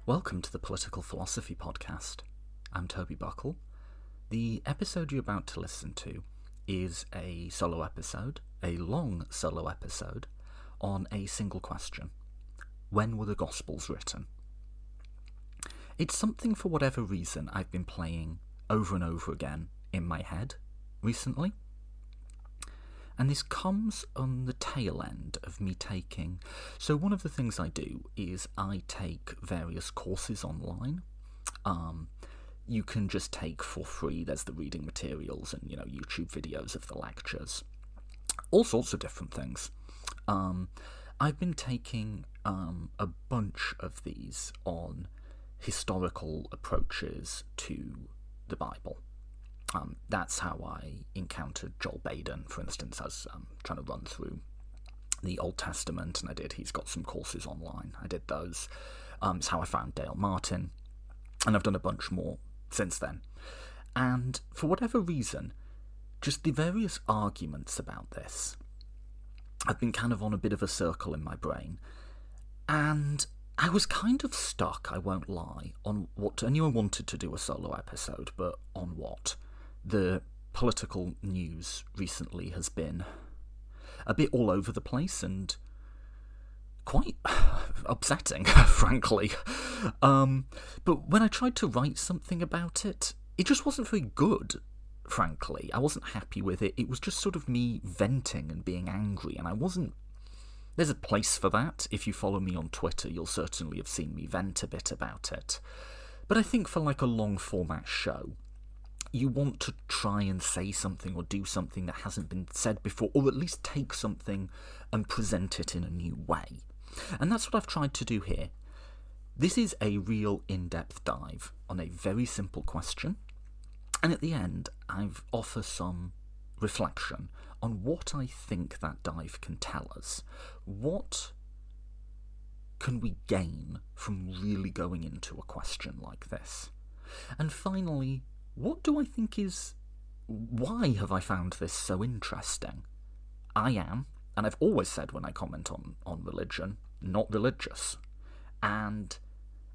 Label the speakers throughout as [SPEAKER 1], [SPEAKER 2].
[SPEAKER 1] Welcome to the Political Philosophy Podcast. I'm Toby Buckle. The episode you're about to listen to is a solo episode, a long solo episode, on a single question. When were the Gospels written? It's something, for whatever reason, I've been playing over and over again in my head recently. And this comes on the tail end of me taking... So one of the things I do is I take various courses online. You can just take for free. There's the reading materials and, YouTube videos of the lectures. All sorts of different things. I've been taking a bunch of these on historical approaches to the Bible. That's how I encountered Joel Baden, for instance. I was trying to run through the Old Testament, and he's got some courses online. I did those. It's how I found Dale Martin, and I've done a bunch more since then. And for whatever reason, just the various arguments about this, I've been kind of on a bit of a circle in my brain, and I was kind of stuck, I won't lie, on what... I knew I wanted to do a solo episode, but on what? The political news recently has been a bit all over the place and quite upsetting, frankly. But when I tried to write something about it, it just wasn't very good, frankly. I wasn't happy with it. It was just sort of me venting and being angry, and I wasn't... There's a place for that. If you follow me on Twitter, you'll certainly have seen me vent a bit about it. But I think for like a long-format show, you want to try and say something or do something that hasn't been said before, or at least take something and present it in a new way. And that's what I've tried to do here. This is a real in-depth dive on a very simple question, and at the end, I've offered some reflection on what I think that dive can tell us. What can we gain from really going into a question like this? And finally, what do I think is... Why have I found this so interesting? I am, and I've always said when I comment on religion, not religious. And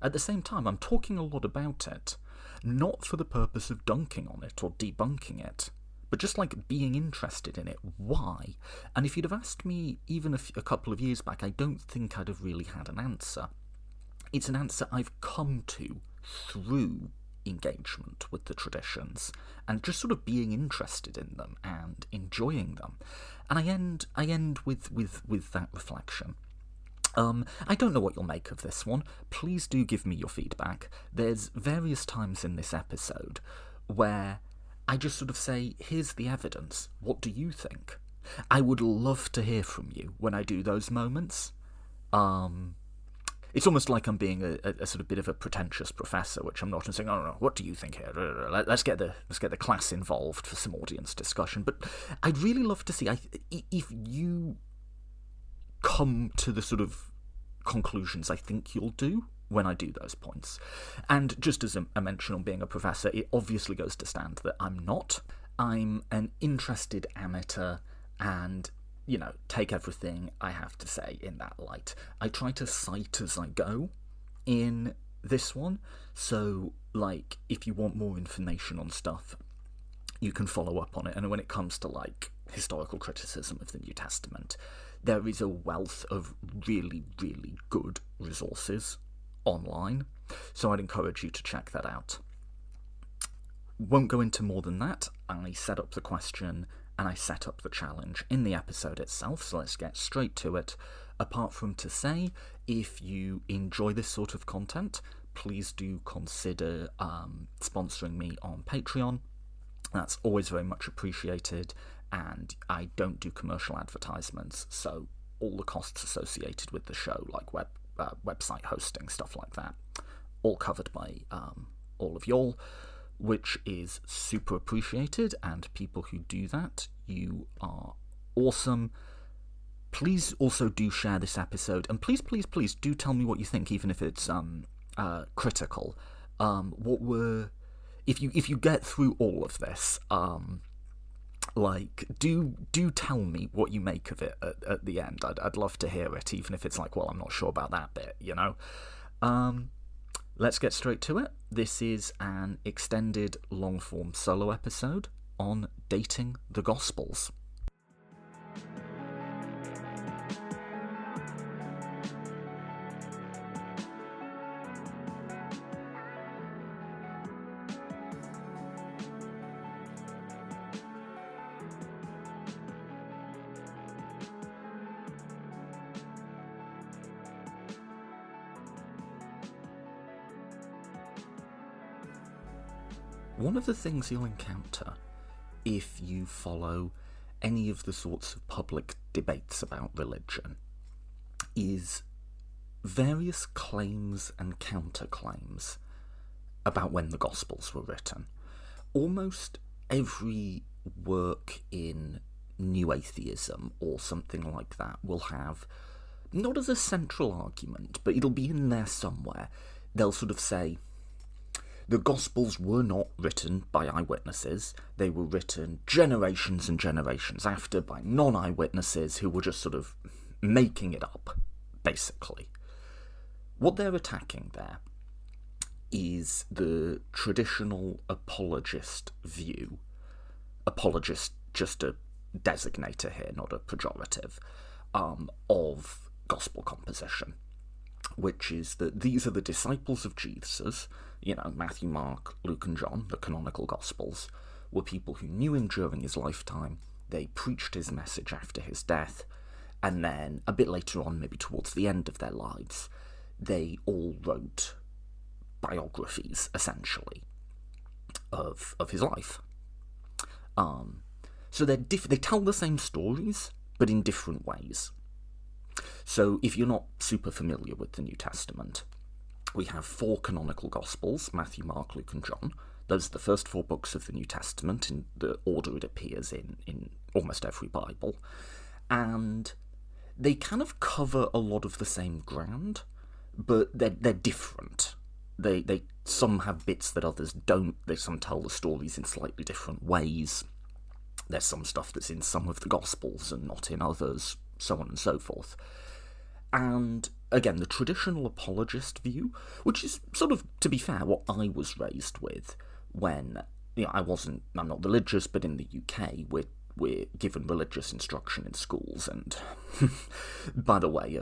[SPEAKER 1] at the same time, I'm talking a lot about it, not for the purpose of dunking on it or debunking it, but just like being interested in it. Why? And if you'd have asked me even a couple of years back, I don't think I'd have really had an answer. It's an answer I've come to through engagement with the traditions and just sort of being interested in them and enjoying them. And I end with that reflection. I don't know what you'll make of this one. Please do give me your feedback. There's various times in this episode where I just sort of say, here's the evidence. What do you think? I would love to hear from you when I do those moments. It's almost like I'm being a sort of bit of a pretentious professor, which I'm not, and saying, oh, no, what do you think here? Let's get the class involved for some audience discussion. But I'd really love to see if you come to the sort of conclusions I think you'll do when I do those points. And just as a mention on being a professor, it obviously goes to stand that I'm not. I'm an interested amateur and, take everything I have to say in that light. I try to cite as I go in this one, so, if you want more information on stuff, you can follow up on it. And when it comes to, historical criticism of the New Testament, there is a wealth of really, really good resources online, so I'd encourage you to check that out. Won't go into more than that. I set up the question and I set up the challenge in the episode itself, so let's get straight to it. Apart from to say, if you enjoy this sort of content, please do consider sponsoring me on Patreon. That's always very much appreciated, and I don't do commercial advertisements, so all the costs associated with the show, like website hosting, stuff like that, all covered by all of y'all, which is super appreciated, and people who do that, you are awesome. Please also do share this episode, and please do tell me what you think, even if it's critical. If you get through all of this, do tell me what you make of it at the end. I'd love to hear it, even if it's I'm not sure about that bit, Let's get straight to it. This is an extended long-form solo episode on dating the Gospels. One of the things you'll encounter if you follow any of the sorts of public debates about religion is various claims and counterclaims about when the Gospels were written. Almost every work in New Atheism or something like that will have, not as a central argument, but it'll be in there somewhere. They'll sort of say, the Gospels were not written by eyewitnesses. They were written generations and generations after by non-eyewitnesses who were just sort of making it up, basically. What they're attacking there is the traditional apologist view. Apologist, just a designator here, not a pejorative, of Gospel composition, which is that these are the disciples of Jesus. Matthew, Mark, Luke and John, the canonical Gospels, were people who knew him during his lifetime. They preached his message after his death, and then a bit later on, maybe towards the end of their lives, they all wrote biographies, essentially, of his life. So they tell the same stories, but in different ways. So if you're not super familiar with the New Testament, we have 4 canonical Gospels, Matthew, Mark, Luke and John. Those are the first 4 books of the New Testament in the order it appears in almost every Bible. And they kind of cover a lot of the same ground, but they're different. They some have bits that others don't. Some tell the stories in slightly different ways. There's some stuff that's in some of the Gospels and not in others, so on and so forth. And again, the traditional apologist view, which is sort of, to be fair, what I was raised with when, I'm not religious, but in the UK, we're given religious instruction in schools, and by the way,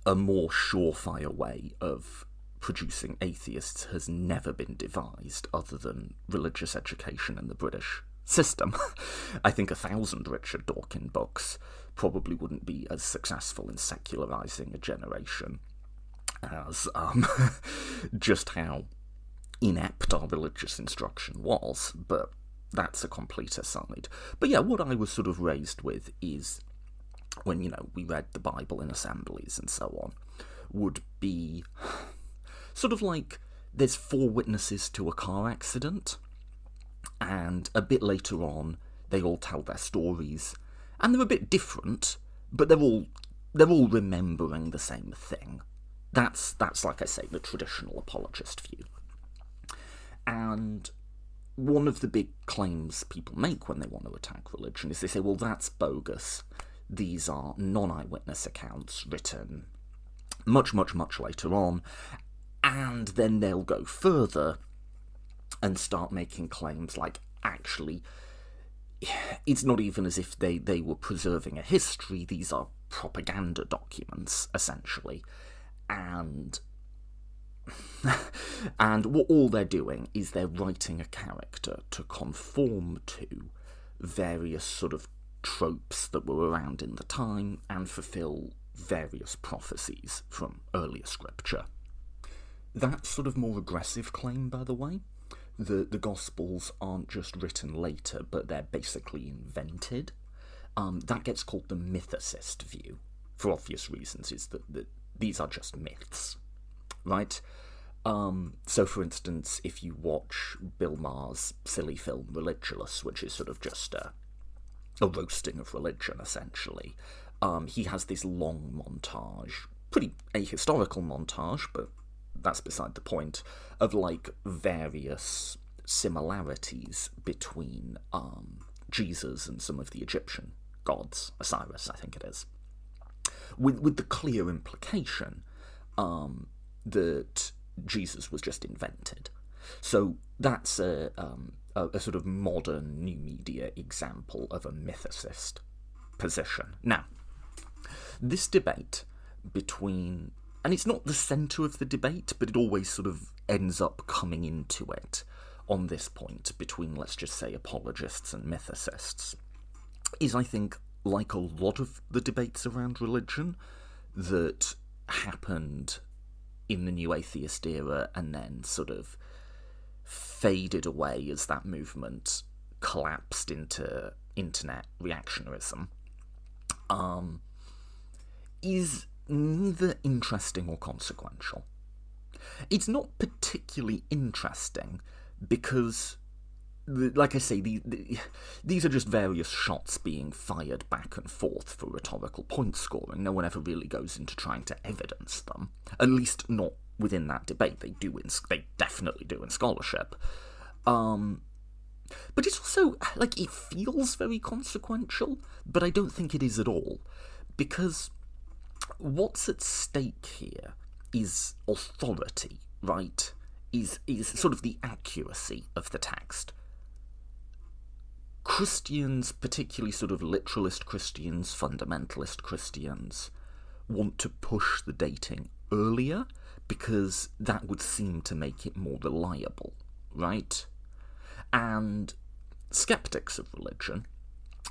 [SPEAKER 1] a more surefire way of producing atheists has never been devised other than religious education in the British system. I think 1,000 Richard Dawkins books probably wouldn't be as successful in secularizing a generation as just how inept our religious instruction was, but that's a complete aside. But yeah, what I was sort of raised with is, when, we read the Bible in assemblies and so on, would be sort of like, there's 4 witnesses to a car accident, and a bit later on, they all tell their stories, and they're a bit different, but they're all remembering the same thing. That's like I say, the traditional apologist view. And one of the big claims people make when they want to attack religion is they say, well, that's bogus. These are non-eyewitness accounts written much, much, much later on, and then they'll go further and start making claims like, actually, it's not even as if they were preserving a history. These are propaganda documents, essentially. And what all they're doing is they're writing a character to conform to various sort of tropes that were around in the time and fulfill various prophecies from earlier scripture. That sort of more aggressive claim, by the way, the Gospels aren't just written later, but they're basically invented. That gets called the mythicist view, for obvious reasons, is that these are just myths, right? So, for instance, if you watch Bill Maher's silly film Religulous, which is sort of just a roasting of religion, essentially, he has this long montage, pretty ahistorical montage, but that's beside the point, of like various similarities between Jesus and some of the Egyptian gods, Osiris, I think it is, with the clear implication that Jesus was just invented. So that's a sort of modern new media example of a mythicist position. Now, this debate between, and it's not the centre of the debate, but it always sort of ends up coming into it on this point between, let's just say, apologists and mythicists, is, I think, like a lot of the debates around religion that happened in the New Atheist era and then sort of faded away as that movement collapsed into internet reactionarism, is neither interesting or consequential. It's not particularly interesting because, like I say, these are just various shots being fired back and forth for rhetorical point scoring. No one ever really goes into trying to evidence them, at least not within that debate. They definitely do in scholarship. But it's also, like, it feels very consequential, but I don't think it is at all, because what's at stake here is authority, right? Is sort of the accuracy of the text. Christians, particularly sort of literalist Christians, fundamentalist Christians, want to push the dating earlier because that would seem to make it more reliable, right? And skeptics of religion,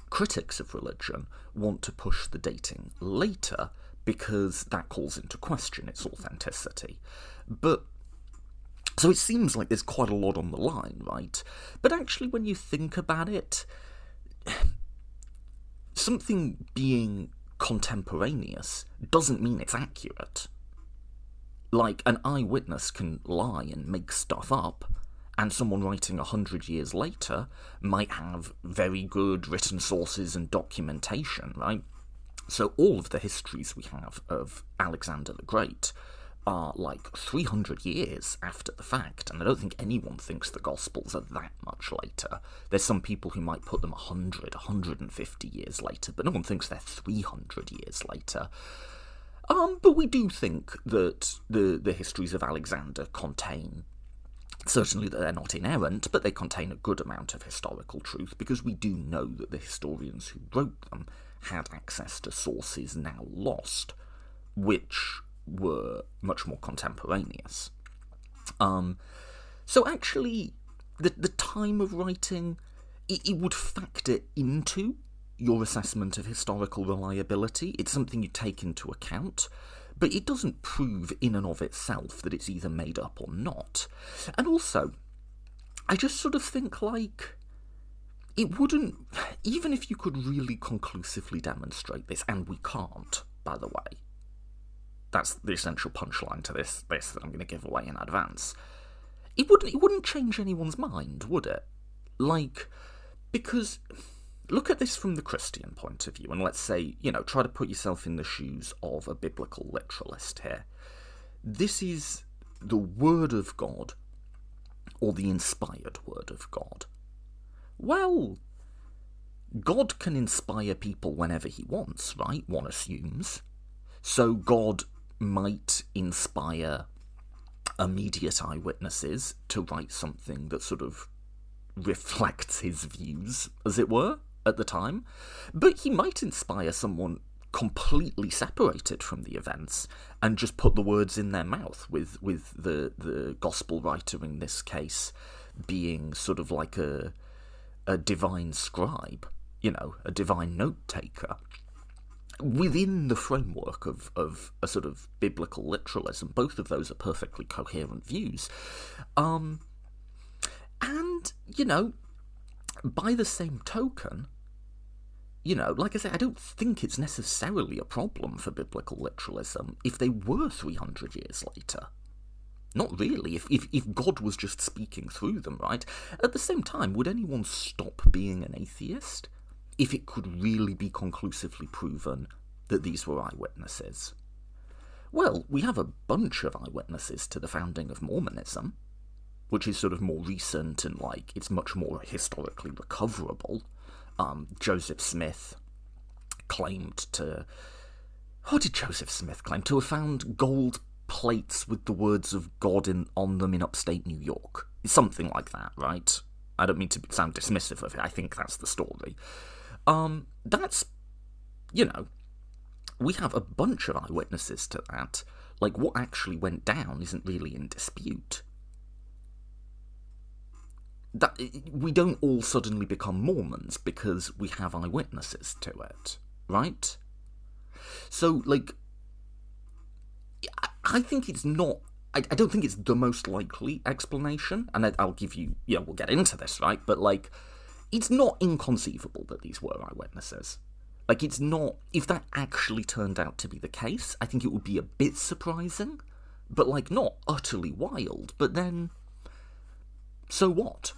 [SPEAKER 1] critics of religion, want to push the dating later because that calls into question its authenticity. But so it seems like there's quite a lot on the line, right? But actually, when you think about it, something being contemporaneous doesn't mean it's accurate. Like, an eyewitness can lie and make stuff up, and someone writing 100 years later might have very good written sources and documentation, right? So all of the histories we have of Alexander the Great are like 300 years after the fact, and I don't think anyone thinks the Gospels are that much later. There's some people who might put them 100, 150 years later, but no one thinks they're 300 years later. But we do think that the histories of Alexander contain, certainly that they're not inerrant, but they contain a good amount of historical truth, because we do know that the historians who wrote them had access to sources now lost, which were much more contemporaneous. So actually, the time of writing, it would factor into your assessment of historical reliability. It's something you take into account, but it doesn't prove in and of itself that it's either made up or not. And also, I just sort of think, like, it wouldn't, even if you could really conclusively demonstrate this, and we can't, by the way, that's the essential punchline to this that I'm going to give away in advance, it wouldn't change anyone's mind, would it? Like, because look at this from the Christian point of view, and let's say, try to put yourself in the shoes of a biblical literalist here. This is the Word of God, or the inspired Word of God. Well, God can inspire people whenever he wants, right? One assumes. So God might inspire immediate eyewitnesses to write something that sort of reflects his views, as it were, at the time. But he might inspire someone completely separated from the events and just put the words in their mouth, with the gospel writer in this case being sort of like a divine scribe, a divine note-taker, within the framework of a sort of biblical literalism. Both of those are perfectly coherent views. And, by the same token, like I say, I don't think it's necessarily a problem for biblical literalism if they were 300 years later. Not really, if God was just speaking through them, right? At the same time, would anyone stop being an atheist if it could really be conclusively proven that these were eyewitnesses? Well, we have a bunch of eyewitnesses to the founding of Mormonism, which is sort of more recent and, like, it's much more historically recoverable. Joseph Smith claimed to... What did Joseph Smith claim? To have found gold plates with the words of God on them in upstate New York. Something like that, right? I don't mean to sound dismissive of it. I think that's the story. That's, we have a bunch of eyewitnesses to that. Like, what actually went down isn't really in dispute. That we don't all suddenly become Mormons because we have eyewitnesses to it, right? So, like, I think it's not... I don't think it's the most likely explanation, and I'll give you... we'll get into this, right? But, like, it's not inconceivable that these were eyewitnesses. Like, it's not... If that actually turned out to be the case, I think it would be a bit surprising, but, like, not utterly wild. But then, so what?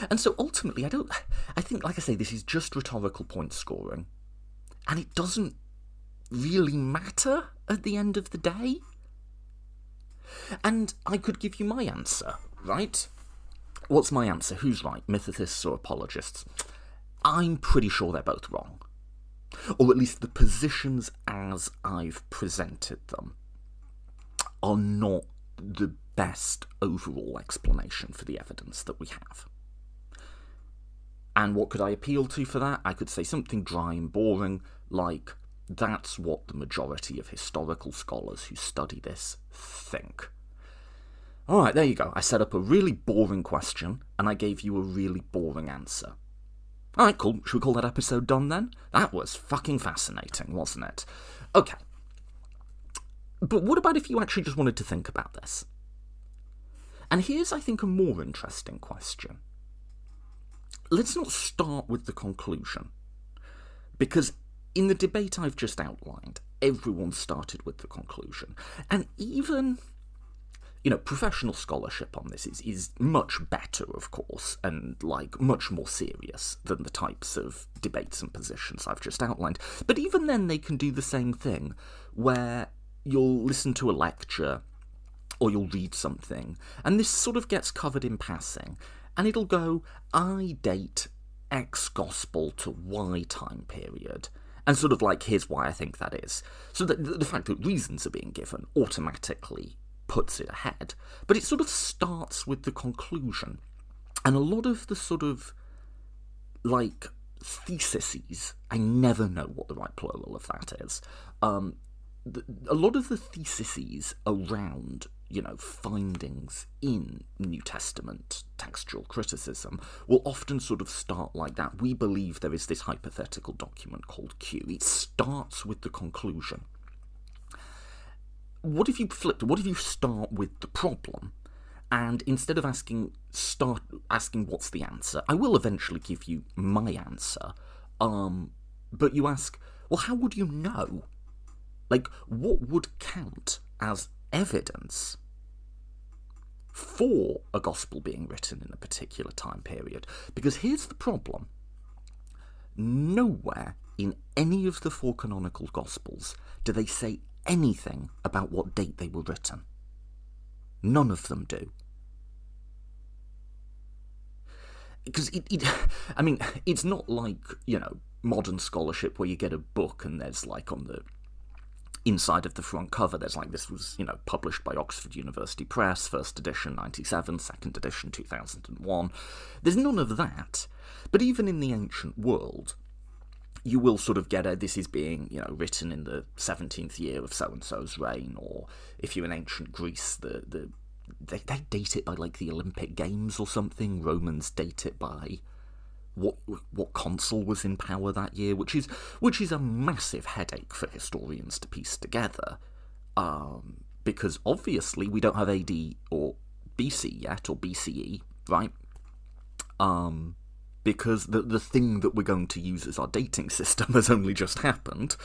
[SPEAKER 1] And so, ultimately, I think, like I say, this is just rhetorical point scoring, and it doesn't really matter at the end of the day. And I could give you my answer, right? What's my answer? Who's right, mythicists or apologists? I'm pretty sure they're both wrong. Or at least the positions as I've presented them are not the best overall explanation for the evidence that we have. And what could I appeal to for that? I could say something dry and boring, like, that's what the majority of historical scholars who study this think. Alright, there you go. I set up a really boring question, and I gave you a really boring answer. Alright, cool. Should we call that episode done then? That was fucking fascinating, wasn't it? Okay. But what about if you actually just wanted to think about this? And here's, I think, a more interesting question. Let's not start with the conclusion. Because in the debate I've just outlined, everyone started with the conclusion. And even, professional scholarship on this is much better, of course, and, like, much more serious than the types of debates and positions I've just outlined. But even then, they can do the same thing, where you'll listen to a lecture, or you'll read something, and this sort of gets covered in passing, and it'll go, I date X gospel to Y time period, and sort of like, here's why I think that is. So the fact that reasons are being given automatically puts it ahead, but it sort of starts with the conclusion. And a lot of the sort of, like, theses, I never know what the right plural of that is, a lot of the theses around, findings in New Testament textual criticism will often sort of start like that. We believe there is this hypothetical document called Q. It starts with the conclusion. What if you flipped? What if you start with the problem, and instead of start asking what's the answer, I will eventually give you my answer, but you ask, well, how would you know? Like, what would count as evidence for a gospel being written in a particular time period? Because here's the problem. Nowhere in any of the four canonical gospels do they say anything about what date they were written. None of them do. Because it's not like, modern scholarship where you get a book and there's, like, on the inside of the front cover, there's like, this was, published by Oxford University Press, first edition 97, second edition 2001. There's none of that. But even in the ancient world, you will sort of get this is being, written in the 17th year of so-and-so's reign, or if you're in ancient Greece, they date it by, like, the Olympic Games or something. Romans date it by what consul was in power that year, which is a massive headache for historians to piece together, because obviously we don't have AD or BC yet, or BCE, right? Because the thing that we're going to use as our dating system has only just happened.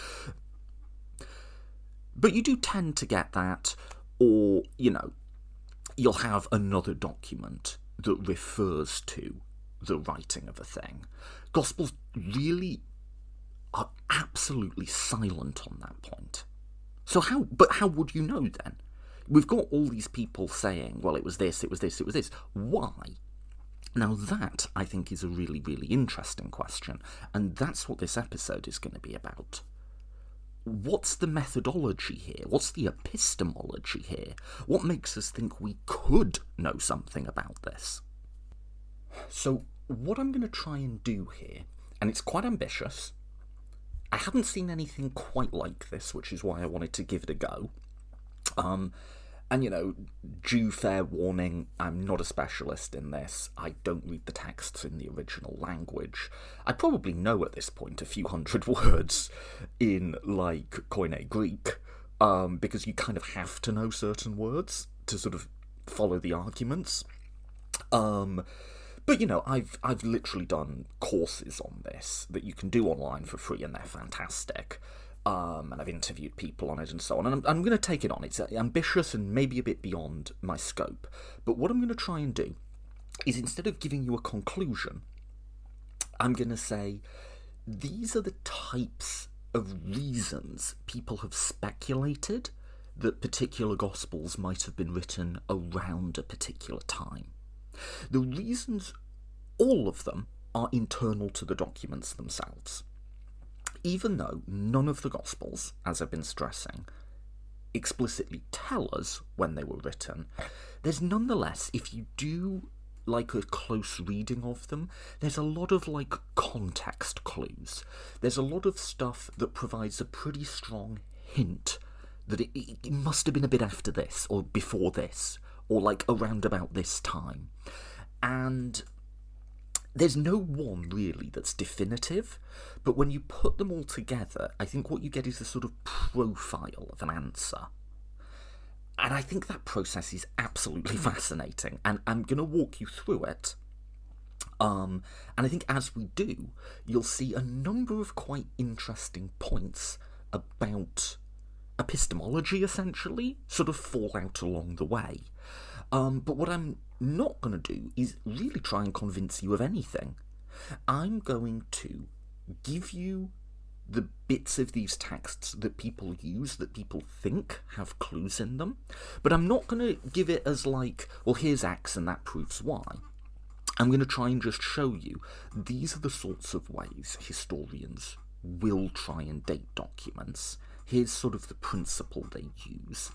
[SPEAKER 1] But you do tend to get that, or, you'll have another document that refers to the writing of a thing. Gospels really are absolutely silent on that point. So how would you know then? We've got all these people saying, well, it was this, it was this, it was this. Why? Now that, I think, is a really, really interesting question, and that's what this episode is going to be about. what's the methodology here? What's the epistemology here? What makes us think we could know something about this? So what I'm going to try and do here, and it's quite ambitious, I haven't seen anything quite like this, which is why I wanted to give it a go. And, due fair warning, I'm not a specialist in this. I don't read the texts in the original language. I probably know at this point a few hundred words in, Koine Greek, because you kind of have to know certain words to sort of follow the arguments. But, I've literally done courses on this that you can do online for free, and they're fantastic. And I've interviewed people on it and so on, and I'm going to take it on. It's ambitious and maybe a bit beyond my scope. But what I'm going to try and do is, instead of giving you a conclusion, I'm going to say, these are the types of reasons people have speculated that particular Gospels might have been written around a particular time. The reasons, all of them, are internal to the documents themselves. Even though none of the Gospels, as I've been stressing, explicitly tell us when they were written, there's nonetheless, if you do a close reading of them, there's a lot of context clues. There's a lot of stuff that provides a pretty strong hint that it must have been a bit after this, or before this, or around about this time. And there's no one really that's definitive, but when you put them all together, I think what you get is a sort of profile of an answer. And I think that process is absolutely fascinating, and I'm going to walk you through it. And I think as we do, you'll see a number of quite interesting points about epistemology, essentially, sort of fall out along the way. But what I'm not going to do is really try and convince you of anything. I'm going to give you the bits of these texts that people use, that people think have clues in them, but I'm not going to give it as well, here's X and that proves Y. I'm going to try and just show you these are the sorts of ways historians will try and date documents. Here's sort of the principle they use,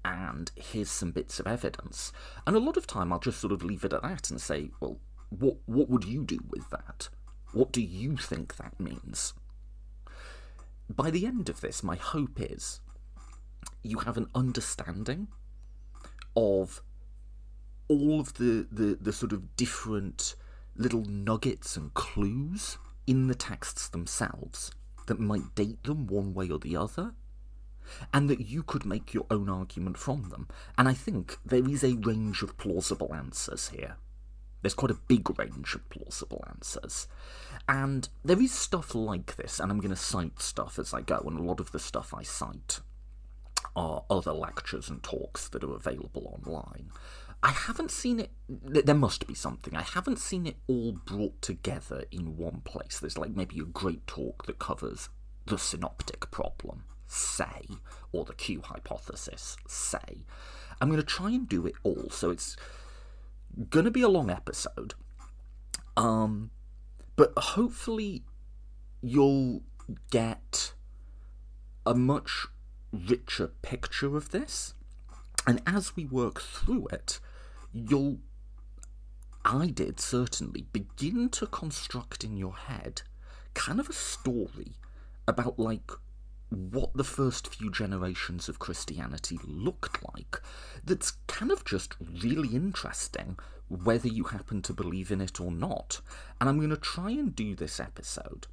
[SPEAKER 1] and here's some bits of evidence. And a lot of time I'll just sort of leave it at that and say, well, what would you do with that? What do you think that means? By the end of this, my hope is you have an understanding of all of the sort of different little nuggets and clues in the texts themselves that might date them one way or the other, and that you could make your own argument from them. And I think there is a range of plausible answers here. There's quite a big range of plausible answers. And there is stuff like this, and I'm going to cite stuff as I go, and a lot of the stuff I cite are other lectures and talks that are available online. I haven't seen it, there must be something, I haven't seen it all brought together in one place. There's maybe a great talk that covers the synoptic problem, say, or the Q hypothesis, say. I'm going to try and do it all, so it's going to be a long episode, but hopefully you'll get a much richer picture of this, and as we work through it, I did certainly, begin to construct in your head kind of a story about what the first few generations of Christianity looked like, that's kind of just really interesting, whether you happen to believe in it or not. And I'm going to try and do this episode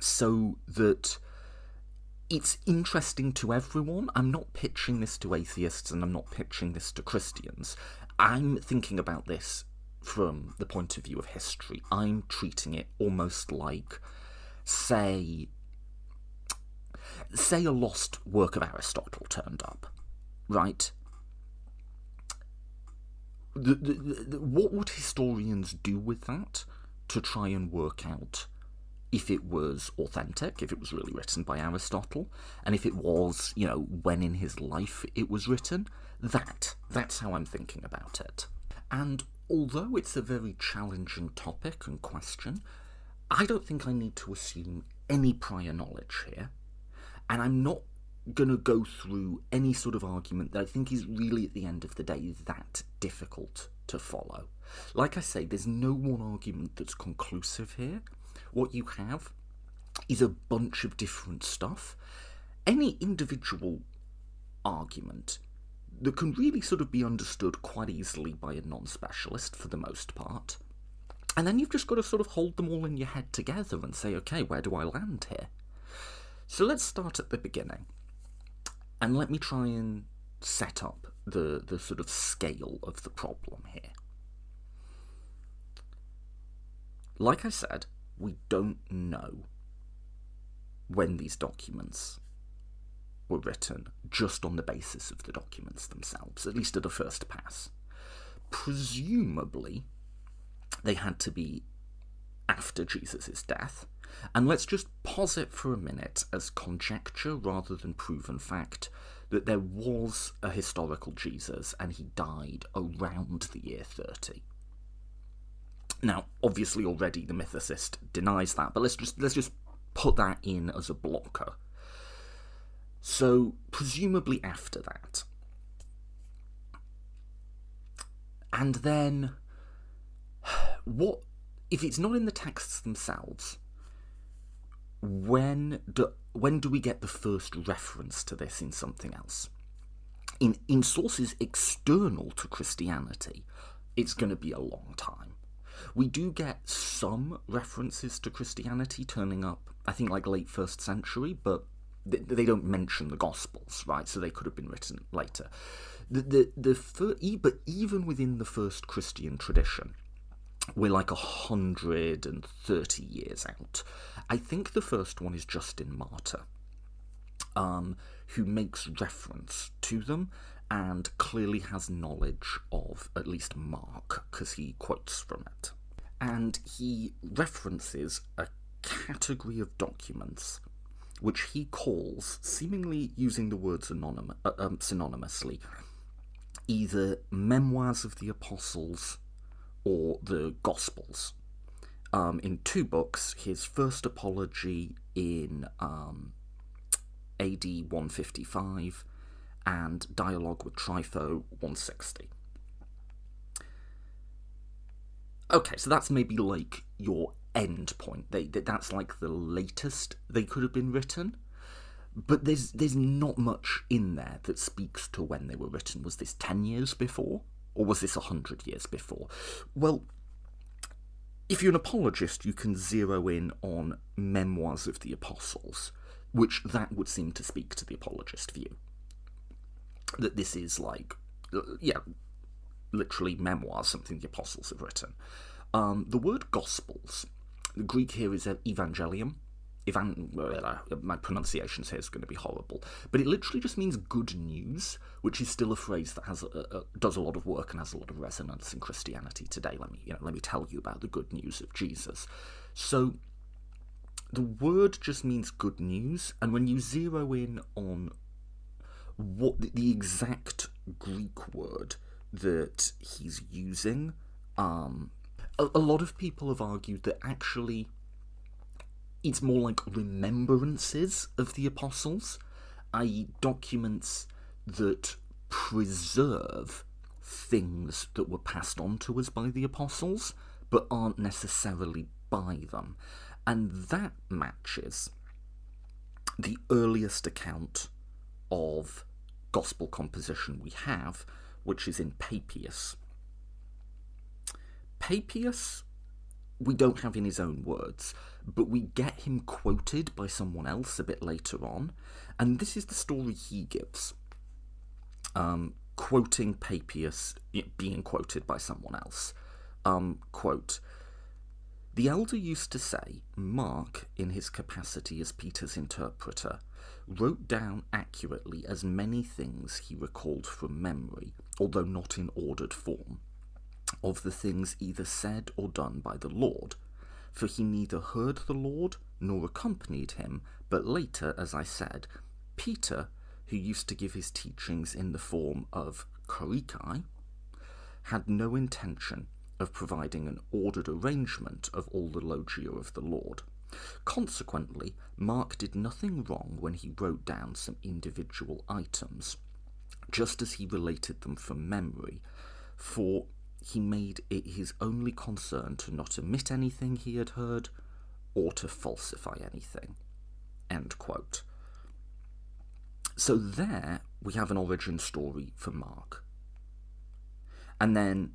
[SPEAKER 1] so that it's interesting to everyone. I'm not pitching this to atheists, and I'm not pitching this to Christians. I'm thinking about this from the point of view of history. I'm treating it almost like, say a lost work of Aristotle turned up, right? What would historians do with that to try and work out if it was authentic, if it was really written by Aristotle, and if it was, when in his life it was written? That's how I'm thinking about it. And although it's a very challenging topic and question, I don't think I need to assume any prior knowledge here. And I'm not going to go through any sort of argument that I think is really, at the end of the day, that difficult to follow. Like I say, there's no one argument that's conclusive here. What you have is a bunch of different stuff. Any individual argument that can really sort of be understood quite easily by a non-specialist for the most part. And then you've just got to sort of hold them all in your head together and say, okay, where do I land here? So let's start at the beginning. And let me try and set up the sort of scale of the problem here. Like I said, we don't know when these documents were written just on the basis of the documents themselves, at least at a first pass. Presumably, they had to be after Jesus' death, and let's just posit for a minute as conjecture rather than proven fact that there was a historical Jesus and he died around the year 30. Now, obviously already the mythicist denies that, but let's just put that in as a blocker. So, presumably after that. And then, what if it's not in the texts themselves? When do we get the first reference to this in something else? In sources external to Christianity, it's going to be a long time. We do get some references to Christianity turning up, I think, like late 1st century, but they don't mention the Gospels, right? So they could have been written later. But even within the first Christian tradition, we're like 130 years out. I think the first one is Justin Martyr, who makes reference to them and clearly has knowledge of at least Mark, because he quotes from it. And he references a category of documents which he calls, seemingly using the words synonymously, either Memoirs of the Apostles or the Gospels. In 2 books, his first apology in AD 155 and Dialogue with Trypho 160. Okay, so that's maybe like your end point. That's like the latest they could have been written. But there's not much in there that speaks to when they were written. Was this 10 years before? Or was this 100 years before? Well, if you're an apologist, you can zero in on Memoirs of the Apostles, which that would seem to speak to the apologist view. That this is like, literally memoirs, something the apostles have written. The word Gospels, the Greek here is evangelium. My pronunciations here is going to be horrible, but it literally just means good news, which is still a phrase that has does a lot of work and has a lot of resonance in Christianity today. Let me tell you about the good news of Jesus. So the word just means good news, and when you zero in on what the exact Greek word that he's using, a lot of people have argued that actually it's more like remembrances of the apostles, i.e. documents that preserve things that were passed on to us by the apostles, but aren't necessarily by them. And that matches the earliest account of gospel composition we have, which is in Papias. Papias, we don't have in his own words, but we get him quoted by someone else a bit later on, and this is the story he gives. Quoting Papias, being quoted by someone else. Quote, "The elder used to say, Mark, in his capacity as Peter's interpreter, wrote down accurately as many things he recalled from memory, although not in ordered form, of the things either said or done by the Lord. For he neither heard the Lord nor accompanied him, but later, as I said, Peter, who used to give his teachings in the form of koikai, had no intention of providing an ordered arrangement of all the logia of the Lord, Consequently, Mark did nothing wrong when he wrote down some individual items, just as he related them from memory, for he made it his only concern to not omit anything he had heard or to falsify anything." End quote. So there we have an origin story for Mark. And then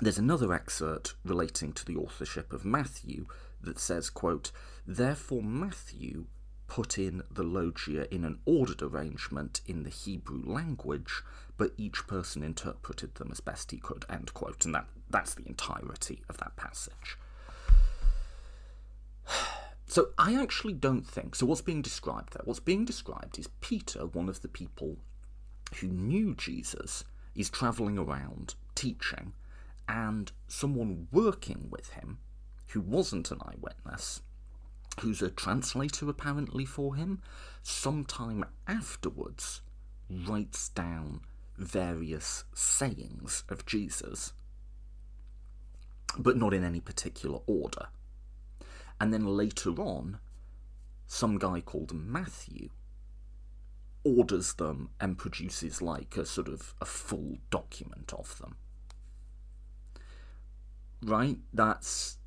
[SPEAKER 1] there's another excerpt relating to the authorship of Matthew that says, quote, "Therefore Matthew put in the logia in an ordered arrangement in the Hebrew language, but each person interpreted them as best he could," end quote. And that's the entirety of that passage. So I actually don't think, so what's being described there? What's being described is Peter, one of the people who knew Jesus, is travelling around teaching, and someone working with him, who wasn't an eyewitness, who's a translator apparently for him, sometime afterwards writes down various sayings of Jesus, but not in any particular order. And then later on, some guy called Matthew orders them and produces like a sort of a full document of them. Right? That's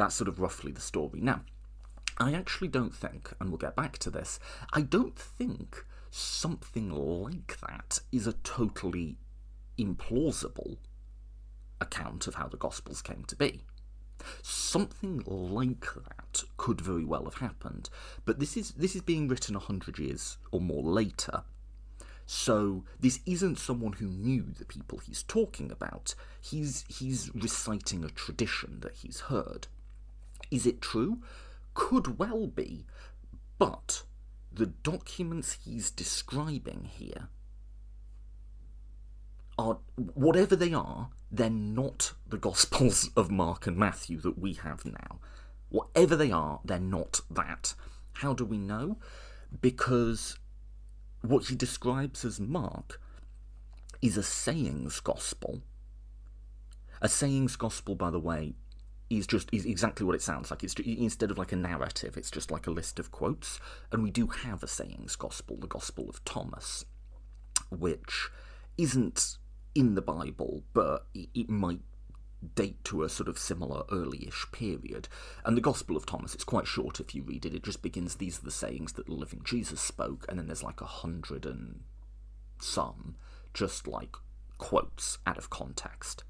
[SPEAKER 1] sort of roughly the story. Now, I actually don't think, and we'll get back to this, I don't think something like that is a totally implausible account of how the Gospels came to be. Something like that could very well have happened, but this is being written 100 years or more later, so this isn't someone who knew the people he's talking about. He's reciting a tradition that he's heard. Is it true? Could well be, but the documents he's describing here are, whatever they are, they're not the Gospels of Mark and Matthew that we have now. Whatever they are, they're not that. How do we know? Because what he describes as Mark is a sayings gospel. A sayings gospel, by the way, is exactly what it sounds like. It's instead of like a narrative, it's just like a list of quotes. And we do have a sayings gospel, the Gospel of Thomas, which isn't in the Bible, but it might date to a sort of similar early-ish period. And the Gospel of Thomas, it's quite short if you read it. It just begins, "These are the sayings that the living Jesus spoke," and then there's like 100 and some just like quotes out of context.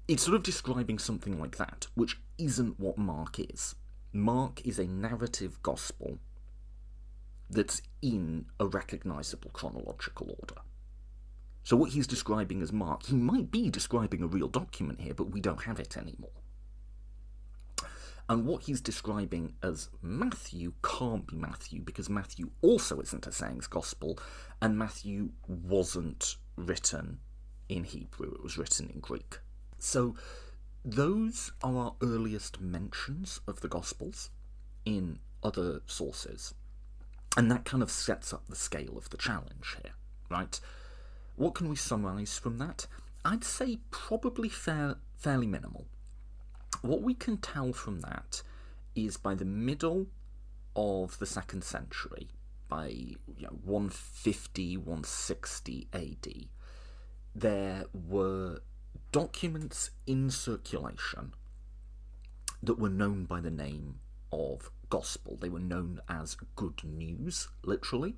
[SPEAKER 1] It's sort of describing something like that, which isn't what Mark is. Mark is a narrative gospel that's in a recognisable chronological order. So what he's describing as Mark, he might be describing a real document here, but we don't have it anymore. And what he's describing as Matthew can't be Matthew, because Matthew also isn't a sayings gospel, and Matthew wasn't written in Hebrew, it was written in Greek. So those are our earliest mentions of the Gospels in other sources. And that kind of sets up the scale of the challenge here, right? What can we summarise from that? I'd say probably fairly minimal. What we can tell from that is by the middle of the 2nd century, by 150, 160 AD, there were documents in circulation that were known by the name of gospel. They were known as good news, literally.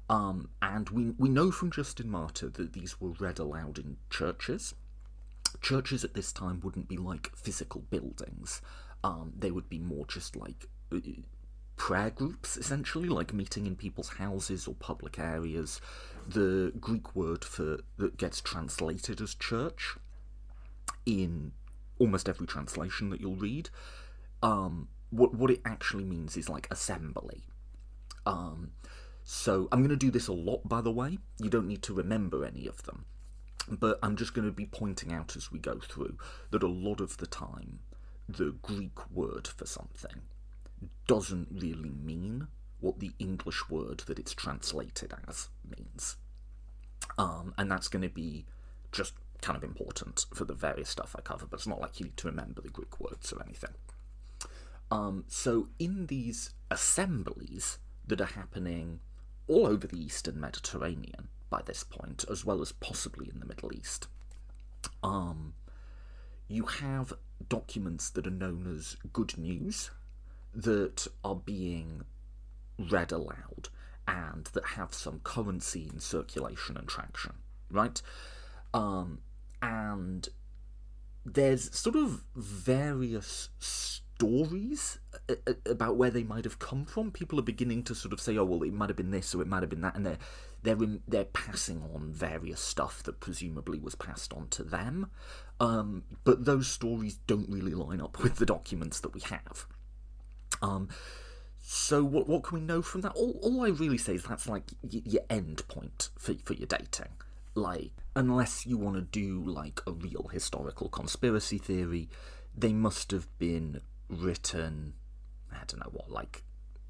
[SPEAKER 1] And we know from Justin Martyr that these were read aloud in churches. Churches at this time wouldn't be like physical buildings. They would be more just like prayer groups, essentially, like meeting in people's houses or public areas. The Greek word that gets translated as church in almost every translation that you'll read, what it actually means is like assembly. So I'm going to do this a lot, by the way. You don't need to remember any of them. But I'm just going to be pointing out as we go through that a lot of the time the Greek word for something doesn't really mean what the English word that it's translated as means. And that's going to be just kind of important for the various stuff I cover, but it's not like you need to remember the Greek words or anything. So in these assemblies that are happening all over the Eastern Mediterranean by this point, as well as possibly in the Middle East, you have documents that are known as good news that are being read aloud and that have some currency in circulation and traction, right? And there's sort of various stories about where they might have come from. People are beginning to sort of say, oh, well, it might have been this or it might have been that, and they're passing on various stuff that presumably was passed on to them. But those stories don't really line up with the documents that we have. So what can we know from that? All I really say is that's like your end point for your dating. Like, unless you want to do like a real historical conspiracy theory, they must have been written, I don't know what, like,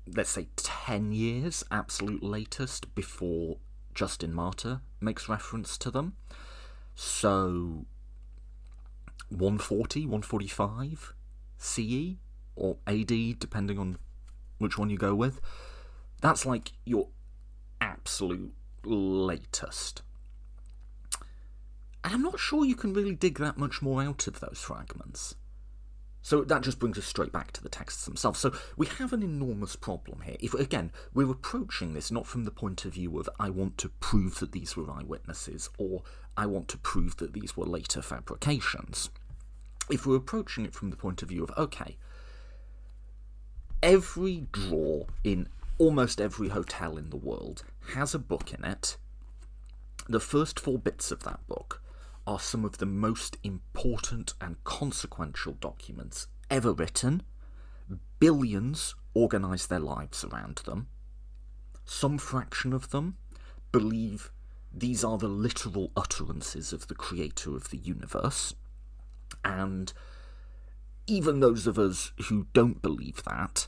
[SPEAKER 1] let's say 10 years, absolute latest, before Justin Martyr makes reference to them. So 140, 145 CE, or AD, depending on which one you go with. That's like your absolute latest. And I'm not sure you can really dig that much more out of those fragments. So that just brings us straight back to the texts themselves. So we have an enormous problem here. If, again, we're approaching this not from the point of view of I want to prove that these were eyewitnesses, or I want to prove that these were later fabrications. If we're approaching it from the point of view of, okay, every drawer in almost every hotel in the world has a book in it. The first 4 bits of that book are some of the most important and consequential documents ever written. Billions organise their lives around them. Some fraction of them believe these are the literal utterances of the creator of the universe. And even those of us who don't believe that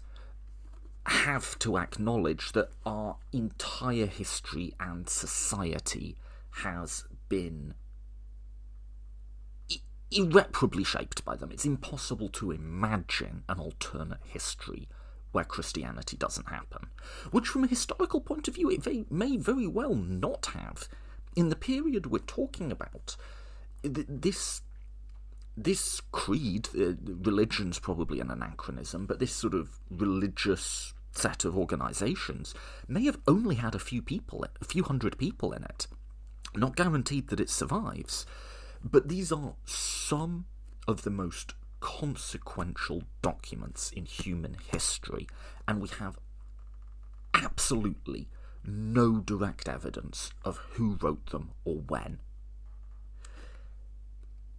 [SPEAKER 1] have to acknowledge that our entire history and society has been irreparably shaped by them. It's impossible to imagine an alternate history where Christianity doesn't happen, which from a historical point of view it may very well not have. In the period we're talking about, this creed, religion's probably an anachronism, but this sort of religious set of organisations may have only had a few hundred people in it. Not guaranteed that it survives, but these are some of the most consequential documents in human history, and we have absolutely no direct evidence of who wrote them or when.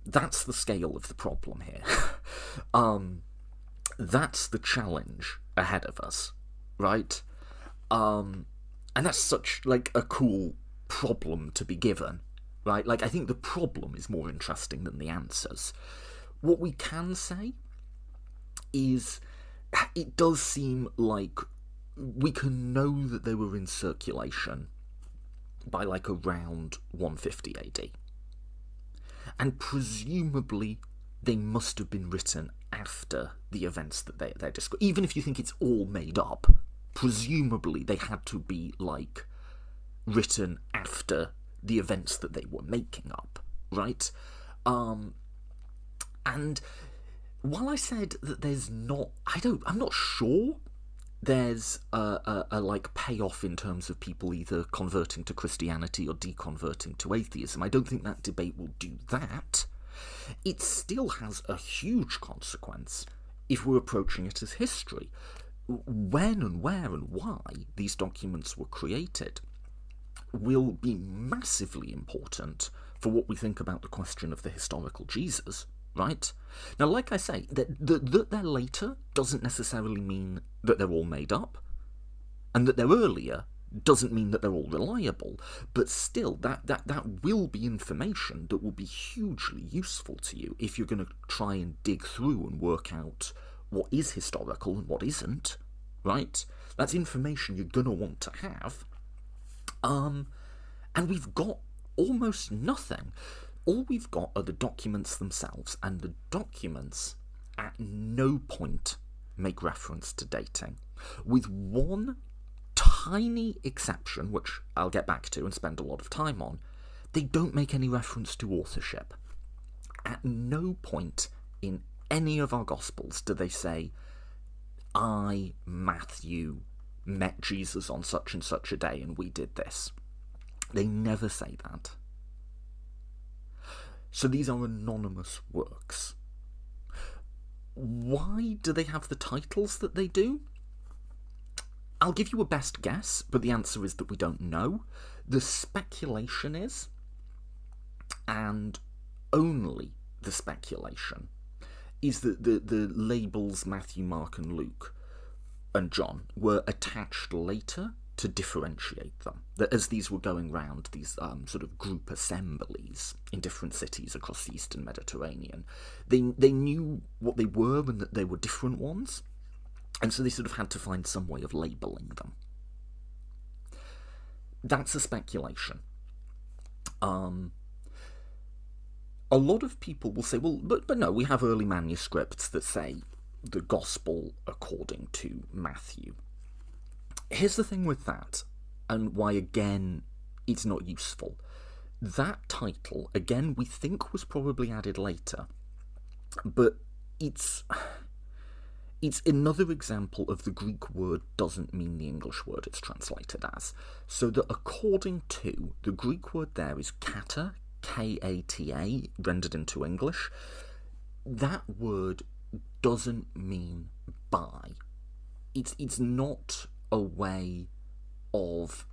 [SPEAKER 1] That's the scale of the problem here. That's the challenge ahead of us, right? And that's such like a cool problem to be given, right? Like, I think the problem is more interesting than the answers. What we can say is it does seem like we can know that they were in circulation by like around 150 AD. And presumably they must have been written after the events that they're describing. Even if you think it's all made up, presumably they had to be like written after the events that they were making up, right? And while I said that there's not, I'm not sure there's a like payoff in terms of people either converting to Christianity or deconverting to atheism. I don't think that debate will do that. It still has a huge consequence if we're approaching it as history. When and where and why these documents were created will be massively important for what we think about the question of the historical Jesus, right? Now, like I say, that they're later doesn't necessarily mean that they're all made up, and that they're earlier doesn't mean that they're all reliable, but still, that will be information that will be hugely useful to you if you're going to try and dig through and work out what is historical and what isn't, right? That's information you're going to want to have. And we've got almost nothing. All we've got are the documents themselves, and the documents at no point make reference to dating, with one tiny exception, which I'll get back to and spend a lot of time on. They don't make any reference to authorship. At no point in any of our Gospels do they say, I, Matthew, met Jesus on such and such a day and we did this. They never say that. So these are anonymous works. Why do they have the titles that they do? I'll give you a best guess, but the answer is that we don't know. The speculation is, and only the speculation, is that the labels Matthew, Mark and Luke and John were attached later to differentiate them. That as these were going round, these sort of group assemblies in different cities across the Eastern Mediterranean, they knew what they were and that they were different ones, and so they sort of had to find some way of labelling them. That's a speculation. A lot of people will say, well, but no, we have early manuscripts that say the Gospel according to Matthew. Here's the thing with that, and why, again, it's not useful. That title, again, we think was probably added later, but it's another example of the Greek word doesn't mean the English word it's translated as. So that according to, the Greek word there is kata, K-A-T-A, rendered into English. That word doesn't mean by. It's not a way of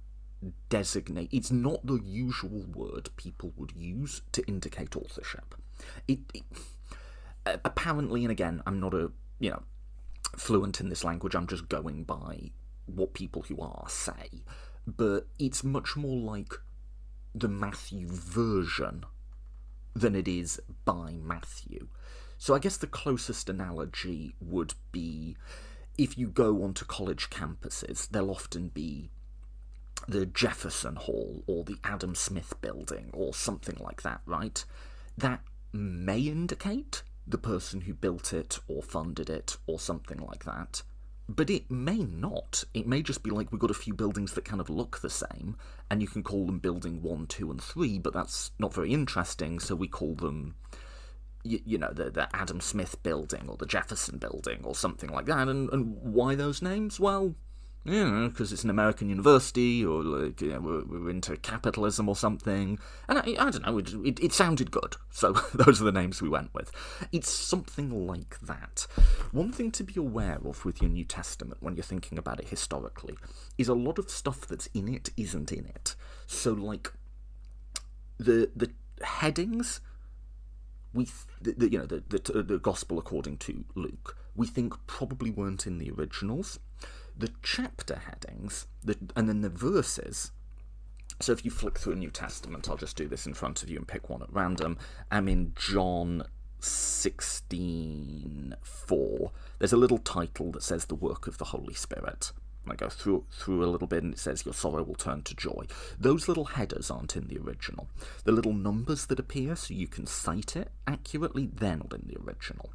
[SPEAKER 1] designate. It's not the usual word people would use to indicate authorship. Apparently, and again, I'm not fluent in this language, I'm just going by what people who are say, but it's much more like the Matthew version than it is by Matthew. So I guess the closest analogy would be, if you go onto college campuses, there'll often be the Jefferson Hall or the Adam Smith building or something like that, right? That may indicate the person who built it or funded it or something like that, but it may not. It may just be like, we've got a few buildings that kind of look the same, and you can call them building 1, 2 and 3, but that's not very interesting, so we call them, the Adam Smith building or the Jefferson building or something like that. And why those names? Well, because it's an American university, or we're into capitalism or something. And I don't know, it sounded good, so those are the names we went with. It's something like that. One thing to be aware of with your New Testament when you're thinking about it historically is a lot of stuff that's in it isn't in it. So, like, the headings, the Gospel according to Luke, we think probably weren't in the originals. The chapter headings, and then the verses, so if you flick through a New Testament, I'll just do this in front of you and pick one at random. I'm in John 16:4. There's a little title that says the work of the Holy Spirit. I go through a little bit and it says your sorrow will turn to joy. Those little headers aren't in the original. The little numbers that appear so you can cite it accurately, they're not in the original.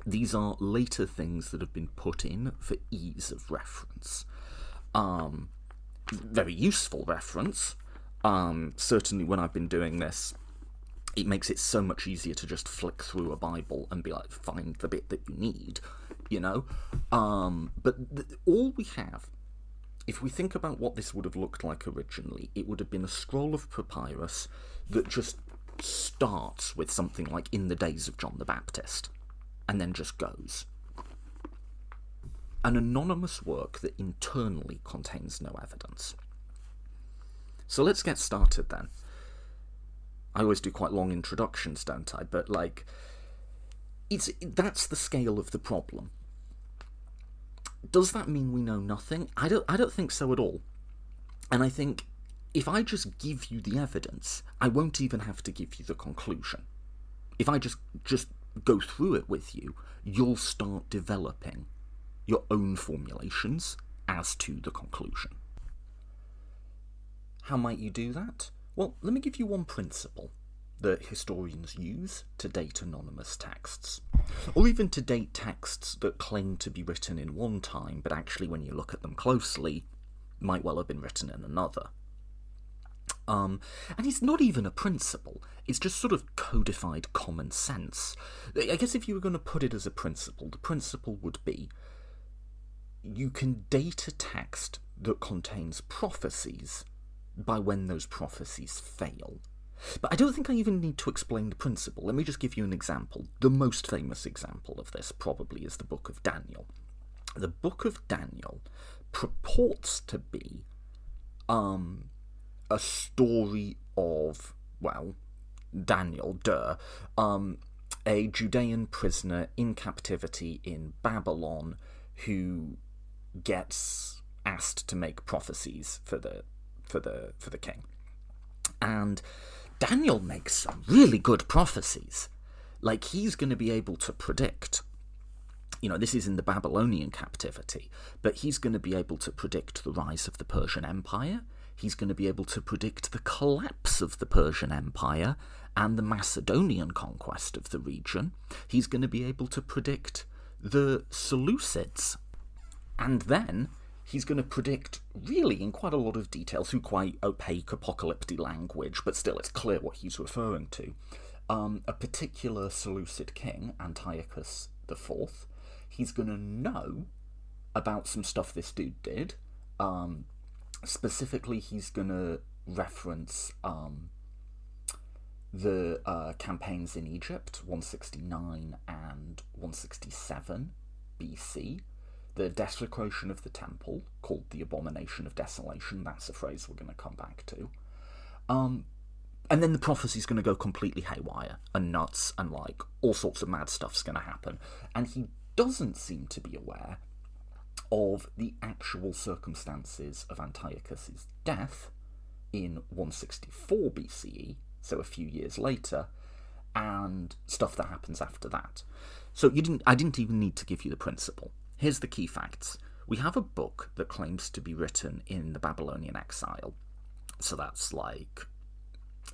[SPEAKER 1] These are later things that have been put in for ease of reference. Very useful reference. Certainly when I've been doing this, it makes it so much easier to just flick through a Bible and be like, find the bit that you need, But all we have, if we think about what this would have looked like originally, it would have been a scroll of papyrus that just starts with something like in the days of John the Baptist, and then just goes. An anonymous work that internally contains no evidence. So let's get started then. I always do quite long introductions, don't I? But, that's the scale of the problem. Does that mean we know nothing? I don't think so at all. And I think if I just give you the evidence, I won't even have to give you the conclusion. If I just go through it with you, you'll start developing your own formulations as to the conclusion. How might you do that? Well, let me give you one principle that historians use to date anonymous texts, or even to date texts that claim to be written in one time, but actually when you look at them closely, might well have been written in another. And it's not even a principle, it's just sort of codified common sense. I guess if you were going to put it as a principle, the principle would be you can date a text that contains prophecies by when those prophecies fail. But I don't think I even need to explain the principle. Let me just give you an example. The most famous example of this probably is the Book of Daniel. The Book of Daniel purports to be a story of, well, Daniel, a Judean prisoner in captivity in Babylon who gets asked to make prophecies for the king. And Daniel makes some really good prophecies. Like, he's going to be able to predict, this is in the Babylonian captivity, but he's going to be able to predict the rise of the Persian Empire. He's going to be able to predict the collapse of the Persian Empire and the Macedonian conquest of the region. He's going to be able to predict the Seleucids. And then he's going to predict, really in quite a lot of detail, through quite opaque apocalyptic language, but still it's clear what he's referring to, a particular Seleucid king, Antiochus IV. He's going to know about some stuff this dude did. Specifically, he's going to reference the campaigns in Egypt, 169 and 167 BC. The desecration of the temple, called the Abomination of Desolation, that's a phrase we're going to come back to. And then the prophecy's going to go completely haywire and nuts, and like all sorts of mad stuff's going to happen. And he doesn't seem to be aware of the actual circumstances of Antiochus's death in 164 BCE, so a few years later, and stuff that happens after that. So I didn't even need to give you the principle. Here's the key facts. We have a book that claims to be written in the Babylonian exile. So that's like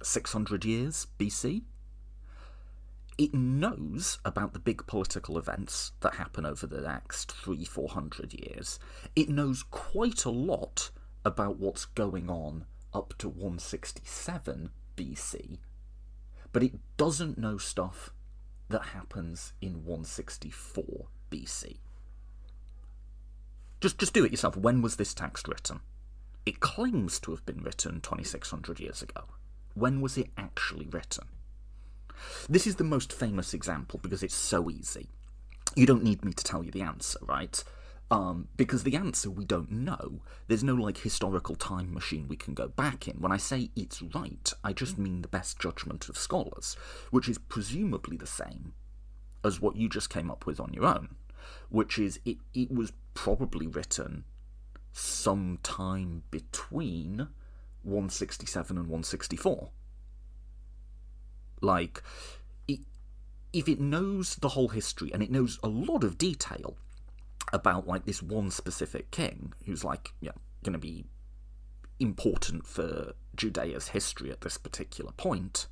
[SPEAKER 1] 600 years BC. It knows about the big political events that happen over the next 300-400 years. It knows quite a lot about what's going on up to 167 BC. But it doesn't know stuff that happens in 164 BC. Just do it yourself. When was this text written? It claims to have been written 2,600 years ago. When was it actually written? This is the most famous example because it's so easy. You don't need me to tell you the answer, right? Because the answer we don't know. There's no, historical time machine we can go back in. When I say it's right, I just mean the best judgment of scholars, which is presumably the same as what you just came up with on your own, which is it was probably written sometime between 167 and 164. If it knows the whole history, and it knows a lot of detail about, this one specific king, who's, going to be important for Judea's history at this particular point,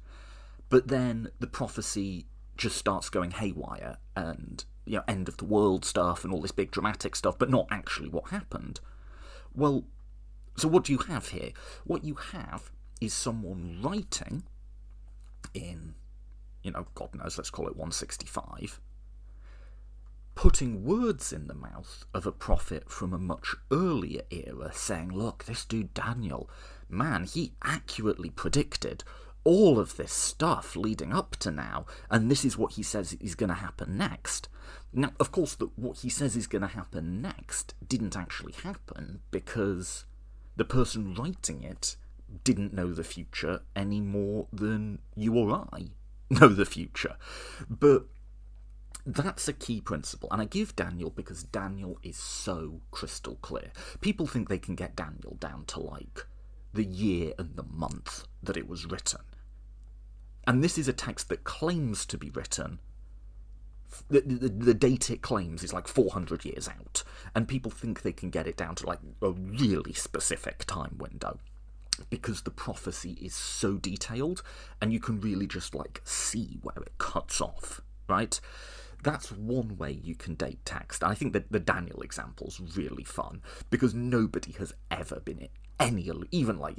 [SPEAKER 1] but then the prophecy just starts going haywire, and, end of the world stuff, and all this big dramatic stuff, but not actually what happened. Well, so what do you have here? What you have is someone writing in, God knows, let's call it 165, putting words in the mouth of a prophet from a much earlier era, saying, look, this dude Daniel, man, he accurately predicted all of this stuff leading up to now, and this is what he says is going to happen next. Now, of course, what he says is going to happen next didn't actually happen, because the person writing it didn't know the future any more than you or I know the future. But that's a key principle, and I give Daniel because Daniel is so crystal clear. People think they can get Daniel down to, the year and the month that it was written. And this is a text that claims to be written, the date it claims is 400 years out, and people think they can get it down to a really specific time window. because the prophecy is so detailed, and you can really just, like, see where it cuts off, right? That's one way you can date text. I think that the Daniel example's really fun, because nobody has ever been in any, even, like,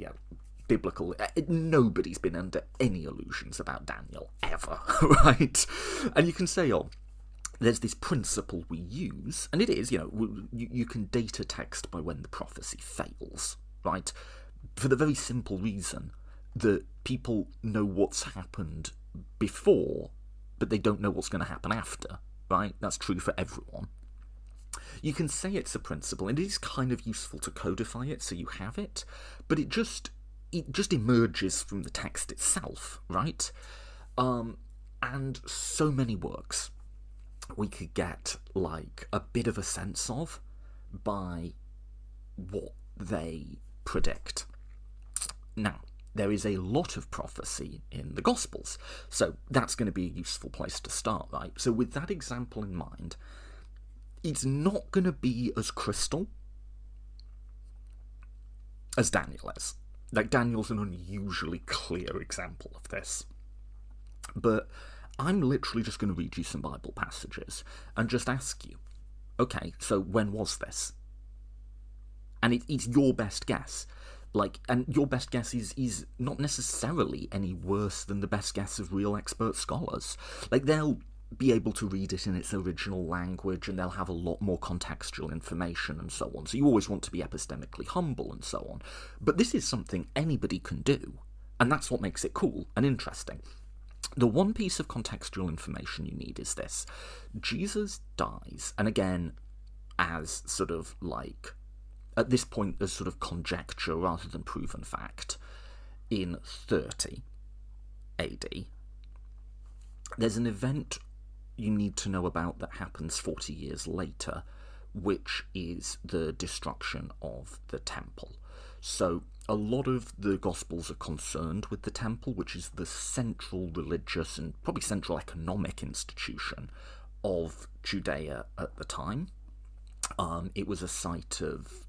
[SPEAKER 1] biblical, nobody's been under any illusions about Daniel, ever, right? And you can say, oh, there's this principle we use, and it is, you can date a text by when the prophecy fails, right? For the very simple reason that people know what's happened before, but they don't know what's going to happen after, right? That's true for everyone. You can say it's a principle, and it is kind of useful to codify it so you have it, but it just emerges from the text itself, right? And so many works we could get, like, a bit of a sense of by what they predict. Now, there is a lot of prophecy in the Gospels, so that's going to be a useful place to start, right? So with that example in mind, it's not going to be as crystal as Daniel is. Like, Daniel's an unusually clear example of this. But I'm literally just going to read you some Bible passages and just ask you, okay, so when was this? And it's your best guess. Like, and your best guess is not necessarily any worse than the best guess of real expert scholars. Like, they'll be able to read it in its original language, and they'll have a lot more contextual information and so on. So you always want to be epistemically humble and so on. But this is something anybody can do, and that's what makes it cool and interesting. The one piece of contextual information you need is this. Jesus dies, and again, as sort of like, at this point, as sort of conjecture rather than proven fact, in 30 AD. There's an event you need to know about that happens 40 years later, which is the destruction of the temple. So a lot of the Gospels are concerned with the temple, which is the central religious and probably central economic institution of Judea at the time. It was a site of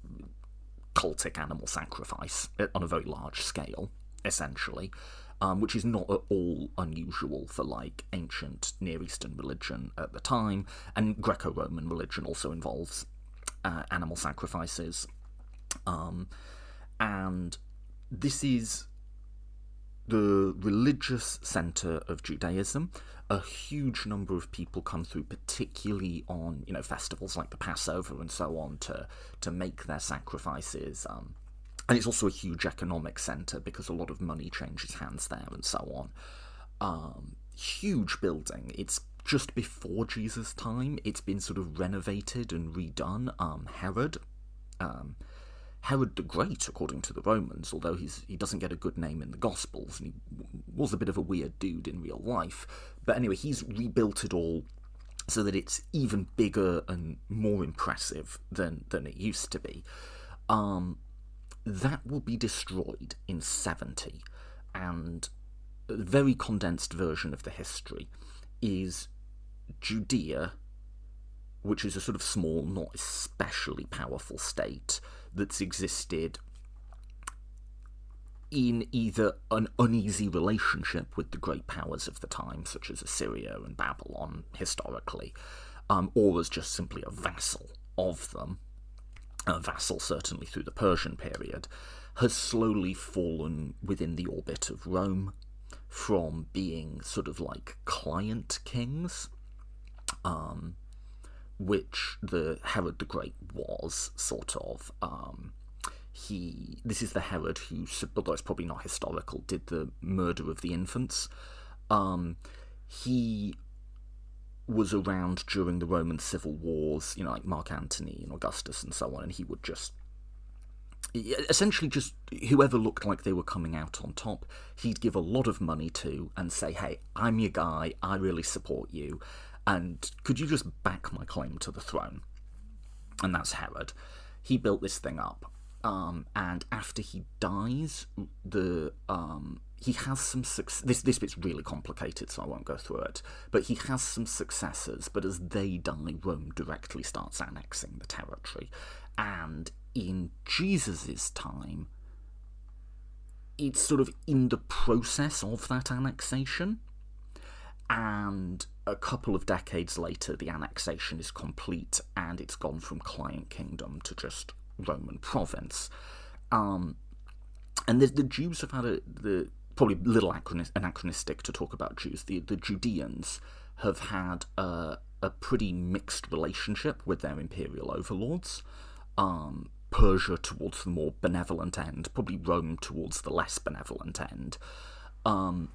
[SPEAKER 1] cultic animal sacrifice on a very large scale, essentially, which is not at all unusual for, like, ancient Near Eastern religion at the time, and Greco-Roman religion also involves animal sacrifices. And this is the religious centre of Judaism. A huge number of people come through, particularly on, festivals like the Passover and so on, to make their sacrifices. And it's also a huge economic centre because a lot of money changes hands there and so on. Huge building. It's just before Jesus' time. It's been sort of renovated and redone. Herod the Great, according to the Romans, although he doesn't get a good name in the Gospels, and he was a bit of a weird dude in real life. But anyway, he's rebuilt it all so that it's even bigger and more impressive than it used to be. That will be destroyed in 70, and a very condensed version of the history is Judea, which is a sort of small, not especially powerful state that's existed in either an uneasy relationship with the great powers of the time, such as Assyria and Babylon, historically, or as just simply a vassal of them, a vassal certainly through the Persian period, has slowly fallen within the orbit of Rome from being sort of like client kings, which the Herod the Great was, sort of. This is the Herod who, although it's probably not historical, did the murder of the infants. He was around during the Roman civil wars, like Mark Antony and Augustus and so on, and he would just, essentially just, whoever looked like they were coming out on top, he'd give a lot of money to and say, hey, I'm your guy, I really support you, and could you just back my claim to the throne? And that's Herod. He built this thing up. And after he dies, he has some success. This bit's really complicated, so I won't go through it. But he has some successors, but as they die, Rome directly starts annexing the territory. And in Jesus' time, it's sort of in the process of that annexation, and a couple of decades later the annexation is complete and it's gone from client kingdom to just Roman province. And the Jews have had probably a little anachronistic to talk about Jews. The Judeans have had a pretty mixed relationship with their imperial overlords. Persia towards the more benevolent end, probably Rome towards the less benevolent end. And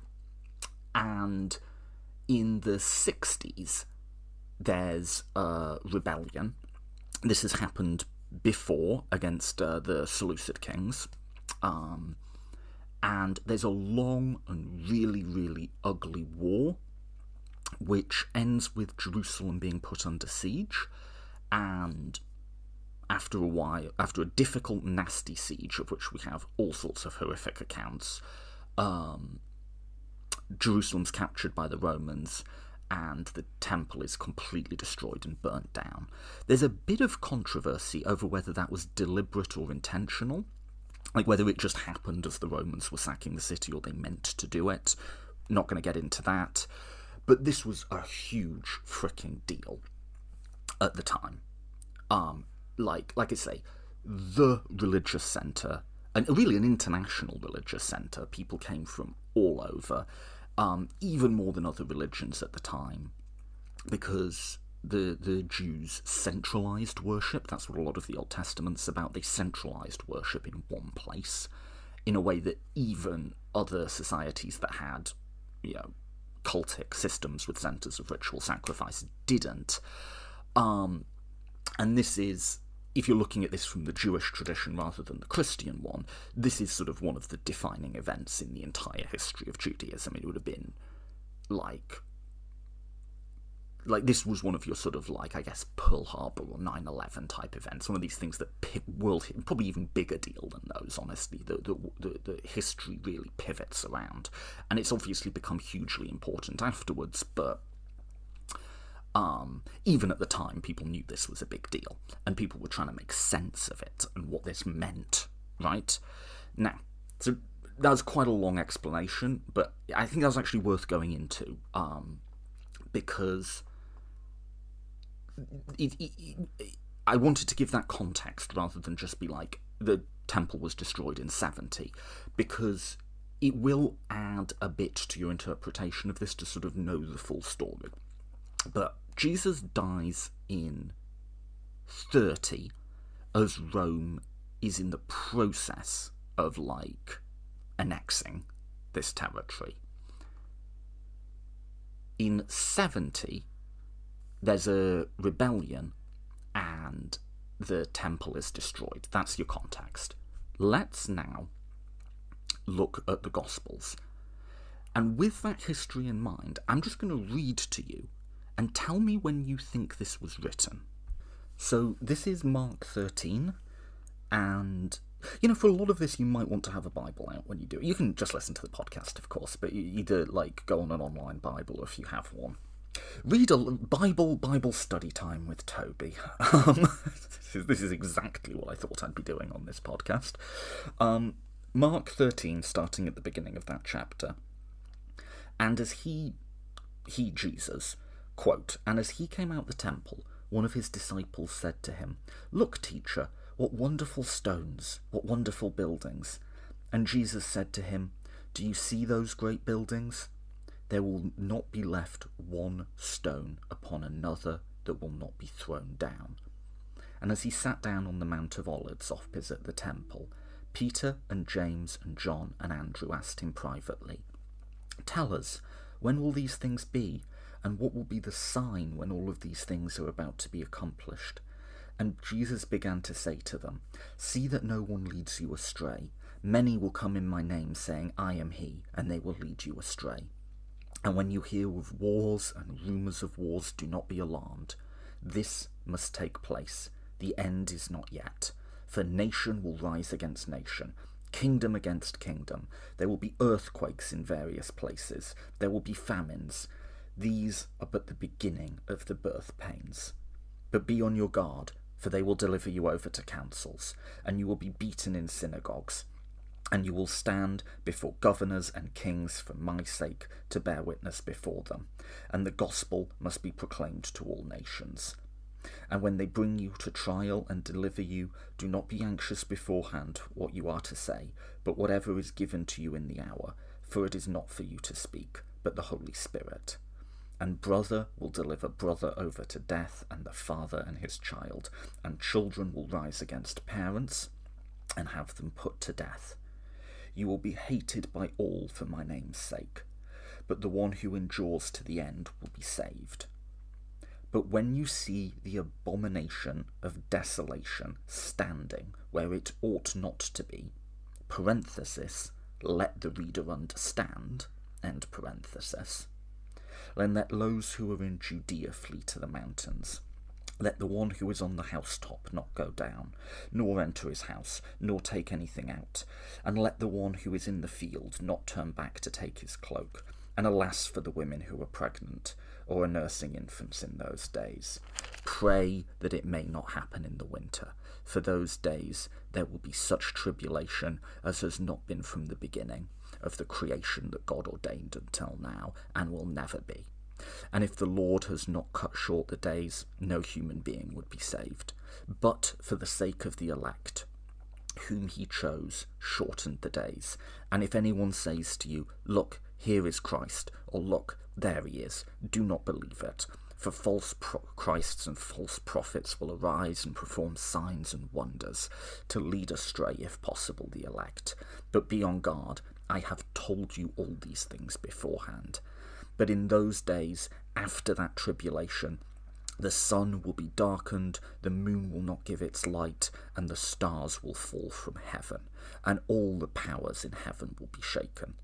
[SPEAKER 1] in the 60s, there's a rebellion. This has happened before against the Seleucid kings. And there's a long and really, really ugly war, which ends with Jerusalem being put under siege, and after a while, after a difficult, nasty siege, of which we have all sorts of horrific accounts, Jerusalem's captured by the Romans, and the temple is completely destroyed and burnt down. There's a bit of controversy over whether that was deliberate or intentional, like whether it just happened as the Romans were sacking the city or they meant to do it. Not going to get into that. But this was a huge freaking deal at the time. Like I say, the religious centre, and really an international religious centre. People came from all over, even more than other religions at the time, because the Jews centralised worship. That's what a lot of the Old Testament's about. They centralised worship in one place, in a way that even other societies that had, cultic systems with centres of ritual sacrifice didn't. And this is, if you're looking at this from the Jewish tradition rather than the Christian one, this is sort of one of the defining events in the entire history of Judaism. It would have been like this was one of your sort of I guess Pearl Harbor or 9/11 type events, one of these things that probably even bigger deal than those, honestly. The history really pivots around, and it's obviously become hugely important afterwards, but even at the time people knew this was a big deal, and people were trying to make sense of it and what this meant, right? Now, so that was quite a long explanation, but I think that was actually worth going into, because I wanted to give that context rather than just be like, the temple was destroyed in 70, because it will add a bit to your interpretation of this to sort of know the full story. But Jesus dies in 30 as Rome is in the process of annexing this territory. In 70, there's a rebellion and the temple is destroyed. That's your context. Let's now look at the Gospels. And with that history in mind, I'm just going to read to you and tell me when you think this was written. So this is Mark 13, and for a lot of this you might want to have a Bible out when you do it. You can just listen to the podcast, of course, but you either go on an online Bible, or if you have one, read a Bible study time with Toby. This is exactly what I thought I'd be doing on this podcast. Mark 13, starting at the beginning of that chapter. And as he Jesus, quote, "And as he came out the temple, one of his disciples said to him, 'Look, teacher, what wonderful stones, what wonderful buildings.' And Jesus said to him, 'Do you see those great buildings? There will not be left one stone upon another that will not be thrown down.' And as he sat down on the Mount of Olives opposite the temple, Peter and James and John and Andrew asked him privately, 'Tell us, when will these things be? And what will be the sign when all of these things are about to be accomplished?' And Jesus began to say to them, 'See that no one leads you astray. Many will come in my name, saying, I am he, and they will lead you astray. And when you hear of wars and rumours of wars, do not be alarmed. This must take place. The end is not yet. For nation will rise against nation, kingdom against kingdom. There will be earthquakes in various places. There will be famines. These are but the beginning of the birth pains. But be on your guard, for they will deliver you over to councils, and you will be beaten in synagogues. And you will stand before governors and kings for my sake to bear witness before them, and the gospel must be proclaimed to all nations. And when they bring you to trial and deliver you, do not be anxious beforehand what you are to say, but whatever is given to you in the hour, for it is not for you to speak, but the Holy Spirit. And brother will deliver brother over to death, and the father and his child, and children will rise against parents and have them put to death. You will be hated by all for my name's sake, but the one who endures to the end will be saved. But when you see the abomination of desolation standing where it ought not to be, parenthesis, let the reader understand, end parenthesis, then let those who are in Judea flee to the mountains. Let the one who is on the housetop not go down, nor enter his house, nor take anything out. And let the one who is in the field not turn back to take his cloak. And alas for the women who are pregnant, or are nursing infants in those days. Pray that it may not happen in the winter. For those days there will be such tribulation as has not been from the beginning of the creation that God ordained until now, and will never be. And if the Lord has not cut short the days, no human being would be saved. But for the sake of the elect, whom he chose, shortened the days. And if anyone says to you, look, here is Christ, or look, there he is, do not believe it. For false Christs and false prophets will arise and perform signs and wonders, to lead astray, if possible, the elect. But be on guard, I have told you all these things beforehand. But in those days, after that tribulation, the sun will be darkened, the moon will not give its light, and the stars will fall from heaven, and all the powers in heaven will be shaken.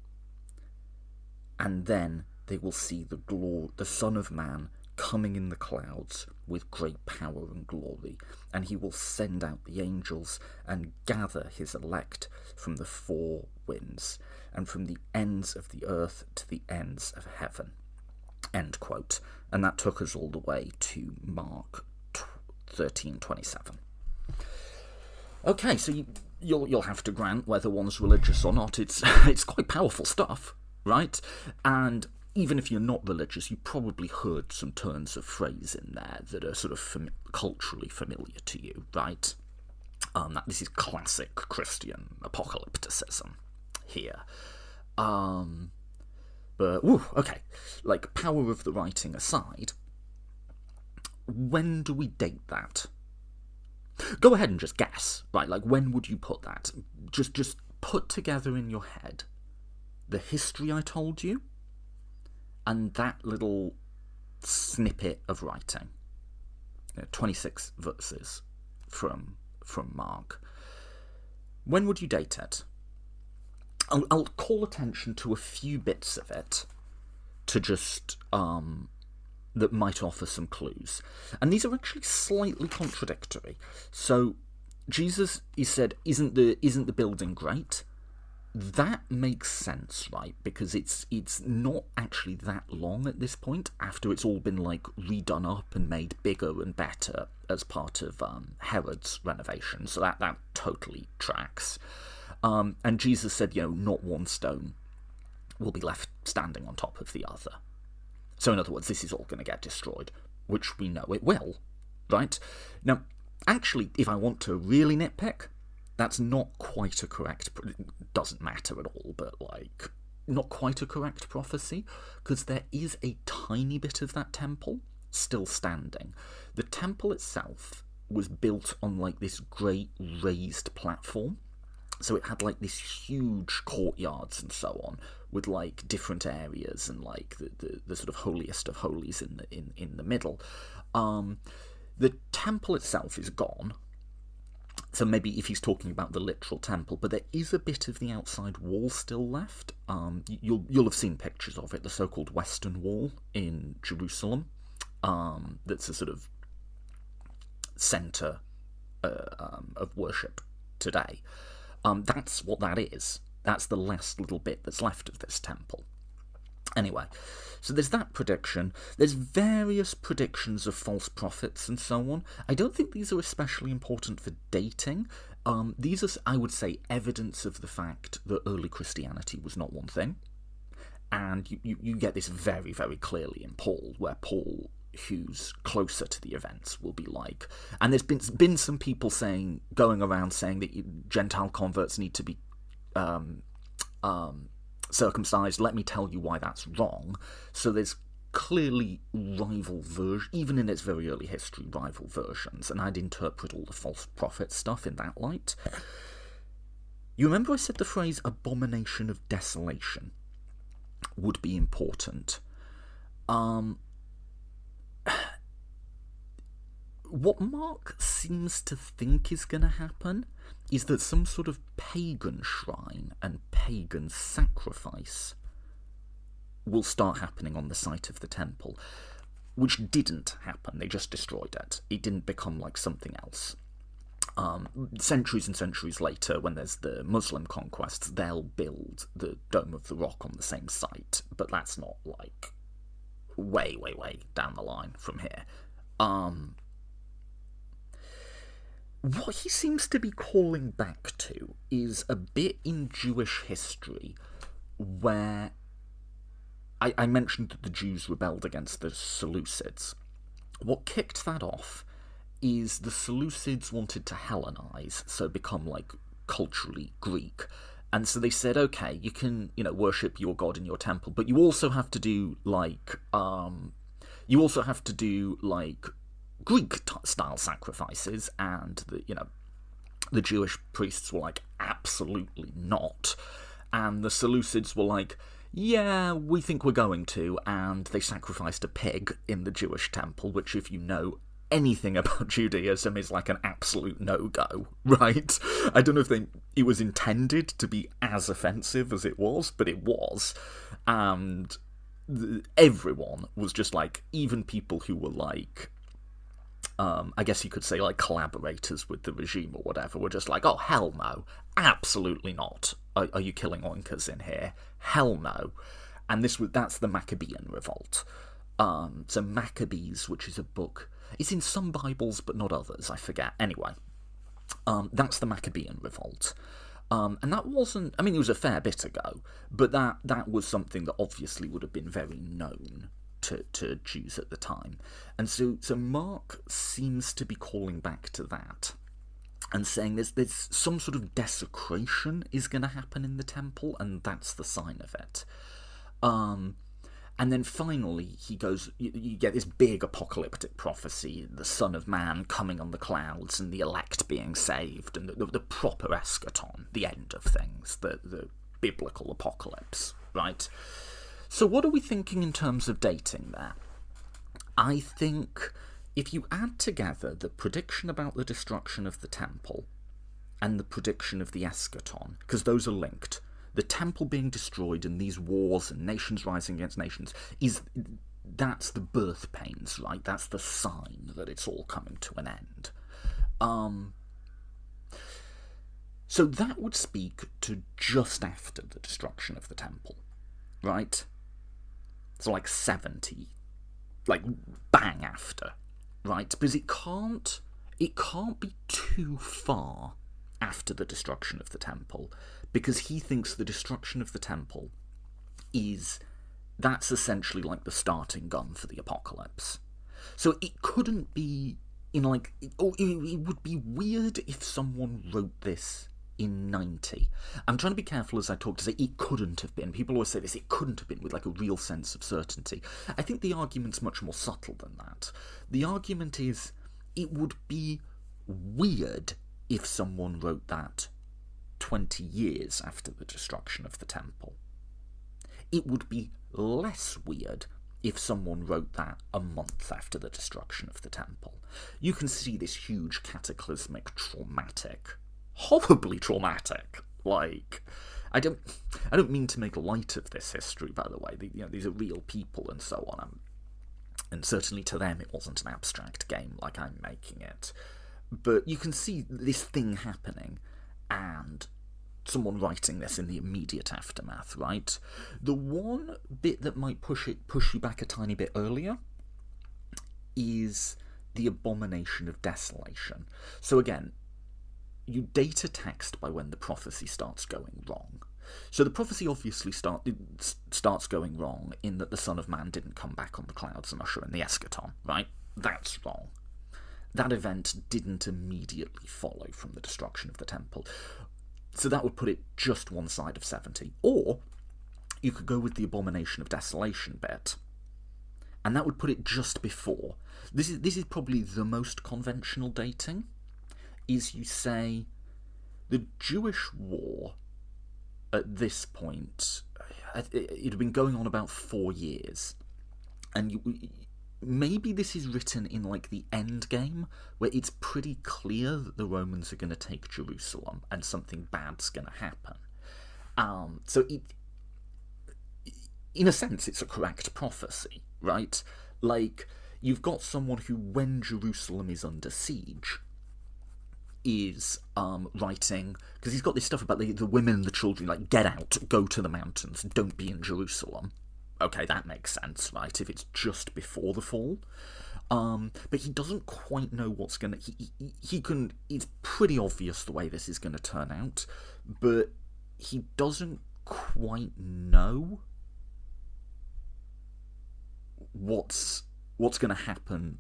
[SPEAKER 1] And then they will see the Son of Man coming in the clouds with great power and glory, and he will send out the angels and gather his elect from the four winds, and from the ends of the earth to the ends of heaven. End quote. And that took us all the way to Mark 13:27. Okay, so you'll have to grant whether one's religious or not. It's quite powerful stuff, right? And even if you're not religious, you probably heard some turns of phrase in there that are sort of culturally familiar to you, right? This is classic Christian apocalypticism here. But, okay, like, power of the writing aside, when do we date that? Go ahead and just guess, right? Like, when would you put that? Just put together in your head the history I told you, and that little snippet of writing. 26 verses from Mark. When would you date it? I'll call attention to a few bits of it to just that might offer some clues, and these are actually slightly contradictory. So Jesus, he said, isn't the building great? That makes sense, right? Because it's not actually that long at this point, after it's all been like redone up and made bigger and better as part of Herod's renovation. So that totally tracks. And Jesus said, not one stone will be left standing on top of the other. So in other words, this is all going to get destroyed, which we know it will, right? Now, actually, if I want to really nitpick, that's not quite a correct, doesn't matter at all, but like, not quite a correct prophecy, because there is a tiny bit of that temple still standing. The temple itself was built on like this great raised platform. So it had like this huge courtyards and so on, with like different areas and like the sort of holiest of holies in the middle. The temple itself is gone. So maybe if he's talking about the literal temple, but there is a bit of the outside wall still left. You'll have seen pictures of it, the so-called Western Wall in Jerusalem. That's a sort of centre of worship today. That's what that is. That's the last little bit that's left of this temple. Anyway, so there's that prediction. There's various predictions of false prophets and so on. I don't think these are especially important for dating. These are, I would say, evidence of the fact that early Christianity was not one thing. And you get this very, very clearly in Paul, where Paul, who's closer to the events, will be like... And there's been some people going around saying that Gentile converts need to be circumcised. Let me tell you why that's wrong. So there's clearly rival versions, even in its very early history, rival versions, and I'd interpret all the false prophet stuff in that light. You remember I said the phrase abomination of desolation would be important. What Mark seems to think is going to happen is that some sort of pagan shrine and pagan sacrifice will start happening on the site of the temple, which didn't happen. They just destroyed it. It didn't become like something else. Centuries and centuries later, when there's the Muslim conquests, they'll build the Dome of the Rock on the same site, but that's not like way, way, way down the line from here. What he seems to be calling back to is a bit in Jewish history where I mentioned that the Jews rebelled against the Seleucids. What kicked that off is the Seleucids wanted to Hellenize, so become like culturally Greek. And so they said, okay, you can, worship your god in your temple, but you also have to do like Greek-style sacrifices, and the Jewish priests were like, absolutely not. And the Seleucids were like, yeah, we think we're going to, and they sacrificed a pig in the Jewish temple, which, if you know anything about Judaism, is like an absolute no-go, right? I don't know if it was intended to be as offensive as it was, but it was. And everyone was just like, even people who were like, I guess you could say like collaborators with the regime or whatever, were just like, oh, hell no, absolutely not. Are you killing oinkers in here? Hell no. And that's the Maccabean revolt. So Maccabees, which is a book, it's in some Bibles but not others, I forget. Anyway, that's the Maccabean revolt. And that wasn't, it was a fair bit ago, but that was something that obviously would have been very known to Jews at the time. And so Mark seems to be calling back to that and saying there's some sort of desecration is going to happen in the temple, and that's the sign of it. And then finally he goes, you get this big apocalyptic prophecy, the Son of Man coming on the clouds and the elect being saved, and the proper eschaton, the end of things, the biblical apocalypse, right? So what are we thinking in terms of dating there? I think if you add together the prediction about the destruction of the temple and the prediction of the eschaton, because those are linked, the temple being destroyed and these wars and nations rising against nations, that's the birth pains, right? That's the sign that it's all coming to an end. So that would speak to just after the destruction of the temple, right? So like 70, like bang after, right? Because it can't be too far after the destruction of the temple, because he thinks the destruction of the temple that's essentially like the starting gun for the apocalypse. So it couldn't be it would be weird if someone wrote this in 90. I'm trying to be careful as I talk to say it couldn't have been. People always say this, it couldn't have been, with like a real sense of certainty. I think the argument's much more subtle than that. The argument is, it would be weird if someone wrote that 20 years after the destruction of the temple. It would be less weird if someone wrote that a month after the destruction of the temple. You can see this huge cataclysmic, traumatic, horribly traumatic, like, I don't mean to make light of this history, by the way. These are real people and so on, and certainly to them it wasn't an abstract game like I'm making it. But you can see this thing happening, and someone writing this in the immediate aftermath, right? The one bit that might push you back a tiny bit earlier is the abomination of desolation. So again, you date a text by when the prophecy starts going wrong. So the prophecy obviously starts going wrong in that the Son of Man didn't come back on the clouds and usher in the eschaton, right? That's wrong. That event didn't immediately follow from the destruction of the temple. So that would put it just one side of 70. Or you could go with the abomination of desolation bit, and that would put it just before. This is probably the most conventional dating, is you say the Jewish war at this point, it had been going on about 4 years, and maybe this is written in like the end game, where it's pretty clear that the Romans are going to take Jerusalem and something bad's going to happen. So in a sense, it's a correct prophecy, right? Like, you've got someone who, when Jerusalem is under siege, is writing, because he's got this stuff about the women and the children, like, get out, go to the mountains, don't be in Jerusalem. Okay, that makes sense, right, if it's just before the fall. But he doesn't quite know what's going to... It's pretty obvious the way this is going to turn out, but he doesn't quite know what's going to happen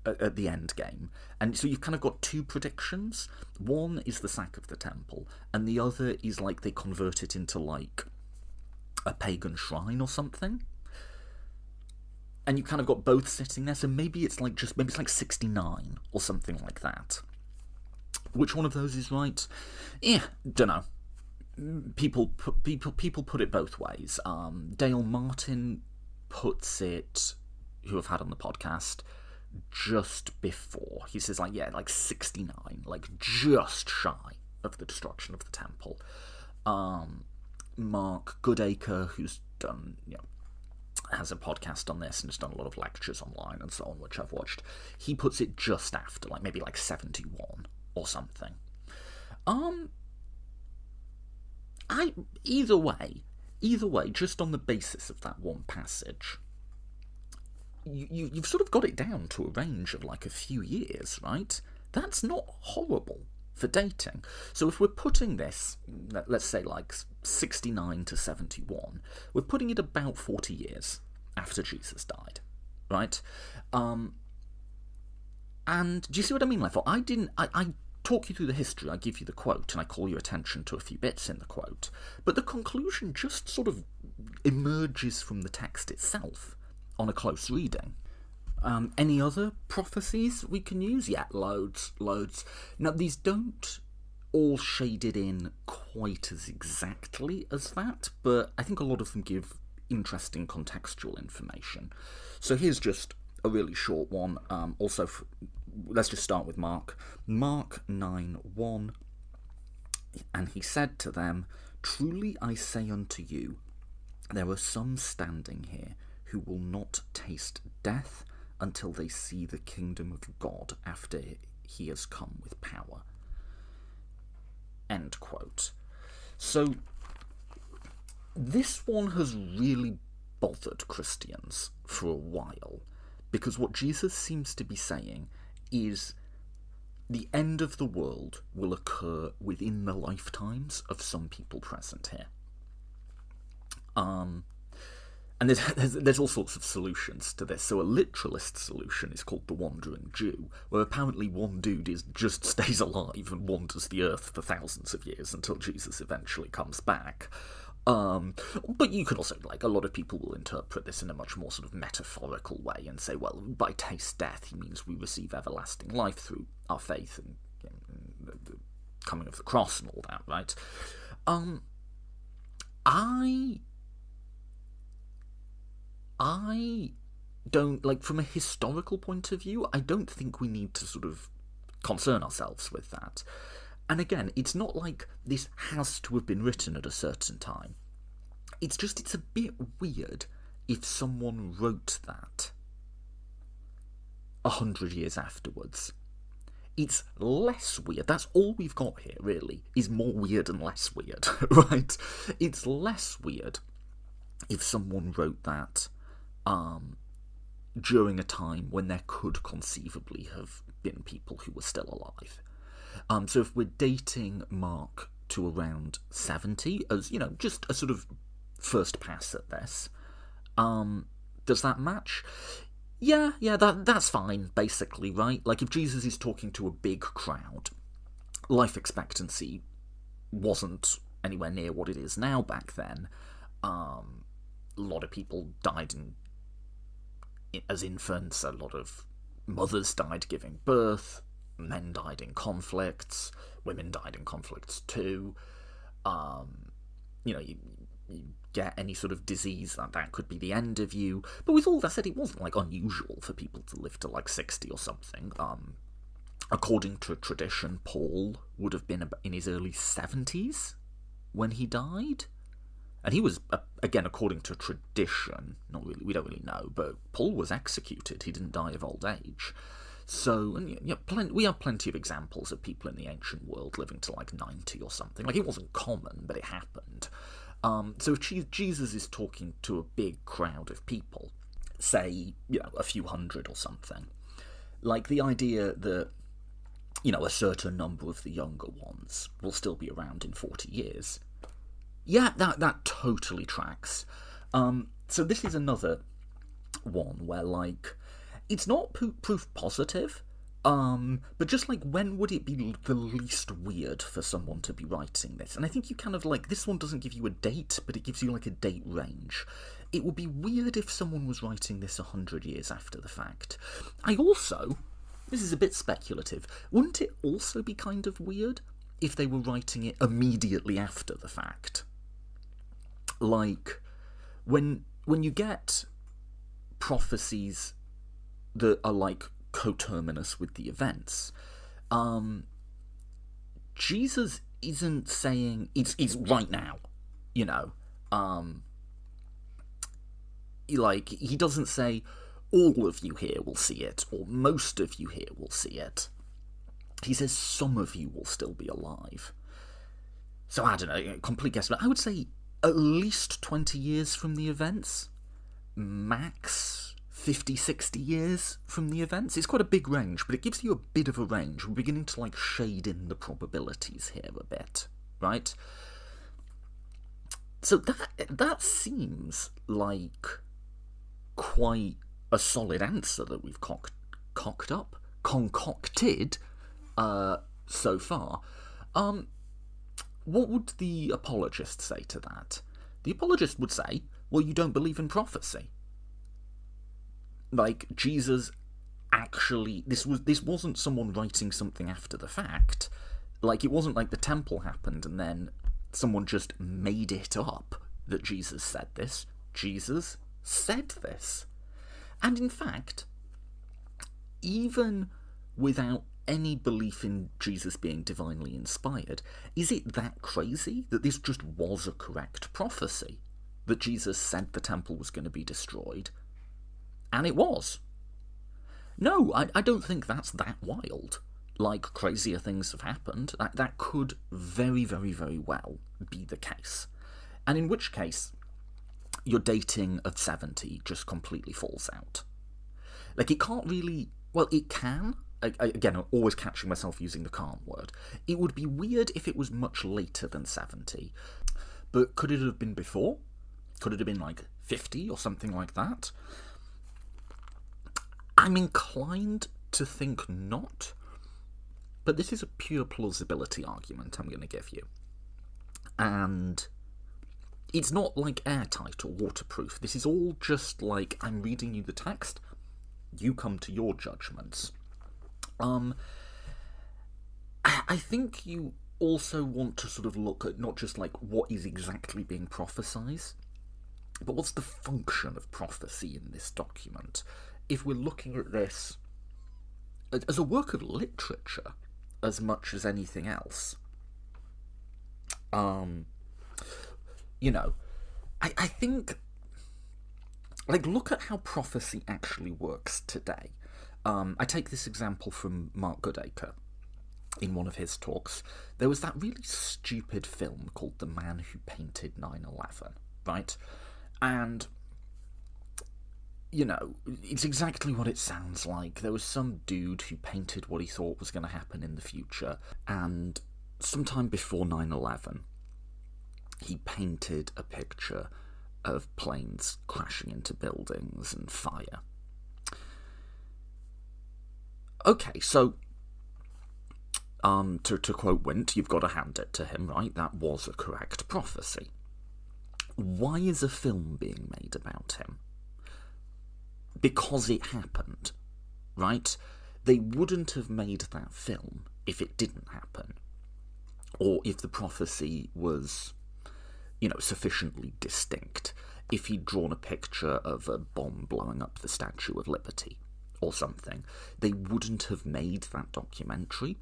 [SPEAKER 1] at the end game. And so you've kind of got two predictions. One is the sack of the temple, and the other is like they convert it into like a pagan shrine or something. And you kind of got both sitting there, so maybe it's like 69 or something like that. Which one of those is right? Dunno. People put it both ways. Dale Martin puts it, who I've had on the podcast, just before. He says, like 69, like just shy of the destruction of the temple. Mark Goodacre, who's done, has a podcast on this and has done a lot of lectures online and so on, which I've watched, he puts it just after, like maybe like 71 or something. Either way, just on the basis of that one passage, you've sort of got it down to a range of like a few years, right? That's not horrible for dating. So if we're putting this, let's say like 69 to 71, we're putting it about 40 years after Jesus died, right? And do you see what I mean? Like, I talk you through the history, I give you the quote, and I call your attention to a few bits in the quote, but the conclusion just sort of emerges from the text itself on a close reading. Any other prophecies we can use? Yeah, loads. Now, these don't all shade it in quite as exactly as that, but I think a lot of them give interesting contextual information. So here's just a really short one. Let's just start with Mark. Mark 9:1, and he said to them, "Truly I say unto you, there are some standing here who will not taste death until they see the kingdom of God after he has come with power." End quote. So this one has really bothered Christians for a while, because what Jesus seems to be saying is the end of the world will occur within the lifetimes of some people present here. And there's all sorts of solutions to this. So a literalist solution is called the Wandering Jew, where apparently one dude just stays alive and wanders the earth for thousands of years until Jesus eventually comes back. But you could also, like, a lot of people will interpret this in a much more sort of metaphorical way and say, well, by taste death, he means we receive everlasting life through our faith and the coming of the cross and all that, right? I don't, like, from a historical point of view, I don't think we need to sort of concern ourselves with that. And again, it's not like this has to have been written at a certain time. It's a bit weird if someone wrote that 100 years afterwards. it's less weird. That's all we've got here, really, is more weird and less weird, right? It's less weird if someone wrote that during a time when there could conceivably have been people who were still alive. So if we're dating Mark to around 70, as, you know, just a sort of first pass at this, does that match? Yeah, that's fine, basically, right? Like, if Jesus is talking to a big crowd, life expectancy wasn't anywhere near what it is now back then. A lot of people died as infants, a lot of mothers died giving birth, men died in conflicts, women died in conflicts too. You get any sort of disease, that could be the end of you. But with all that said, it wasn't, like, unusual for people to live to, like, 60 or something. According to tradition, Paul would have been in his early 70s when he died. And he was, again, according to tradition, not really, we don't really know, but Paul was executed. He didn't die of old age. So, and, we have plenty of examples of people in the ancient world living to, like, 90 or something. Like, it wasn't common, but it happened. So if Jesus is talking to a big crowd of people, say, a few hundred or something, like, the idea that, a certain number of the younger ones will still be around in 40 years, yeah, that totally tracks. So this is another one where, like, it's not proof positive, but just, like, when would it be the least weird for someone to be writing this? And I think you kind of, like, this one doesn't give you a date, but it gives you, like, a date range. It would be weird if someone was writing this 100 years after the fact. This is a bit speculative, wouldn't it also be kind of weird if they were writing it immediately after the fact? Like, when you get prophecies that are, like, coterminous with the events, Jesus isn't saying it's right now, like, he doesn't say all of you here will see it, or most of you here will see it. He says some of you will still be alive. So I don't know, complete guess, but I would say at least 20 years from the events, max 50, 60 years from the events. It's quite a big range, but it gives you a bit of a range. We're beginning to, like, shade in the probabilities here a bit, right? So that seems like quite a solid answer that we've concocted so far. What would the apologist say to that? The apologist would say, well, you don't believe in prophecy. Like, Jesus actually, this wasn't someone writing something after the fact. Like, it wasn't like the temple happened and then someone just made it up that Jesus said this. Jesus said this. And in fact, even without any belief in Jesus being divinely inspired, is it that crazy that this just was a correct prophecy? That Jesus said the temple was going to be destroyed, and it was. No, I don't think that's that wild. Like, crazier things have happened. That could very, very, very well be the case. And in which case, your dating of 70 just completely falls out. Like, it can't really... Well, it can. Again, I'm always catching myself using the can't word. It would be weird if it was much later than 70. But could it have been before? Could it have been, like, 50 or something like that? I'm inclined to think not. But this is a pure plausibility argument I'm going to give you. And it's not, like, airtight or waterproof. This is all just, like, I'm reading you the text, you come to your judgments. I think you also want to sort of look at not just, like, what is exactly being prophesied, but what's the function of prophecy in this document? If we're looking at this as a work of literature as much as anything else, I think, like, look at how prophecy actually works today. I take this example from Mark Goodacre, in one of his talks, there was that really stupid film called The Man Who Painted 9/11, right? And, you know, it's exactly what it sounds like. There was some dude who painted what he thought was going to happen in the future, and sometime before 9/11, he painted a picture of planes crashing into buildings and fire. Okay, so to quote Wint, you've got to hand it to him, right? That was a correct prophecy. Why is a film being made about him? Because it happened, right? They wouldn't have made that film if it didn't happen, or if the prophecy was, you know, sufficiently distinct. If he'd drawn a picture of a bomb blowing up the Statue of Liberty, or something, they wouldn't have made that documentary.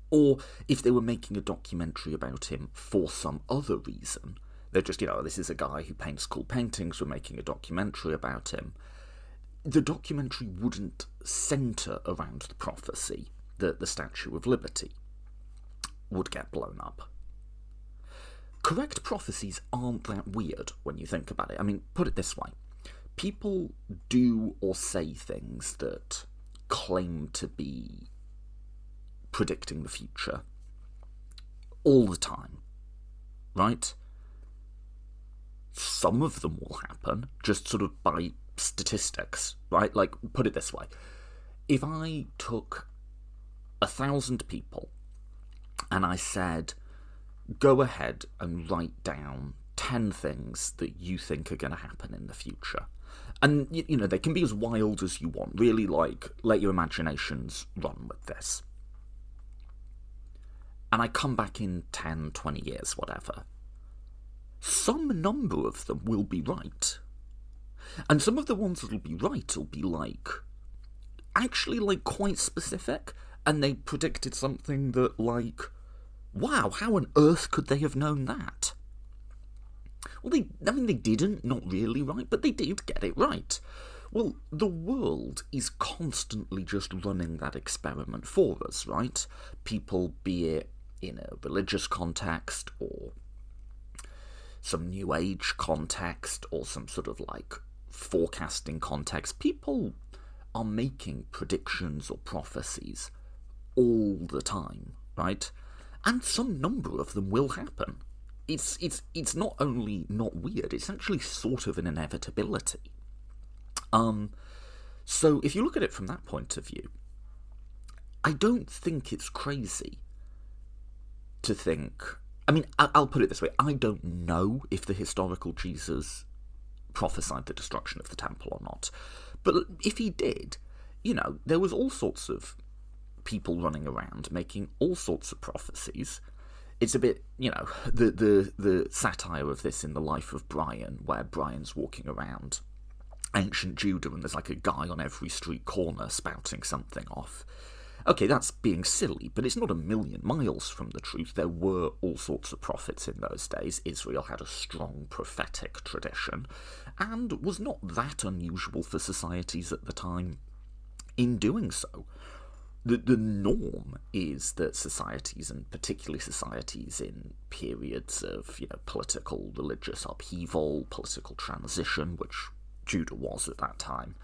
[SPEAKER 1] Or if they were making a documentary about him for some other reason, they're just, you know, this is a guy who paints cool paintings, we're making a documentary about him. The documentary wouldn't centre around the prophecy that the Statue of Liberty would get blown up. Correct prophecies aren't that weird when you think about it. I mean, put it this way. People do or say things that claim to be predicting the future all the time, right? Some of them will happen just sort of by statistics, right? Like, put it this way. If I took 1,000 people and I said, go ahead and write down 10 things that you think are going to happen in the future. And, you know, they can be as wild as you want. Really, like, let your imaginations run with this. And I come back in 10, 20 years, whatever. Some number of them will be right. And some of the ones that'll be right will be, like, actually, like, quite specific. And they predicted something that, like, wow, how on earth could they have known that? Well, they didn't, not really right, but they did get it right. Well, the world is constantly just running that experiment for us, right? People, be it in a religious context, or some New Age context, or some sort of, like, forecasting context, people are making predictions or prophecies all the time, right? And some number of them will happen. It's not only not weird, it's actually sort of an inevitability. So if you look at it from that point of view, I don't think it's crazy to think... I mean, I'll put it this way, I don't know if the historical Jesus prophesied the destruction of the temple or not. But if he did, you know, there was all sorts of people running around making all sorts of prophecies. It's a bit, you know, the satire of this in The Life of Brian, where Brian's walking around ancient Judah and there's like a guy on every street corner spouting something off. Okay, that's being silly, but it's not a million miles from the truth. There were all sorts of prophets in those days. Israel had a strong prophetic tradition, and was not that unusual for societies at the time in doing so. The norm is that societies, and particularly societies in periods of, you know, political, religious upheaval, political transition, which Judah was at that time,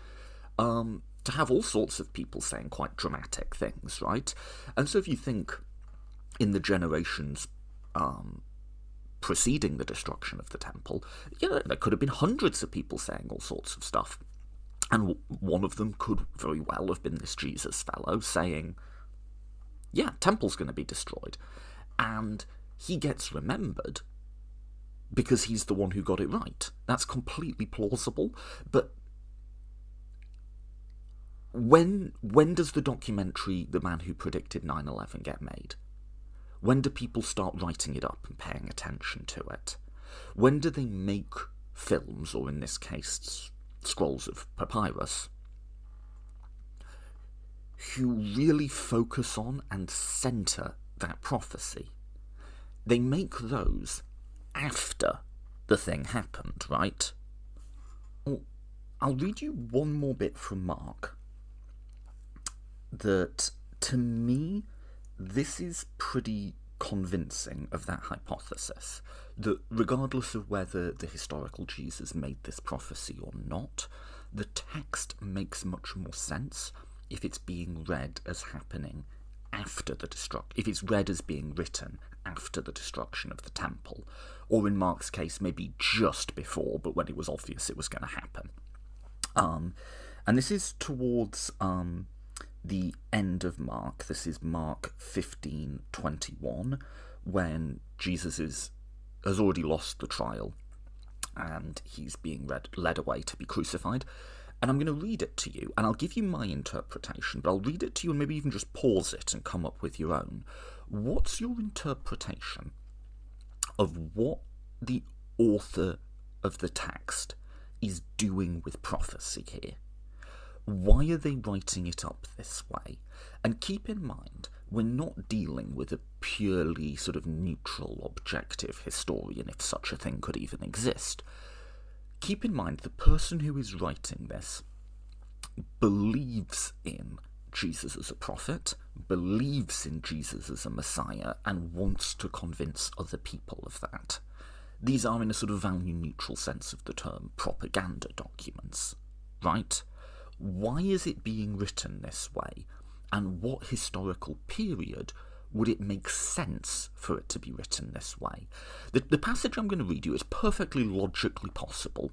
[SPEAKER 1] to have all sorts of people saying quite dramatic things, right? And so if you think in the generations preceding the destruction of the temple, you know, there could have been hundreds of people saying all sorts of stuff. And one of them could very well have been this Jesus fellow saying, yeah, temple's going to be destroyed. And he gets remembered because he's the one who got it right. That's completely plausible. But when does the documentary The Man Who Predicted 9/11 get made? When do people start writing it up and paying attention to it? When do they make films, or in this case, scrolls of papyrus, who really focus on and centre that prophecy? They make those after the thing happened, right? Well, I'll read you one more bit from Mark that, to me, this is pretty convincing of that hypothesis, that regardless of whether the historical Jesus made this prophecy or not, the text makes much more sense if it's being read as happening after the destruction, if it's read as being written after the destruction of the temple, or in Mark's case, maybe just before, but when it was obvious it was going to happen. And this is towards the end of Mark. This is Mark 15:21, when Jesus has already lost the trial and he's being led away to be crucified. And I'm going to read it to you, and I'll give you my interpretation, but I'll read it to you and maybe even just pause it and come up with your own. What's your interpretation of what the author of the text is doing with prophecy here? Why are they writing it up this way? And keep in mind, we're not dealing with a purely sort of neutral, objective historian, if such a thing could even exist. Keep in mind, the person who is writing this believes in Jesus as a prophet, believes in Jesus as a Messiah, and wants to convince other people of that. These are, in a sort of value-neutral sense of the term, propaganda documents, right? Why is it being written this way, and what historical period would it make sense for it to be written this way? The passage I'm going to read you is perfectly logically possible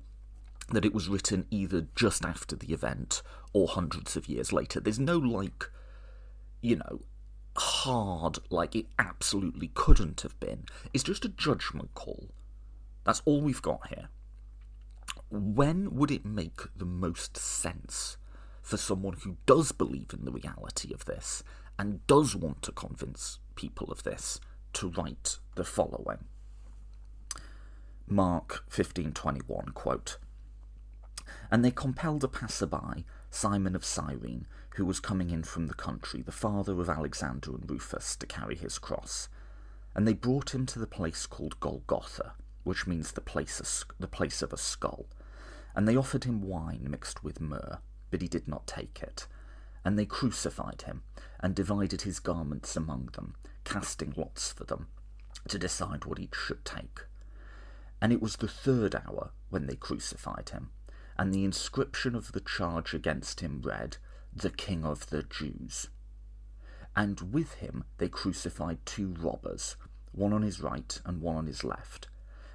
[SPEAKER 1] that it was written either just after the event or hundreds of years later. There's no, hard, it absolutely couldn't have been. It's just a judgment call. That's all we've got here. When would it make the most sense for someone who does believe in the reality of this and does want to convince people of this to write the following? Mark 15:21, quote, "And they compelled a passerby, Simon of Cyrene, who was coming in from the country, the father of Alexander and Rufus, to carry his cross. And they brought him to the place called Golgotha, which means the place of a skull. And they offered him wine mixed with myrrh, but he did not take it. And they crucified him, and divided his garments among them, casting lots for them, to decide what each should take. And it was the 3rd hour when they crucified him, and the inscription of the charge against him read, 'The King of the Jews.' And with him they crucified 2 robbers, one on his right and one on his left.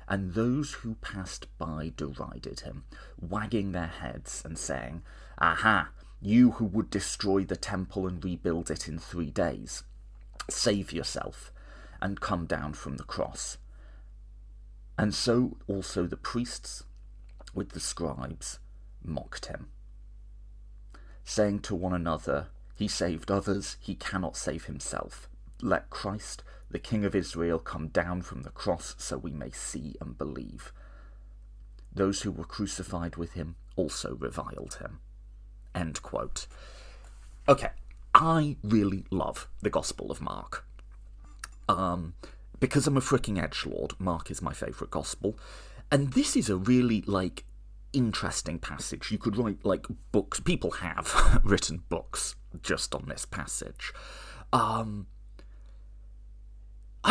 [SPEAKER 1] And those who passed by derided him, wagging their heads and saying, 'Aha, you who would destroy the temple and rebuild it in 3 days, save yourself and come down from the cross.' And so also the priests with the scribes mocked him, saying to one another, 'He saved others, he cannot save himself. Let Christ, the King of Israel, come down from the cross so we may see and believe.' Those who were crucified with him also reviled him." End quote. Okay, I really love the Gospel of Mark. Because I'm a freaking edgelord, Mark is my favourite Gospel. And this is a really, interesting passage. You could write, books. People have written books just on this passage. At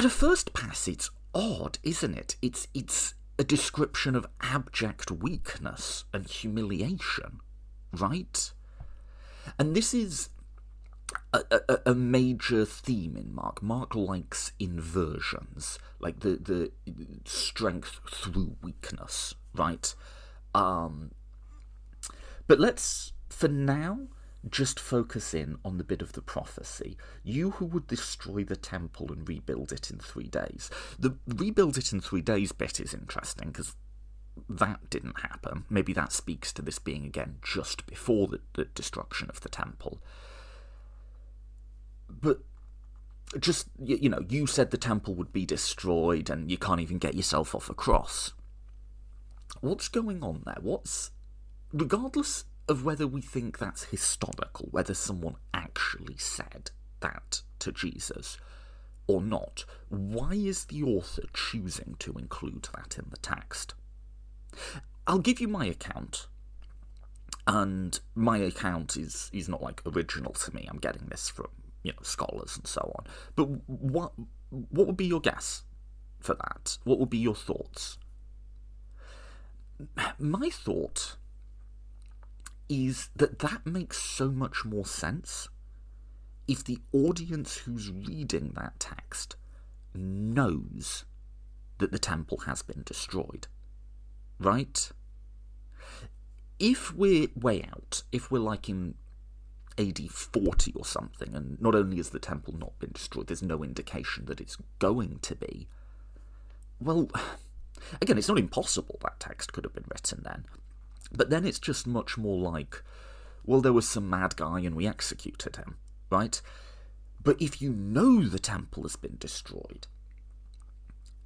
[SPEAKER 1] a first pass, it's odd, isn't it? It's a description of abject weakness and humiliation, right? And this is a major theme in Mark. Mark likes inversions, like the strength through weakness, right? But let's, for now, just focus in on the bit of the prophecy. You who would destroy the temple and rebuild it in 3 days. The rebuild it in 3 days bit is interesting, because that didn't happen. Maybe that speaks to this being, again, just before the destruction of the temple. But just, you said the temple would be destroyed and you can't even get yourself off a cross. What's going on there? Regardless of whether we think that's historical, whether someone actually said that to Jesus or not, why is the author choosing to include that in the text? I'll give you my account, and my account is not original to me. I'm getting this from scholars and so on. But what would be your guess for that? What would be your thoughts? My thought is that makes so much more sense if the audience who's reading that text knows that the temple has been destroyed, right? If we're way out, if we're like in AD 40 or something, and not only has the temple not been destroyed, there's no indication that it's going to be, well, again, it's not impossible that text could have been written then, but then it's just much more like, well, there was some mad guy and we executed him, right? But if you know the temple has been destroyed,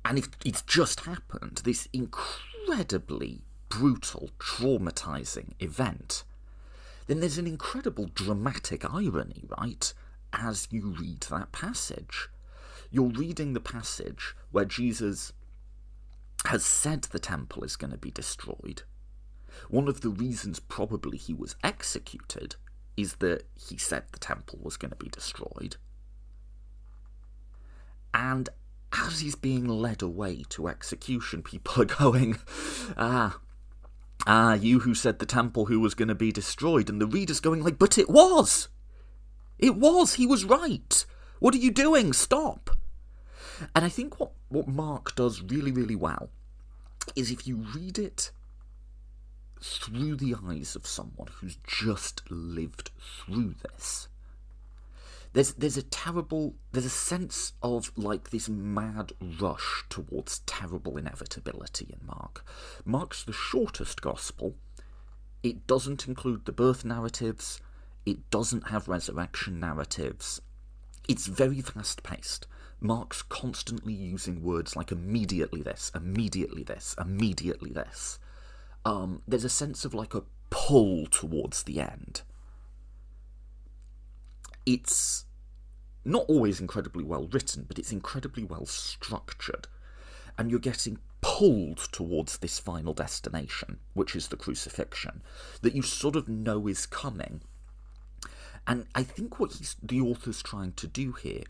[SPEAKER 1] and if it's just happened, this incredibly brutal, traumatizing event, then there's an incredible dramatic irony, right, as you read that passage. You're reading the passage where Jesus has said the temple is going to be destroyed. One of the reasons probably he was executed is that he said the temple was going to be destroyed. And as he's being led away to execution, people are going, you who said the temple who was going to be destroyed, and the reader's going like, but it was! It was! He was right! What are you doing? Stop! And I think what Mark does really, really well is if you read it through the eyes of someone who's just lived through this, there's a sense of like this mad rush towards terrible inevitability in Mark. Mark's the shortest gospel. It doesn't include the birth narratives. It doesn't have resurrection narratives. It's very fast-paced. Mark's constantly using words like immediately this, immediately this, immediately this. There's a sense of like a pull towards the end. It's not always incredibly well written, but it's incredibly well structured. And you're getting pulled towards this final destination, which is the crucifixion, that you sort of know is coming. And I think what the author's trying to do here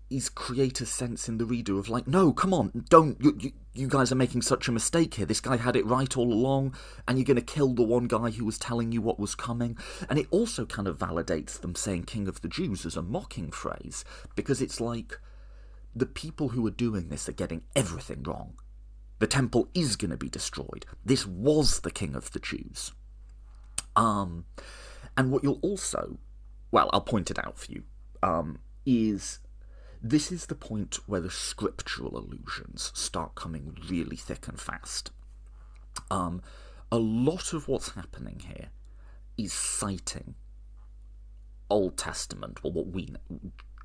[SPEAKER 1] is create a sense in the reader of like, no, come on, don't, you guys are making such a mistake here. This guy had it right all along, and you're going to kill the one guy who was telling you what was coming. And it also kind of validates them saying King of the Jews as a mocking phrase, because it's like, the people who are doing this are getting everything wrong. The temple is going to be destroyed. This was the King of the Jews. And what you'll also, well, I'll point it out for you, is this is the point where the scriptural allusions start coming really thick and fast. A lot of what's happening here is citing Old Testament, or what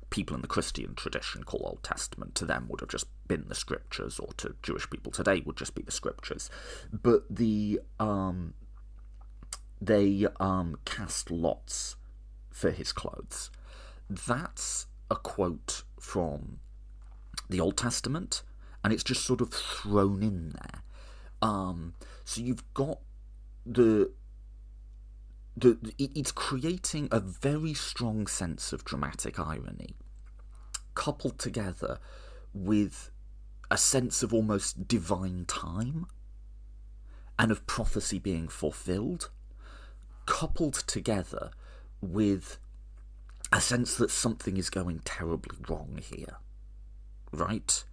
[SPEAKER 1] people in the Christian tradition call Old Testament. To them would have just been the scriptures, or to Jewish people today would just be the scriptures. But they cast lots for his clothes. That's a quote from the Old Testament, and it's just sort of thrown in there. So you've got it's creating a very strong sense of dramatic irony, coupled together with a sense of almost divine time and of prophecy being fulfilled, coupled together with a sense that something is going terribly wrong here, right?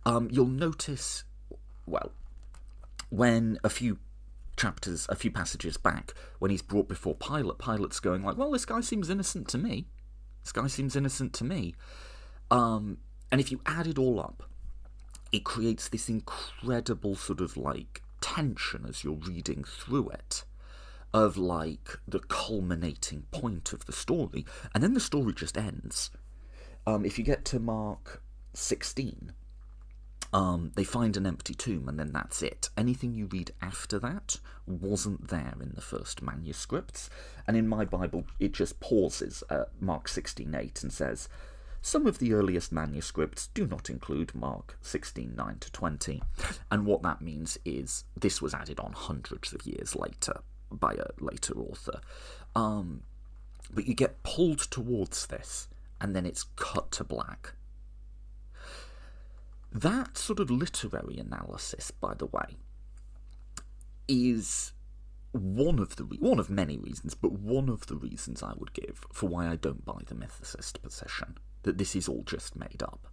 [SPEAKER 1] You'll notice, well, when a few passages back, when he's brought before Pilate, Pilate's going like, well, this guy seems innocent to me. And if you add it all up, it creates this incredible sort of like tension as you're reading through it, of like the culminating point of the story, and then the story just ends. If you get to Mark 16, they find an empty tomb, and then that's it. Anything you read after that wasn't there in the first manuscripts, and in my Bible it just pauses at Mark 16:8 and says, some of the earliest manuscripts do not include Mark 16:9 to 20, and what that means is this was added on hundreds of years later by a later author. But you get pulled towards this, and then it's cut to black. That sort of literary analysis, by the way, is one of many reasons, but one of the reasons I would give for why I don't buy the mythicist position, that this is all just made up.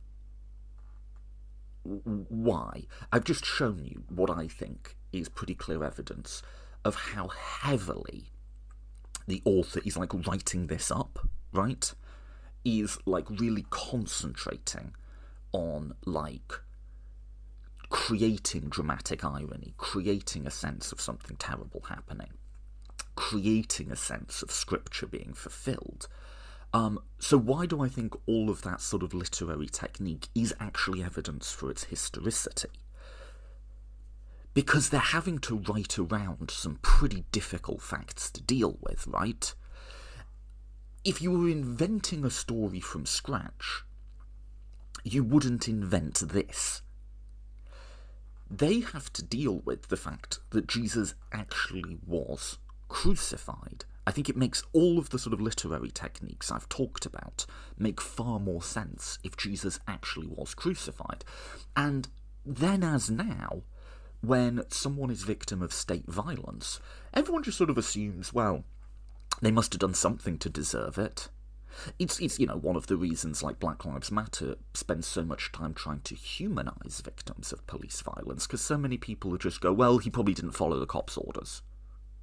[SPEAKER 1] Why? I've just shown you what I think is pretty clear evidence of how heavily the author is like writing this up, right? Is like really concentrating on like creating dramatic irony, creating a sense of something terrible happening, creating a sense of scripture being fulfilled. So why do I think all of that sort of literary technique is actually evidence for its historicity? Because they're having to write around some pretty difficult facts to deal with, right? If you were inventing a story from scratch, you wouldn't invent this. They have to deal with the fact that Jesus actually was crucified. I think it makes all of the sort of literary techniques I've talked about make far more sense if Jesus actually was crucified. And then as now, when someone is victim of state violence, everyone just sort of assumes, well, they must have done something to deserve it. It's one of the reasons like Black Lives Matter spends so much time trying to humanise victims of police violence, because so many people would just go, well, he probably didn't follow the cops' orders.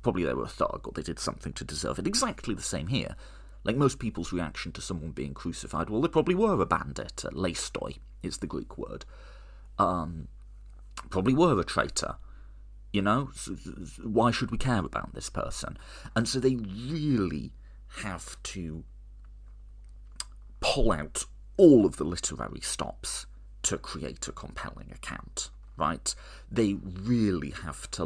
[SPEAKER 1] Probably they were a thug, or they did something to deserve it. Exactly the same here. Like most people's reaction to someone being crucified, well, they probably were a bandit. Leistoi is the Greek word. Probably were a traitor. So why should we care about this person? And so they really have to pull out all of the literary stops to create a compelling account, right? They really have to,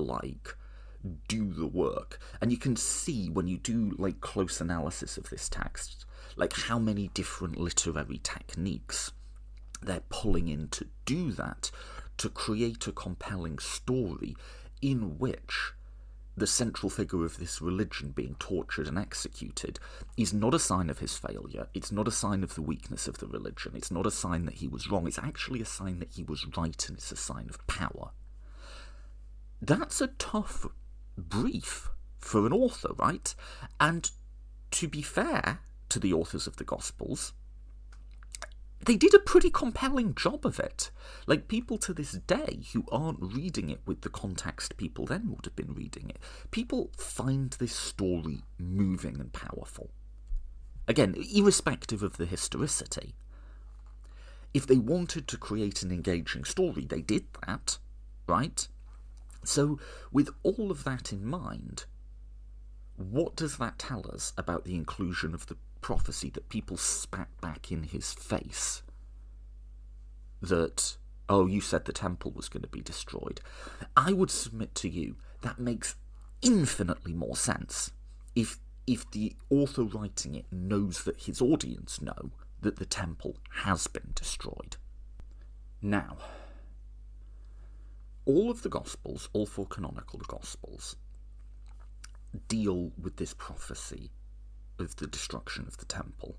[SPEAKER 1] do the work. And you can see when you do, close analysis of this text, how many different literary techniques they're pulling in to do that, to create a compelling story in which the central figure of this religion being tortured and executed is not a sign of his failure, it's not a sign of the weakness of the religion, it's not a sign that he was wrong, it's actually a sign that he was right, and it's a sign of power. That's a tough brief for an author, right? And to be fair to the authors of the Gospels, they did a pretty compelling job of it. People to this day who aren't reading it with the context people then would have been reading it, people find this story moving and powerful. Again, irrespective of the historicity. If they wanted to create an engaging story, they did that, right? So, with all of that in mind, what does that tell us about the inclusion of the prophecy that people spat back in his face? That, oh, you said the temple was going to be destroyed. I would submit to you that makes infinitely more sense if the author writing it knows that his audience know that the temple has been destroyed. Now, all of the Gospels, all four canonical Gospels, deal with this prophecy of the destruction of the temple.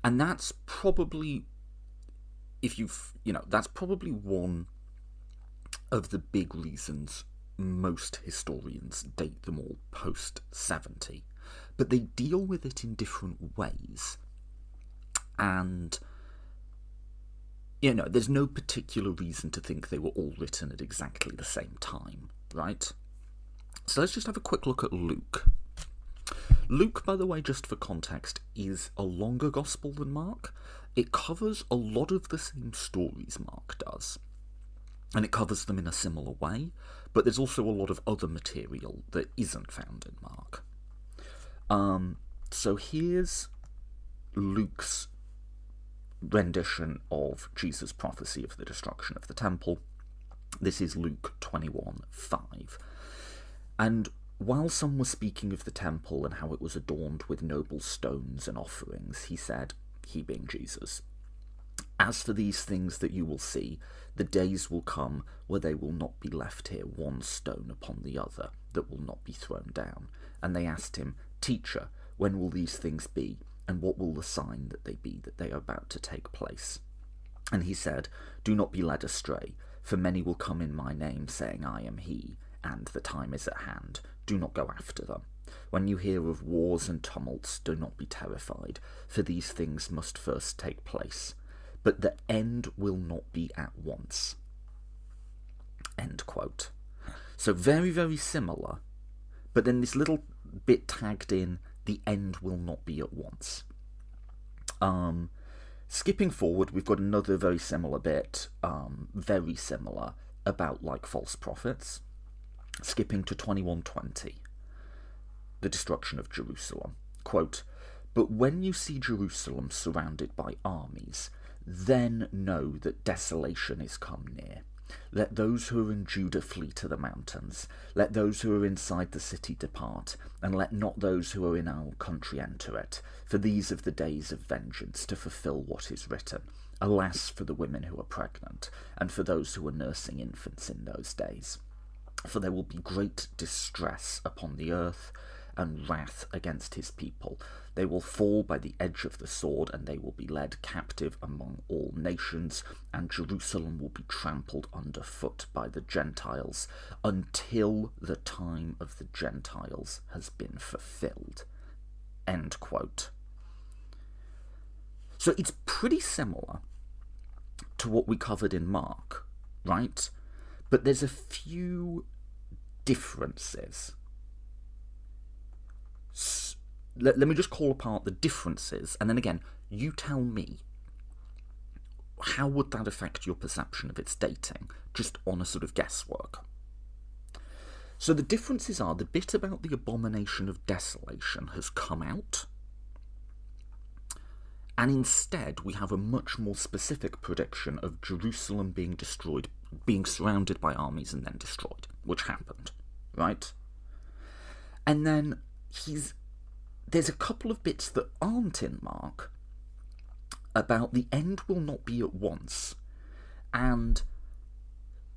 [SPEAKER 1] And that's probably, that's probably one of the big reasons most historians date them all post-70. But they deal with it in different ways. And there's no particular reason to think they were all written at exactly the same time, right? So let's just have a quick look at Luke. Luke, by the way, just for context, is a longer gospel than Mark. It covers a lot of the same stories Mark does, and it covers them in a similar way, but there's also a lot of other material that isn't found in Mark. So here's Luke's rendition of Jesus' prophecy of the destruction of the temple. This is Luke 21:5. And while some were speaking of the temple and how it was adorned with noble stones and offerings, he said, he being Jesus, "As for these things that you will see, the days will come where they will not be left here one stone upon the other that will not be thrown down." And they asked him, "Teacher, when will these things be? and what will the sign that they be that they are about to take place? And he said, Do not be led astray, for many will come in my name, saying, I am he, and the time is at hand. Do not go after them. When you hear of wars and tumults, do not be terrified, for these things must first take place. But the end will not be at once. End quote. So very, very similar, but then this little bit tagged in, the end will not be at once. Skipping forward, we've got another very similar bit, very similar, about like false prophets. Skipping to 21:20, the destruction of Jerusalem. Quote, But when you see Jerusalem surrounded by armies, then know that desolation is come near. Let those who are in Judah flee to the mountains. Let those who are inside the city depart, and let not those who are in our country enter it. For these are the days of vengeance, to fulfill what is written. Alas for the women who are pregnant, and for those who are nursing infants in those days. For there will be great distress upon the earth, and wrath against his people. They will fall by the edge of the sword, and they will be led captive among all nations, and Jerusalem will be trampled underfoot by the Gentiles, until the time of the Gentiles has been fulfilled. End quote. So it's pretty similar to what we covered in Mark, right? But there's a few differences. Let me just call apart the differences, and then again, you tell me, how would that affect your perception of its dating, just on a sort of guesswork? So the differences are, the bit about the abomination of desolation has come out, and instead we have a much more specific prediction of Jerusalem being destroyed, being surrounded by armies and then destroyed, which happened, right? And then there's a couple of bits that aren't in Mark about the end will not be at once, and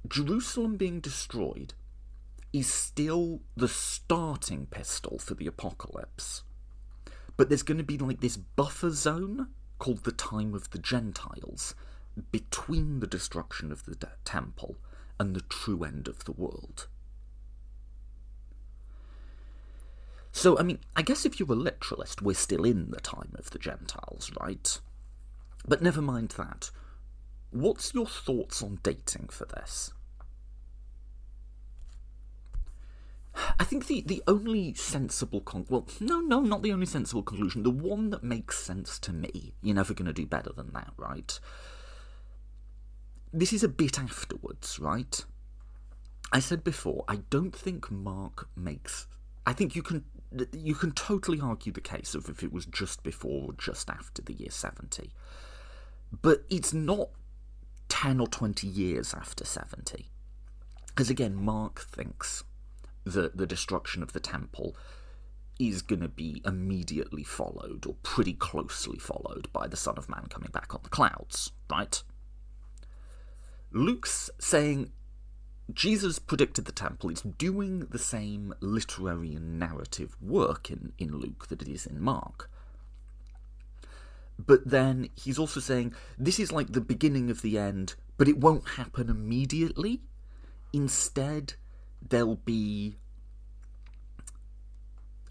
[SPEAKER 1] Jerusalem being destroyed is still the starting pistol for the apocalypse. But there's going to be like this buffer zone called the time of the Gentiles between the destruction of the temple and the true end of the world. So, I mean, I guess if you're a literalist, we're still in the time of the Gentiles, right? But never mind that. What's your thoughts on dating for this? I think the only sensible not the only sensible conclusion, the one that makes sense to me, you're never going to do better than that, right? This is a bit afterwards, right? I said before, I don't think Mark makes... I think you can totally argue the case of if it was just before or just after the year 70. But it's not 10 or 20 years after 70. Because again, Mark thinks that the destruction of the temple is going to be immediately followed, or pretty closely followed, by the Son of Man coming back on the clouds, right? Luke's saying Jesus predicted the temple. It's doing the same literary and narrative work in Luke that it is in Mark. But then he's also saying this is like the beginning of the end, but it won't happen immediately. Instead, there'll be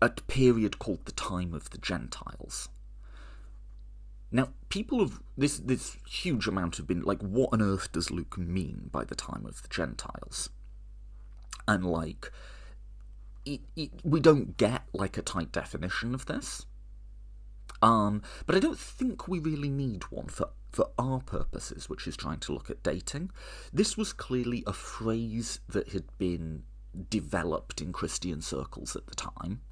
[SPEAKER 1] a period called the time of the Gentiles. Now, people have this huge amount have been like, what on earth does Luke mean by the time of the Gentiles? And like, we don't get like a tight definition of this. But I don't think we really need one for our purposes, which is trying to look at dating. This was clearly a phrase that had been developed in Christian circles at the time,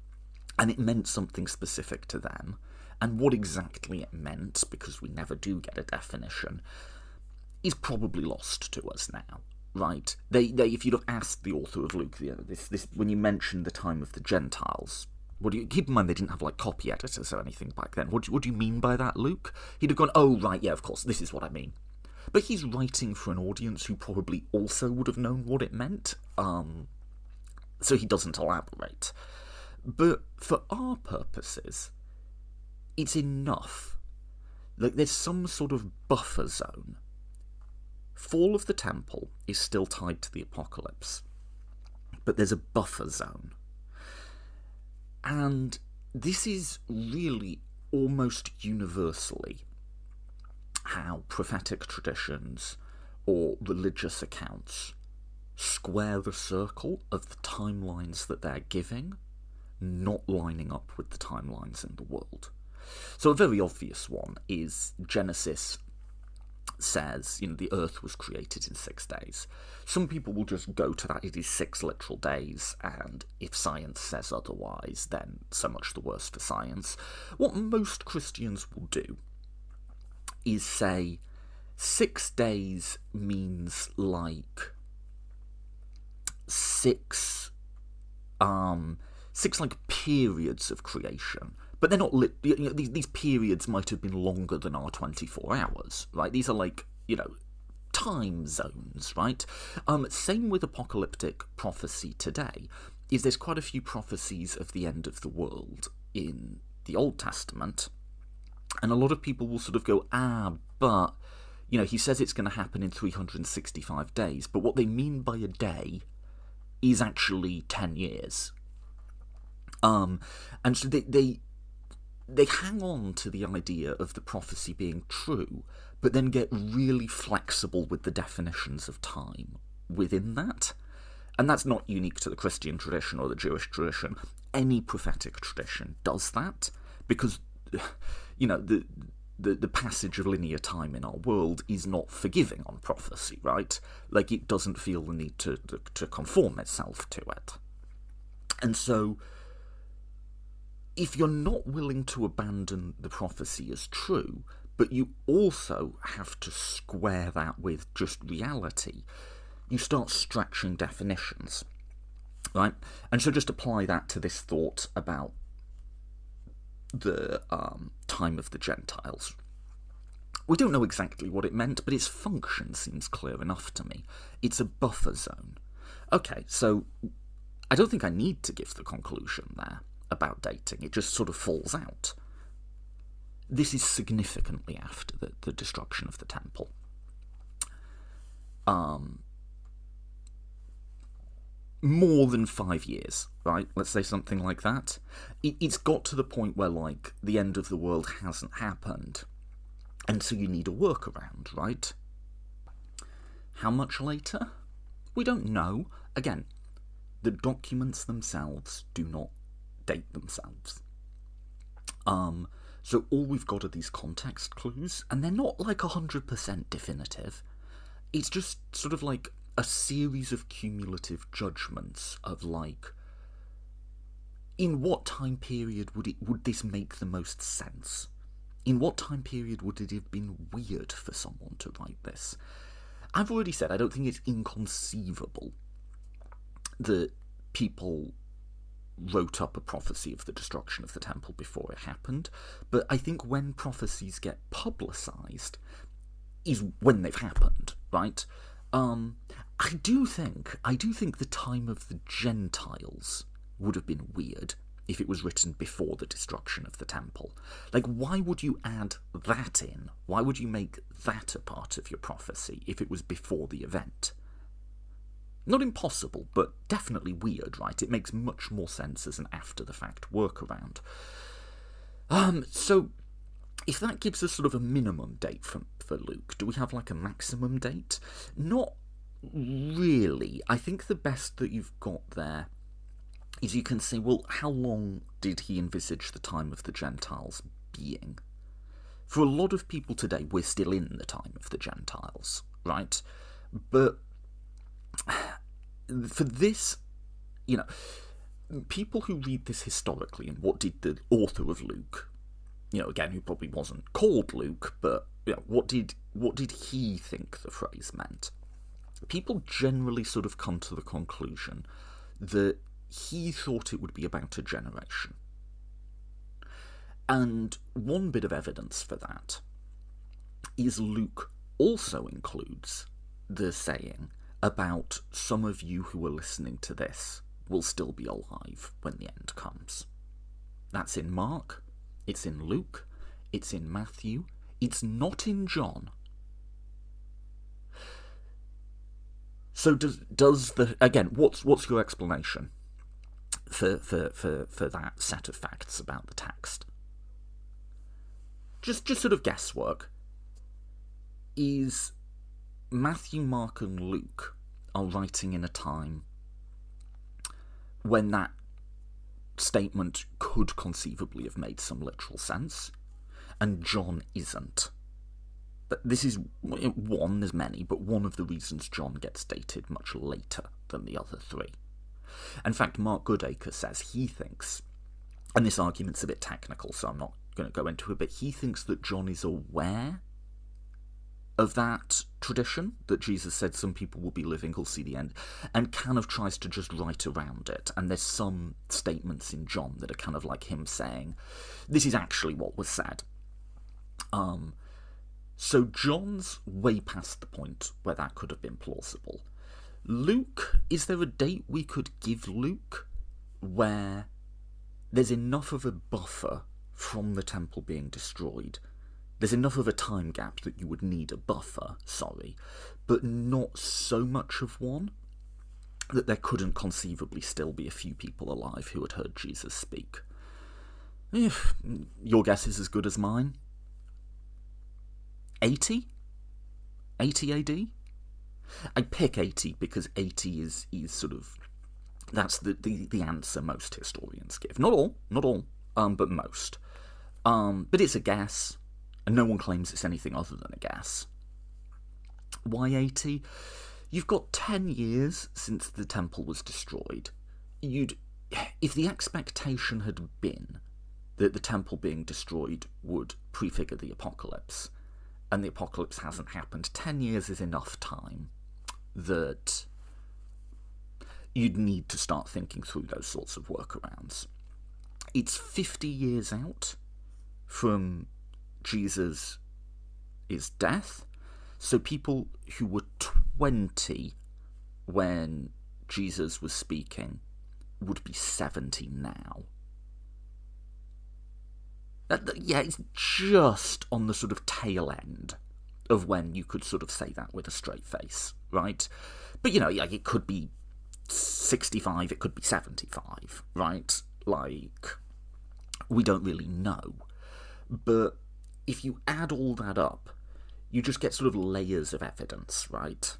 [SPEAKER 1] and it meant something specific to them. And what exactly it meant, because we never do get a definition, is probably lost to us now, right? They if you'd have asked the author of Luke, this when you mentioned the time of the Gentiles, keep in mind they didn't have like copy editors or anything back then. What do you mean by that, Luke? He'd have gone, oh right, yeah, of course, this is what I mean. But he's writing for an audience who probably also would have known what it meant, so he doesn't elaborate. But for our purposes, it's enough. Like, there's some sort of buffer zone. Fall of the temple is still tied to the apocalypse, but there's a buffer zone. And this is really almost universally how prophetic traditions or religious accounts square the circle of the timelines that they're giving, not lining up with the timelines in the world. So a very obvious one is Genesis says, the earth was created in 6 days. Some people will just go to that, it is 6 literal days, and if science says otherwise, then so much the worse for science. What most Christians will do is say 6 days means like six like periods of creation. But they're not these periods might have been longer than our 24 hours, right? These are like, time zones, right? Same with apocalyptic prophecy today, is there's quite a few prophecies of the end of the world in the Old Testament, and a lot of people will sort of go, but, he says it's going to happen in 365 days, but what they mean by a day is actually 10 years. And so they hang on to the idea of the prophecy being true, but then get really flexible with the definitions of time within that. And that's not unique to the Christian tradition or the Jewish tradition. Any prophetic tradition does that, because, the passage of linear time in our world is not forgiving on prophecy, right? Like, it doesn't feel the need to conform itself to it. And so, if you're not willing to abandon the prophecy as true, but you also have to square that with just reality, you start stretching definitions, right? And so just apply that to this thought about the time of the Gentiles. We don't know exactly what it meant, but its function seems clear enough to me. It's a buffer zone. Okay, so I don't think I need to give the conclusion there about dating. It just sort of falls out. This is significantly after the destruction of the temple. More than 5 years, right? Let's say something like that. It's got to the point where, like, the end of the world hasn't happened, and so you need a workaround, right? How much later? We don't know. Again, the documents themselves do not date themselves. So all we've got are these context clues, and they're not like 100% definitive. It's just sort of like a series of cumulative judgments of, like, in what time period would this make the most sense? In what time period would it have been weird for someone to write this? I've already said I don't think it's inconceivable that people wrote up a prophecy of the destruction of the temple before it happened, but I think when prophecies get publicised is when they've happened, right? I do think the time of the Gentiles would have been weird if it was written before the destruction of the temple. Like, why would you add that in? Why would you make that a part of your prophecy if it was before the event? Not impossible, but definitely weird, right? It makes much more sense as an after-the-fact workaround. So, if that gives us sort of a minimum date for Luke, do we have like a maximum date? Not really. I think the best that you've got there is you can say, well, how long did he envisage the time of the Gentiles being? For a lot of people today, we're still in the time of the Gentiles, right? But for this, people who read this historically, and what did the author of Luke, again, who probably wasn't called Luke, but what did he think the phrase meant? People generally sort of come to the conclusion that he thought it would be about a generation. And one bit of evidence for that is Luke also includes the saying about some of you who are listening to this will still be alive when the end comes. That's in Mark, it's in Luke, it's in Matthew, it's not in John. So does again, what's your explanation for that set of facts about the text? Just sort of guesswork. Is Matthew, Mark, and Luke are writing in a time when that statement could conceivably have made some literal sense, and John isn't? But this is one, there's many, but one of the reasons John gets dated much later than the other three. In fact, Mark Goodacre says he thinks, and this argument's a bit technical, so I'm not going to go into it, but he thinks that John is aware of that tradition, that Jesus said some people will be living who'll see the end, and kind of tries to just write around it. And there's some statements in John that are kind of like him saying, this is actually what was said. So John's way past the point where that could have been plausible. Luke, is there a date we could give Luke where there's enough of a buffer from the temple being destroyed? There's enough of a time gap that you would need a buffer, but not so much of one that there couldn't conceivably still be a few people alive who had heard Jesus speak. Your guess is as good as mine. 80? 80 AD? I pick 80 because 80 is sort of, that's the answer most historians give. Not all, but most. But it's a guess, and no one claims it's anything other than a guess. Why 80? You've got 10 years since the temple was destroyed. If the expectation had been that the temple being destroyed would prefigure the apocalypse, and the apocalypse hasn't happened, 10 years is enough time that you'd need to start thinking through those sorts of workarounds. It's 50 years out from Jesus' death, so people who were 20 when Jesus was speaking would be 70 now. Yeah, it's just on the sort of tail end of when you could sort of say that with a straight face, right? But, it could be 65, it could be 75, right? We don't really know. But if you add all that up, you just get sort of layers of evidence, right?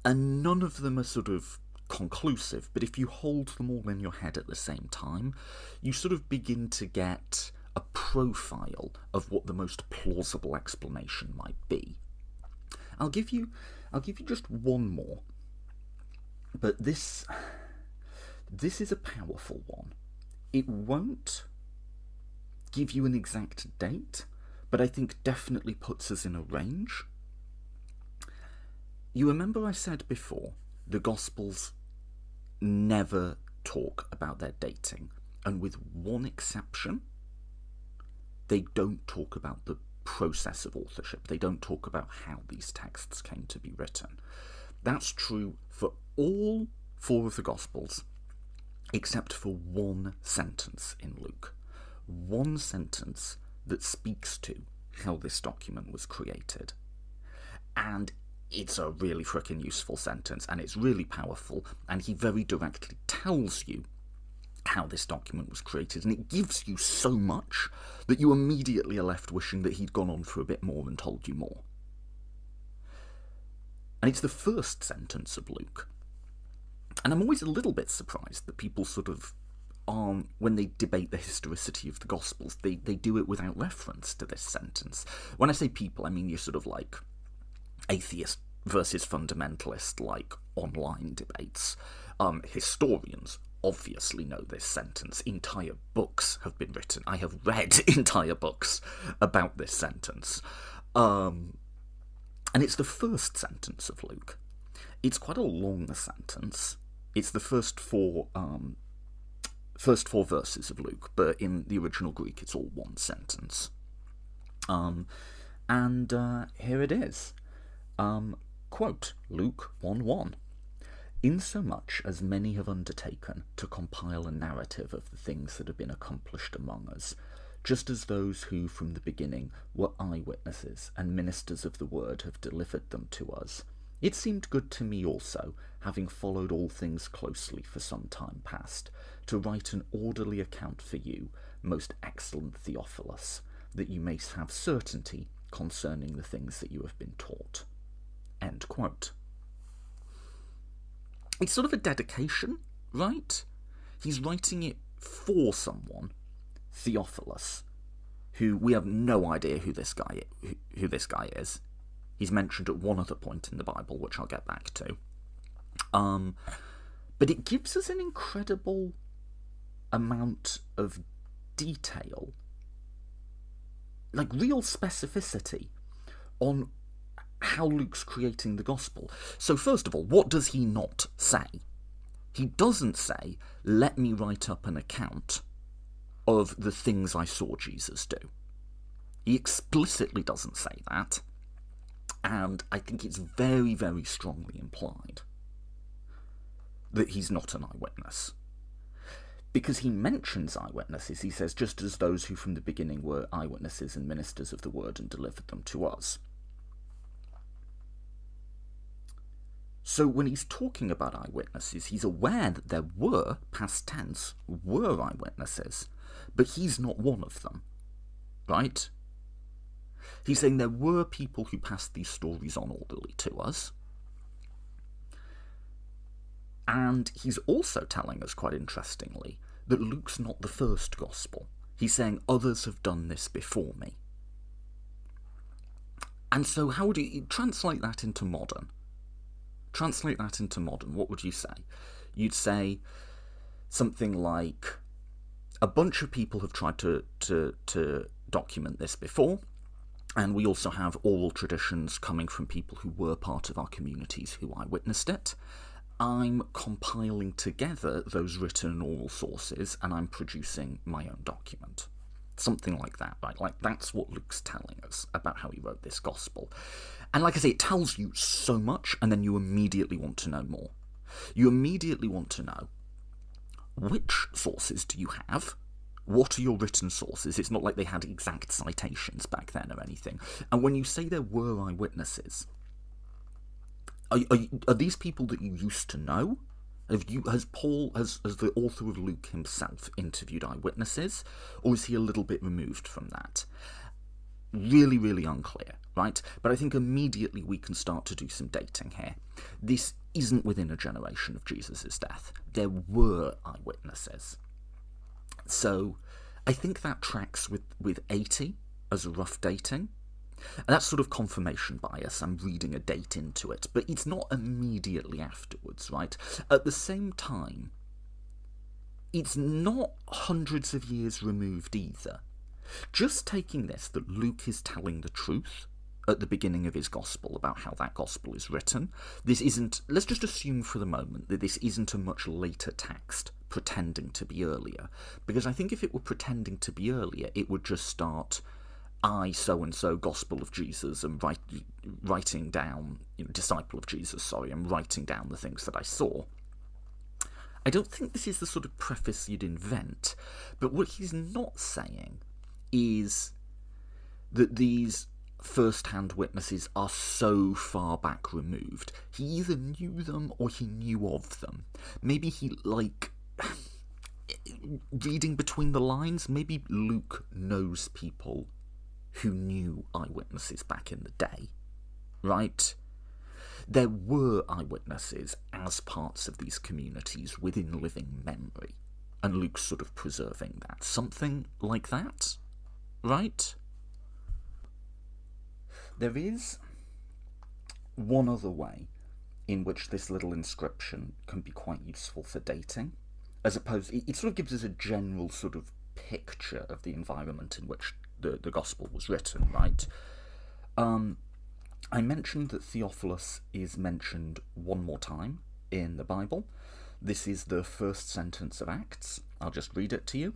[SPEAKER 1] And none of them are sort of conclusive, but if you hold them all in your head at the same time, you sort of begin to get a profile of what the most plausible explanation might be. I'll give you just one more, but this is a powerful one. It won't give you an exact date, but I think definitely puts us in a range. You remember I said before, the Gospels never talk about their dating, and with one exception, they don't talk about the process of authorship. They don't talk about how these texts came to be written. That's true for all 4 of the Gospels, except for one sentence in Luke. One sentence that speaks to how this document was created. And it's a really frickin' useful sentence, and it's really powerful, and he very directly tells you how this document was created, and it gives you so much that you immediately are left wishing that he'd gone on for a bit more and told you more. And it's the first sentence of Luke. And I'm always a little bit surprised that people sort of aren't, when they debate the historicity of the Gospels, they do it without reference to this sentence. When I say people, I mean you're sort of like atheist versus fundamentalist, like online debates. Historians obviously know this sentence. Entire books have been written. I have read entire books about this sentence. And it's the first sentence of Luke. It's quite a long sentence. It's the first four verses of Luke, but in the original Greek it's all one sentence. And here it is. Quote, Luke 1:1. Insomuch as many have undertaken to compile a narrative of the things that have been accomplished among us, just as those who from the beginning were eyewitnesses and ministers of the word have delivered them to us. It seemed good to me also, having followed all things closely for some time past, to write an orderly account for you, most excellent Theophilus, that you may have certainty concerning the things that you have been taught." End quote. It's sort of a dedication, right? He's writing it for someone, Theophilus, who we have no idea who this guy is. He's mentioned at one other point in the Bible, which I'll get back to. But it gives us an incredible amount of detail, like real specificity, on how Luke's creating the gospel. So first of all, what does he not say? He doesn't say, "Let me write up an account of the things I saw Jesus do." He explicitly doesn't say that, and I think it's very, very strongly implied that he's not an eyewitness. Because he mentions eyewitnesses, he says, "just as those who from the beginning were eyewitnesses and ministers of the word and delivered them to us." So when he's talking about eyewitnesses, he's aware that there were, past tense, were eyewitnesses, but he's not one of them, right? He's saying there were people who passed these stories on orderly to us. And he's also telling us, quite interestingly, that Luke's not the first gospel. He's saying others have done this before me. And so how would you translate that into modern? What would you say? You'd say something like, a bunch of people have tried to document this before, and we also have oral traditions coming from people who were part of our communities who eyewitnessed it. I'm compiling together those written and oral sources, and I'm producing my own document. Something like that, right? Like, that's what Luke's telling us about how he wrote this gospel. And like I say, it tells you so much, and then you immediately want to know more. You immediately want to know, which sources do you have? What are your written sources? It's not like they had exact citations back then or anything. And when you say there were eyewitnesses, are these people that you used to know? Has the author of Luke himself interviewed eyewitnesses, or is he a little bit removed from that? Really, really unclear, right? But I think immediately we can start to do some dating here. This isn't within a generation of Jesus' death. There were eyewitnesses. So I think that tracks with 80 as a rough dating. And that's sort of confirmation bias. I'm reading a date into it, but it's not immediately afterwards, right? At the same time, it's not hundreds of years removed either. Just taking this, that Luke is telling the truth at the beginning of his gospel about how that gospel is written, this isn't, let's just assume for the moment that this isn't a much later text pretending to be earlier, because I think if it were pretending to be earlier, it would just start, I, so-and-so, gospel of Jesus, and writing down, disciple of Jesus, sorry, and writing down the things that I saw. I don't think this is the sort of preface you'd invent, but what he's not saying is that these first-hand witnesses are so far back removed. He either knew them or he knew of them. Maybe he, reading between the lines, maybe Luke knows people who knew eyewitnesses back in the day, right? There were eyewitnesses as parts of these communities within living memory, and Luke's sort of preserving that. Something like that, right? There is one other way in which this little inscription can be quite useful for dating, as opposed, it sort of gives us a general sort of picture of the environment in which the gospel was written, right? I mentioned that Theophilus is mentioned one more time in the Bible. This is the first sentence of Acts. I'll just read it to you.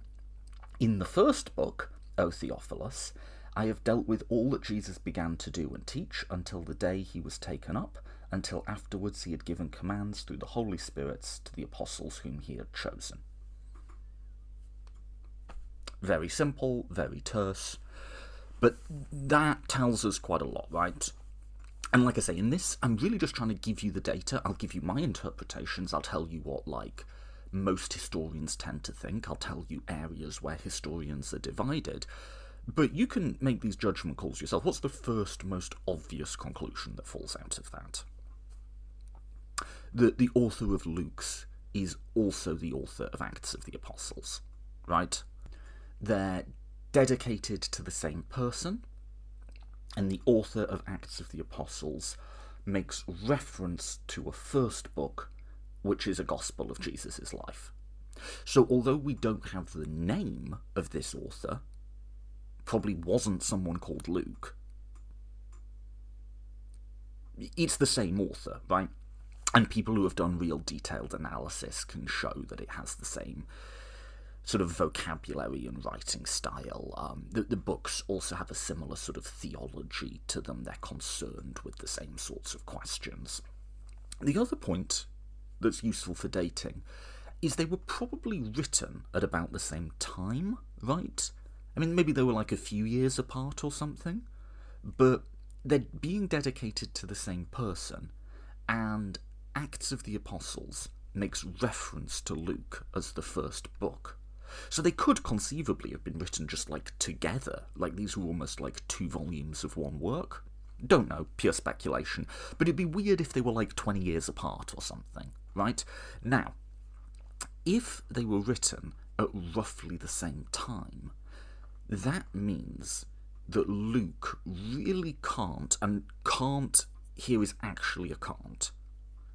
[SPEAKER 1] "In the first book, O Theophilus, I have dealt with all that Jesus began to do and teach until the day he was taken up, until afterwards he had given commands through the Holy Spirits to the apostles whom he had chosen." Very simple, very terse, but that tells us quite a lot, right? And like I say, in this, I'm really just trying to give you the data. I'll give you my interpretations. I'll tell you what, like, most historians tend to think. I'll tell you areas where historians are divided. But you can make these judgment calls yourself. What's the first, most obvious conclusion that falls out of that? The author of Luke's is also the author of Acts of the Apostles, right? They're dedicated to the same person, and the author of Acts of the Apostles makes reference to a first book, which is a gospel of Jesus' life. So although we don't have the name of this author, probably wasn't someone called Luke, it's the same author, right? And people who have done real detailed analysis can show that it has the same sort of vocabulary and writing style. The books also have a similar sort of theology to them. They're concerned with the same sorts of questions. The other point that's useful for dating is they were probably written at about the same time, right? I mean, maybe they were like a few years apart or something, but they're being dedicated to the same person, and Acts of the Apostles makes reference to Luke as the first book. So they could conceivably have been written just like together, like these were almost like 2 volumes of one work. Don't know, pure speculation, but it'd be weird if they were like 20 years apart or something, right? Now, if they were written at roughly the same time, that means that Luke really can't, and can't here is actually a can't,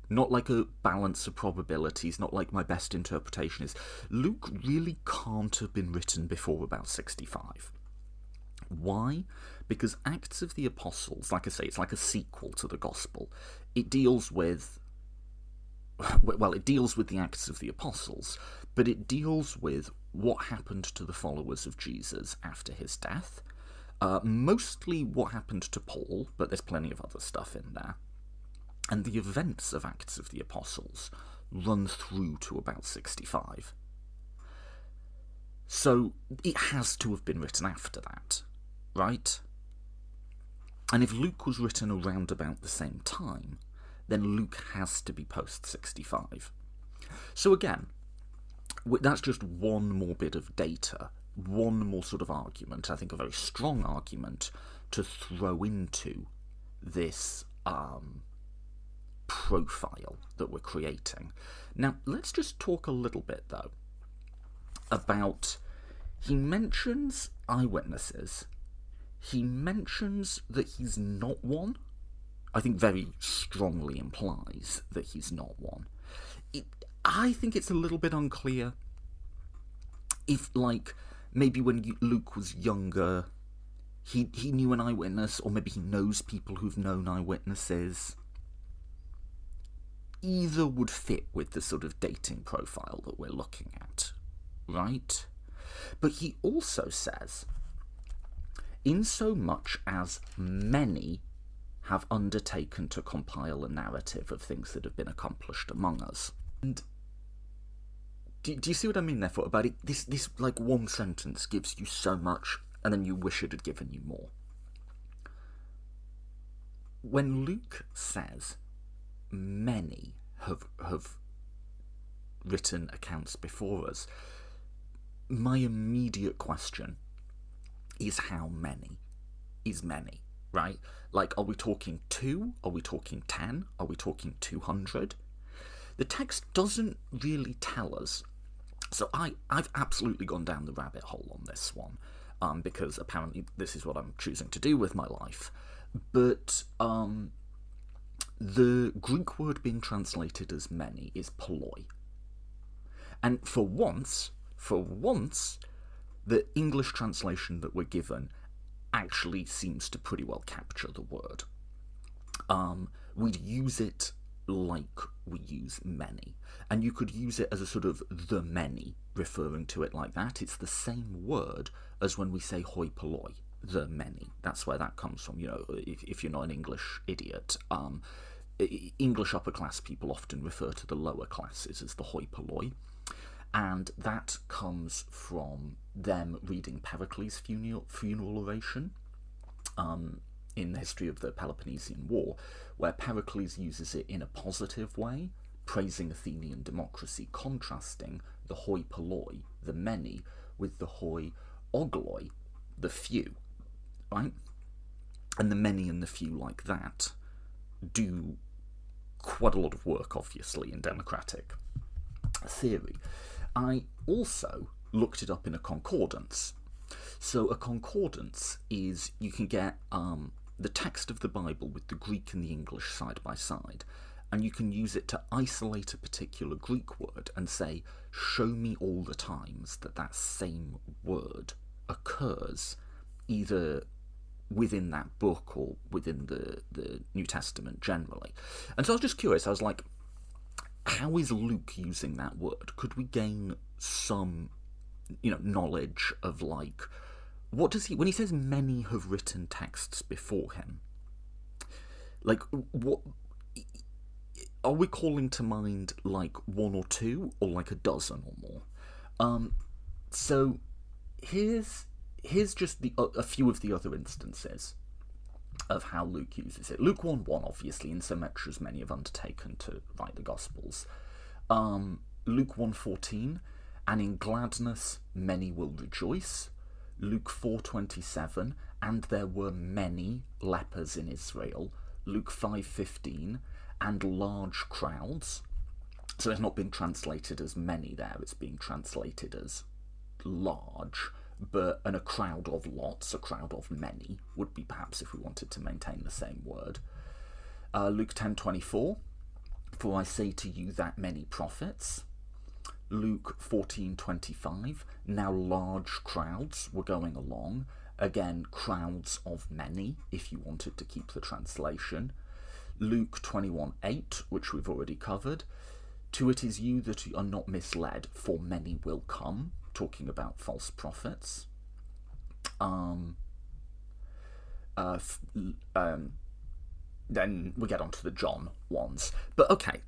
[SPEAKER 1] not like a balance of probabilities, not like my best interpretation is, Luke really can't have been written before about 65. Why? Because Acts of the Apostles, like I say, it's like a sequel to the Gospel. It deals with, well, it deals with the Acts of the Apostles, but it deals with what happened to the followers of Jesus after his death. Mostly what happened to Paul, but there's plenty of other stuff in there. And the events of Acts of the Apostles run through to about 65. So it has to have been written after that, right? And if Luke was written around about the same time, then Luke has to be post-65. So again, that's just one more bit of data, one more sort of argument, I think a very strong argument, to throw into this profile that we're creating. Now, let's just talk a little bit, though, about, he mentions eyewitnesses, he mentions that he's not one, I think very strongly implies that he's not one. I think it's a little bit unclear if, like, maybe when Luke was younger, he knew an eyewitness, or maybe he knows people who've known eyewitnesses. Either would fit with the sort of dating profile that we're looking at, right? But he also says, in so much as many have undertaken to compile a narrative of things that have been accomplished among us. And do you see what I mean, therefore, about it? This like one sentence gives you so much, and then you wish it had given you more. When Luke says many have written accounts before us, my immediate question is how many is many, right? Like, are we talking 2? Are we talking 10? Are we talking 200? The text doesn't really tell us. So I've absolutely gone down the rabbit hole on this one, because apparently this is what I'm choosing to do with my life. But the Greek word being translated as many is polloi. And for once, the English translation that we're given actually seems to pretty well capture the word. We'd use it like we use many. And you could use it as a sort of the many, referring to it like that. It's the same word as when we say hoi polloi, the many. That's where that comes from. You know, if you're not an English idiot, English upper class people often refer to the lower classes as the hoi polloi. and that comes from them reading Pericles' funeral oration in the history of the Peloponnesian War, where Pericles uses it in a positive way, praising Athenian democracy, contrasting the hoi polloi, the many, with the hoi ogloi, the few, right? And the many and the few like that do quite a lot of work, obviously, in democratic theory. I also looked it up in a concordance. So a concordance is, you can get the text of the Bible with the Greek and the English side by side, and you can use it to isolate a particular Greek word and say, show me all the times that that same word occurs either within that book or within the New Testament generally. And so I was just curious, I was like, how is Luke using that word? Could we gain some, knowledge of, like, what does he, when he says many have written texts before him, like, what, are we calling to mind, like, one or two, or like a dozen or more? So here's just a few of the other instances of how Luke uses it. Luke 1:1, obviously, in so much as many have undertaken to write the Gospels. Luke 1:14, and in gladness many will rejoice. Luke 4:27, and there were many lepers in Israel. Luke 5:15, and large crowds. So it's not been translated as many there, it's being translated as large. And a crowd of lots, a crowd of many, would be perhaps if we wanted to maintain the same word. Luke 10:24, for I say to you that many prophets. Luke 14:25, now large crowds were going along. Again, crowds of many, if you wanted to keep the translation. Luke 21:8, which we've already covered. To it is you that are not misled, for many will come, talking about false prophets. Then we get onto the John ones. But okay,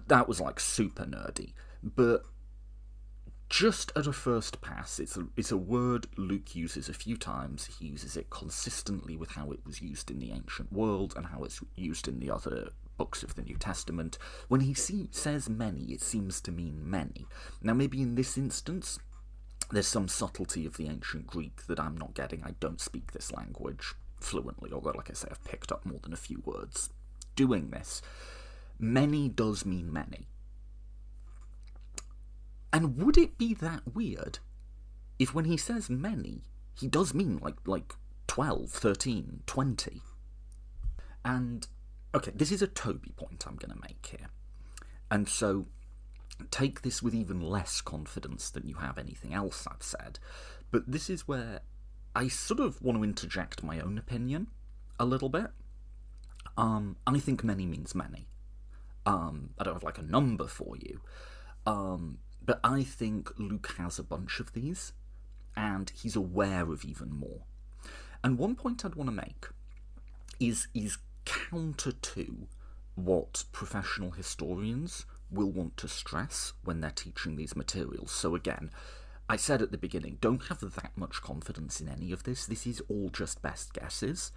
[SPEAKER 1] that was like super nerdy. But just at a first pass, it's a word Luke uses a few times. He uses it consistently with how it was used in the ancient world and how it's used in the other books of the New Testament. When he says many, it seems to mean many. Now, maybe in this instance, there's some subtlety of the ancient Greek that I'm not getting. I don't speak this language fluently, although, like I say, I've picked up more than a few words doing this. Many does mean many. And would it be that weird if when he says many, he does mean like 12, 13, 20? And, okay, this is a Toby point I'm going to make here. And so take this with even less confidence than you have anything else I've said. But this is where I sort of want to interject my own opinion a little bit. I think many means many. I don't have like a number for you. But I think Luke has a bunch of these, and he's aware of even more. And one point I'd want to make is counter to what professional historians will want to stress when they're teaching these materials. So again, I said at the beginning, don't have that much confidence in any of this. This is all just best guesses.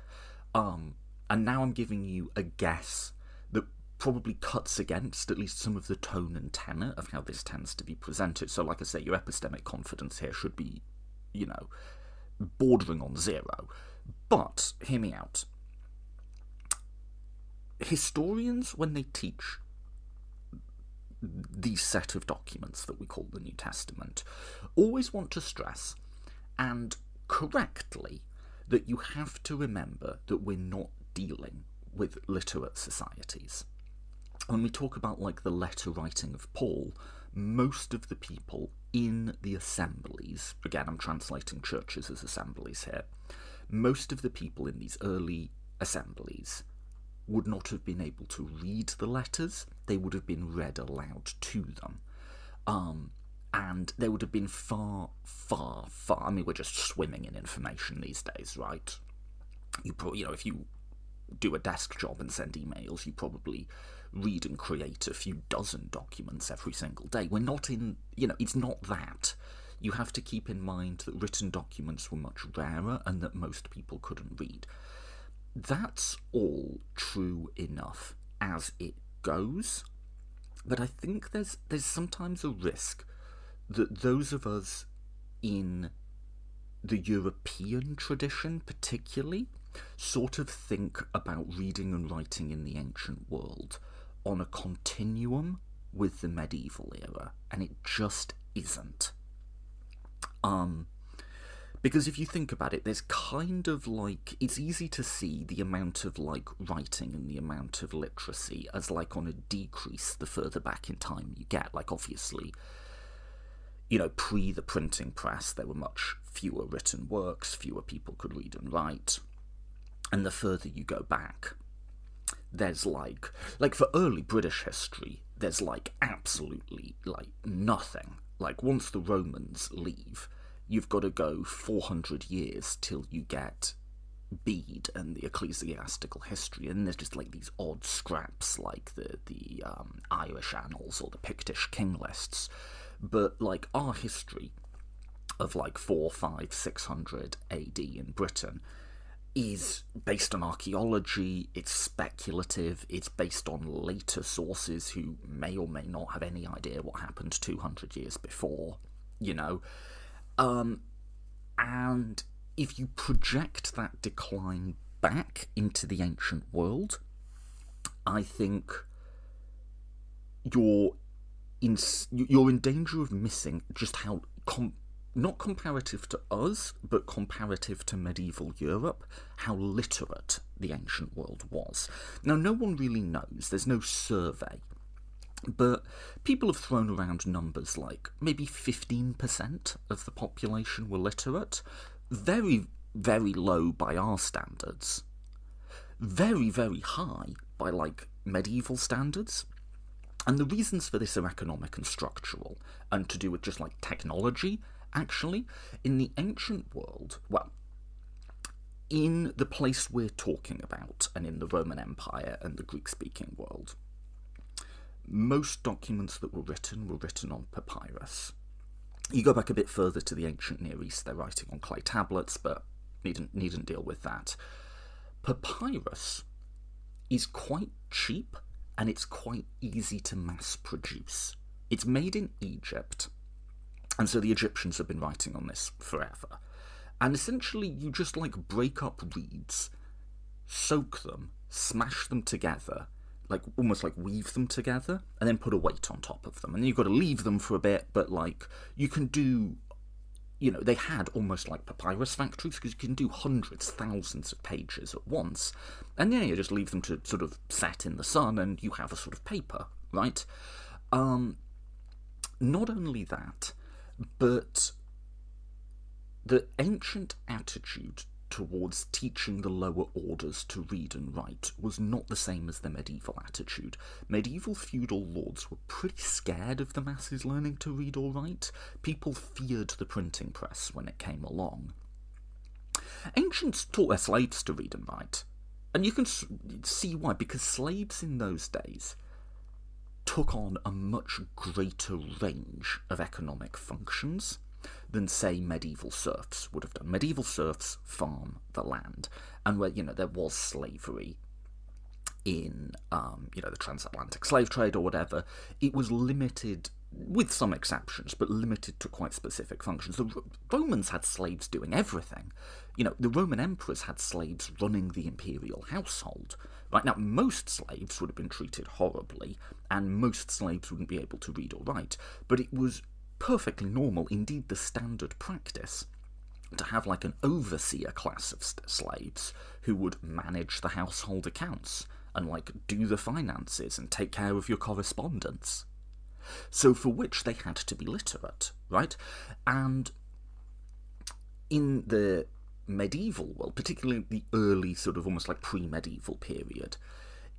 [SPEAKER 1] And now I'm giving you a guess that probably cuts against at least some of the tone and tenor of how this tends to be presented. So like I say, your epistemic confidence here should be, bordering on zero. But, hear me out. Historians, when they teach these set of documents that we call the New Testament, always want to stress, and correctly, that you have to remember that we're not dealing with literate societies. When we talk about like the letter writing of Paul, most of the people in the assemblies, again I'm translating churches as assemblies here, most of the people in these early assemblies would not have been able to read the letters, they would have been read aloud to them. And there would have been far, I mean, we're just swimming in information these days, right? If you do a desk job and send emails. You probably read and create a few dozen documents every single day. We're not in, it's not that. You have to keep in mind that written documents were much rarer and that most people couldn't read. That's all true enough as it goes, but I think there's sometimes a risk that those of us in the European tradition particularly sort of think about reading and writing in the ancient world on a continuum with the medieval era, and it just isn't. Because if you think about it, there's kind of it's easy to see the amount of writing and the amount of literacy as on a decrease the further back in time you get. Obviously, pre the printing press, there were much fewer written works, fewer people could read and write. And the further you go back, there's for early British history, there's absolutely nothing. Once the Romans leave, you've got to go 400 years till you get Bede and the ecclesiastical history, and there's just these odd scraps the Irish annals or the Pictish king lists. But our history of 4, 5, 600 AD in Britain is based on archaeology, it's speculative, it's based on later sources who may or may not have any idea what happened 200 years before, and if you project that decline back into the ancient world, I think you're in danger of missing just how not comparative to us, but comparative to medieval Europe, how literate the ancient world was. Now, no one really knows, there's no survey, but people have thrown around numbers maybe 15% of the population were literate. Very, very low by our standards. Very, very high by medieval standards. And the reasons for this are economic and structural, and to do with just technology. Actually, in the ancient world, in the place we're talking about, and in the Roman Empire and the Greek-speaking world, most documents that were written on papyrus. You go back a bit further to the ancient Near East, they're writing on clay tablets, but needn't deal with that. Papyrus is quite cheap, and it's quite easy to mass produce. It's made in Egypt, and so the Egyptians have been writing on this forever. And essentially, you just break up reeds, soak them, smash them together, almost weave them together, and then put a weight on top of them. And then you've got to leave them for a bit, but you can do, they had almost papyrus factories, because you can do hundreds, thousands of pages at once. And then you just leave them to sort of set in the sun, and you have a sort of paper, right? Not only that, but the ancient attitude towards teaching the lower orders to read and write was not the same as the medieval attitude. Medieval feudal lords were pretty scared of the masses learning to read or write. People feared the printing press when it came along. Ancients taught their slaves to read and write, and you can see why, because slaves in those days took on a much greater range of economic functions than, say, medieval serfs would have done. Medieval serfs farm the land, and where, there was slavery in, the transatlantic slave trade or whatever, it was limited, with some exceptions, but limited to quite specific functions. The Romans had slaves doing everything. The Roman emperors had slaves running the imperial household. Right now, most slaves would have been treated horribly, and most slaves wouldn't be able to read or write, but it was perfectly normal, indeed the standard practice, to have an overseer class of slaves who would manage the household accounts and do the finances and take care of your correspondence. So for which they had to be literate, right? And in the medieval world, particularly the early sort of almost pre-medieval period,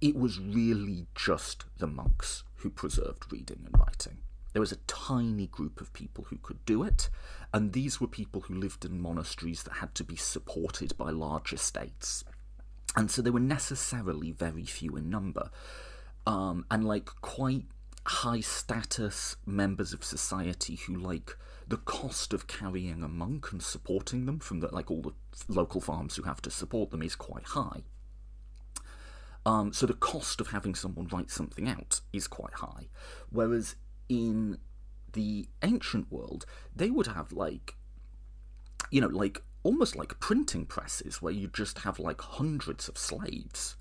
[SPEAKER 1] it was really just the monks who preserved reading and writing. There was a tiny group of people who could do it, and these were people who lived in monasteries that had to be supported by large estates. And so they were necessarily very few in number, and like quite high status members of society who, like, the cost of carrying a monk and supporting them from the, like, all the local farms who have to support them is quite high. So the cost of having someone write something out is quite high. Whereas in the ancient world, they would have, like, you know, like, almost like printing presses where you just have, like, hundreds of slaves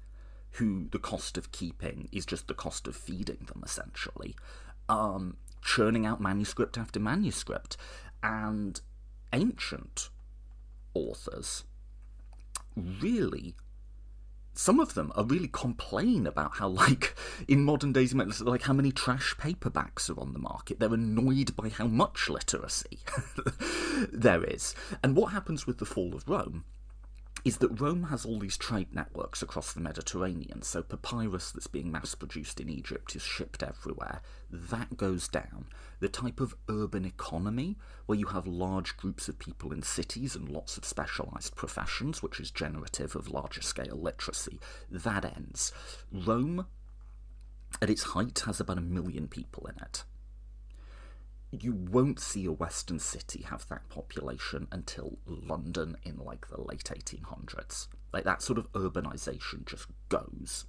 [SPEAKER 1] who the cost of keeping is just the cost of feeding them, essentially, churning out manuscript after manuscript. And ancient authors really, some of them are really complain about how, like, in modern days, like, how many trash paperbacks are on the market. They're annoyed by how much literacy there is. And what happens with the fall of Rome is that Rome has all these trade networks across the Mediterranean, so papyrus that's being mass-produced in Egypt is shipped everywhere. That goes down. The type of urban economy, where you have large groups of people in cities and lots of specialised professions, which is generative of larger-scale literacy, that ends. Rome, at its height, has about 1 million people in it. You won't see a Western city have that population until London in, like, the late 1800s. Like, that sort of urbanisation just goes.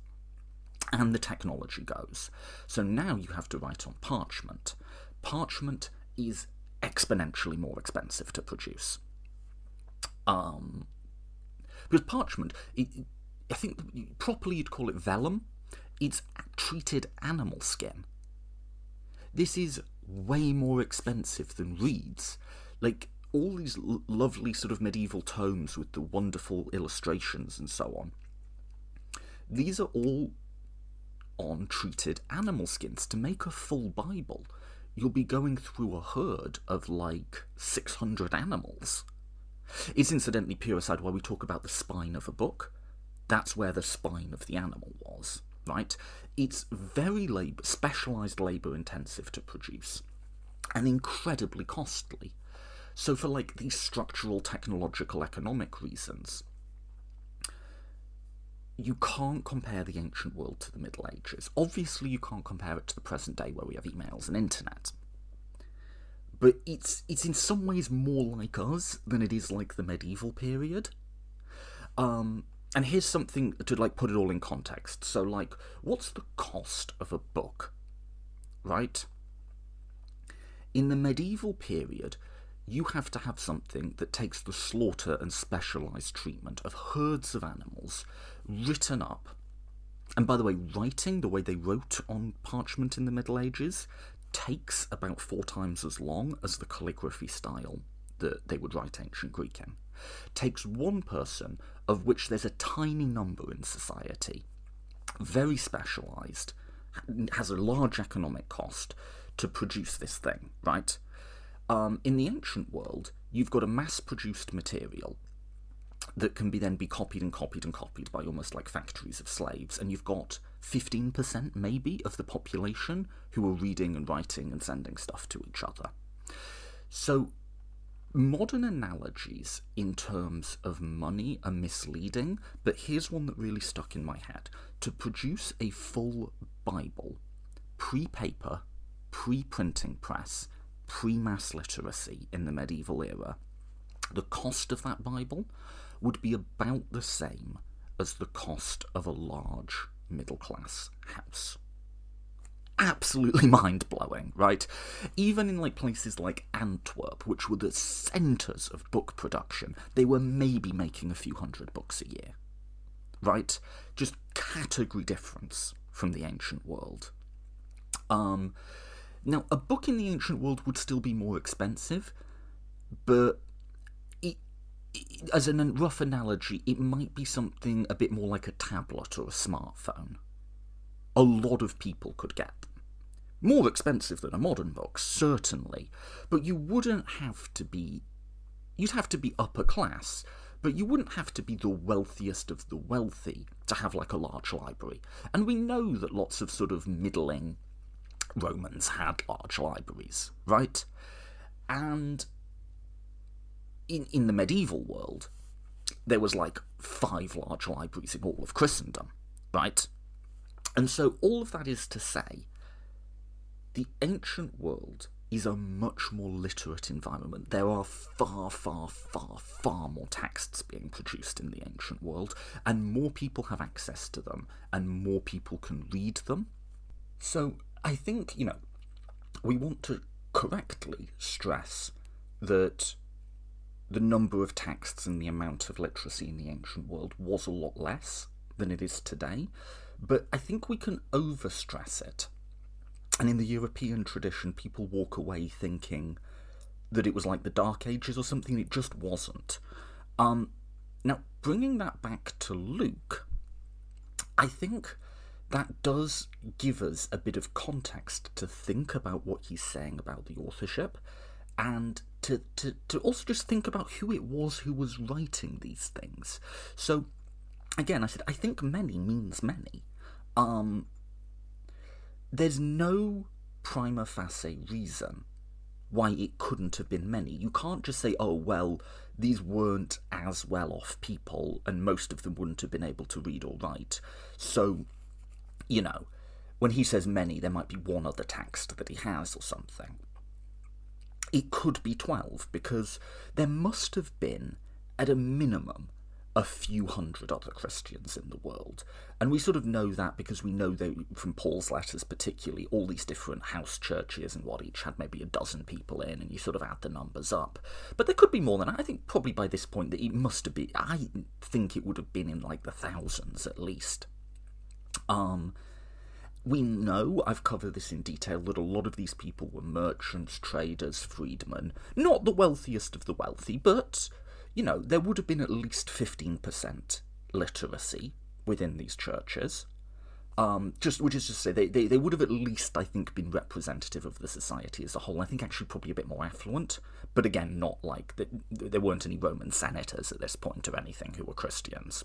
[SPEAKER 1] And the technology goes. So now you have to write on parchment. Parchment is exponentially more expensive to produce. Because parchment, I think properly you'd call it vellum. It's treated animal skin. This is way more expensive than reeds. Like, all these lovely sort of medieval tomes with the wonderful illustrations and so on, these are all on treated animal skins. To make a full Bible, you'll be going through a herd of, like, 600 animals. It's incidentally, pure aside, while we talk about the spine of a book, that's where the spine of the animal was, right? It's very specialised labour-intensive to produce, and incredibly costly. So for, like, these structural, technological, economic reasons, you can't compare the ancient world to the Middle Ages. Obviously, you can't compare it to the present day where we have emails and internet. But it's in some ways more like us than it is like the medieval period. And here's something to, like, put it all in context. So, like, what's the cost of a book, right? In the medieval period, you have to have something that takes the slaughter and specialised treatment of herds of animals written up. And by the way, writing, the way they wrote on parchment in the Middle Ages, takes about 4 times as long as the calligraphy style that they would write ancient Greek in. Takes one person, of which there's a tiny number in society, very specialised, has a large economic cost to produce this thing, right? In the ancient world, you've got a mass-produced material that can then be copied and copied and copied by almost like factories of slaves, and you've got 15% maybe of the population who are reading and writing and sending stuff to each other. So modern analogies in terms of money are misleading, but here's one that really stuck in my head. To produce a full Bible, pre-paper, pre-printing press, pre-mass literacy in the medieval era, the cost of that Bible would be about the same as the cost of a large middle-class house. Absolutely mind-blowing, right? Even in, like, places like Antwerp, which were the centres of book production, they were maybe making a few hundred books a year, right? Just category difference from the ancient world. Now, a book in the ancient world would still be more expensive, but as a rough analogy, it might be something a bit more like a tablet or a smartphone. A lot of people could get them. More expensive than a modern book, certainly, but you wouldn't have to be... You'd have to be upper class, but you wouldn't have to be the wealthiest of the wealthy to have, like, a large library. And we know that lots of sort of middling Romans had large libraries, right? And in the medieval world, there was like 5 large libraries in all of Christendom, right? And so all of that is to say, the ancient world is a much more literate environment. There are far, far, far, far more texts being produced in the ancient world, and more people have access to them, and more people can read them. So I think, we want to correctly stress that the number of texts and the amount of literacy in the ancient world was a lot less than it is today, but I think we can overstress it. And in the European tradition, people walk away thinking that it was like the Dark Ages or something. It just wasn't. Now, bringing that back to Luke, I think that does give us a bit of context to think about what he's saying about the authorship, and to also just think about who it was who was writing these things. So, again, I said, I think many means many. There's no prima facie reason why it couldn't have been many. You can't just say, oh, well, these weren't as well-off people, and most of them wouldn't have been able to read or write. So, when he says many, there might be one other text that he has or something. It could be 12, because there must have been, at a minimum, a few hundred other Christians in the world. And we sort of know that because we know that from Paul's letters particularly, all these different house churches and what each had maybe a dozen people in, and you sort of add the numbers up. But there could be more than that. I think probably by this point that it must have been, I think it would have been in like the thousands at least. We know, I've covered this in detail, that a lot of these people were merchants, traders, freedmen. Not the wealthiest of the wealthy, but there would have been at least 15% literacy within these churches. Which is to say, they would have at least, I think, been representative of the society as a whole. I think actually probably a bit more affluent, but again, not like there weren't any Roman senators at this point or anything who were Christians.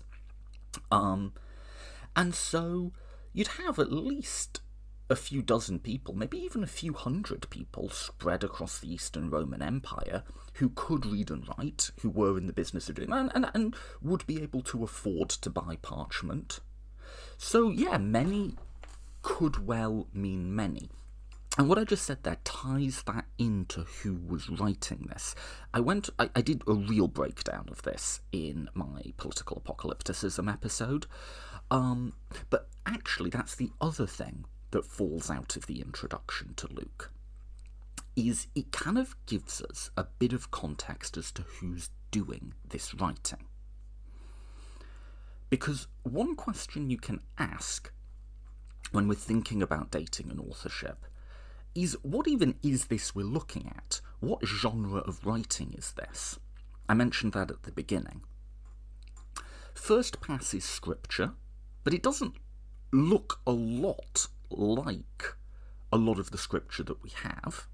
[SPEAKER 1] And so you'd have at least a few dozen people, maybe even a few hundred people spread across the Eastern Roman Empire who could read and write, who were in the business of doing that, and would be able to afford to buy parchment. So yeah, many could well mean many. And what I just said there ties that into who was writing this. I did a real breakdown of this in my political apocalypticism episode, but actually that's the other thing that falls out of the introduction to Luke, is it kind of gives us a bit of context as to who's doing this writing. Because one question you can ask when we're thinking about dating and authorship is, what even is this we're looking at? What genre of writing is this? I mentioned that at the beginning. First pass is scripture, but it doesn't look a lot like a lot of the scripture that we have.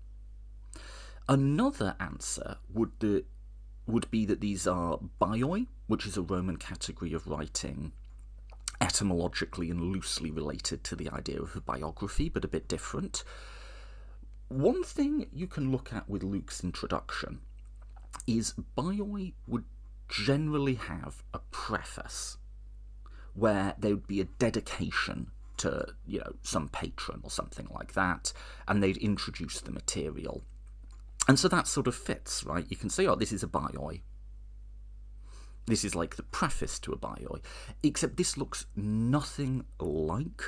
[SPEAKER 1] Another answer would be that these are bioi, which is a Roman category of writing, etymologically and loosely related to the idea of a biography, but a bit different. One thing you can look at with Luke's introduction is bioi would generally have a preface where there would be a dedication to, some patron or something like that, and they'd introduce the material. And so that sort of fits, right? You can say, oh, this is a bioi. This is like the preface to a bioi, except this looks nothing like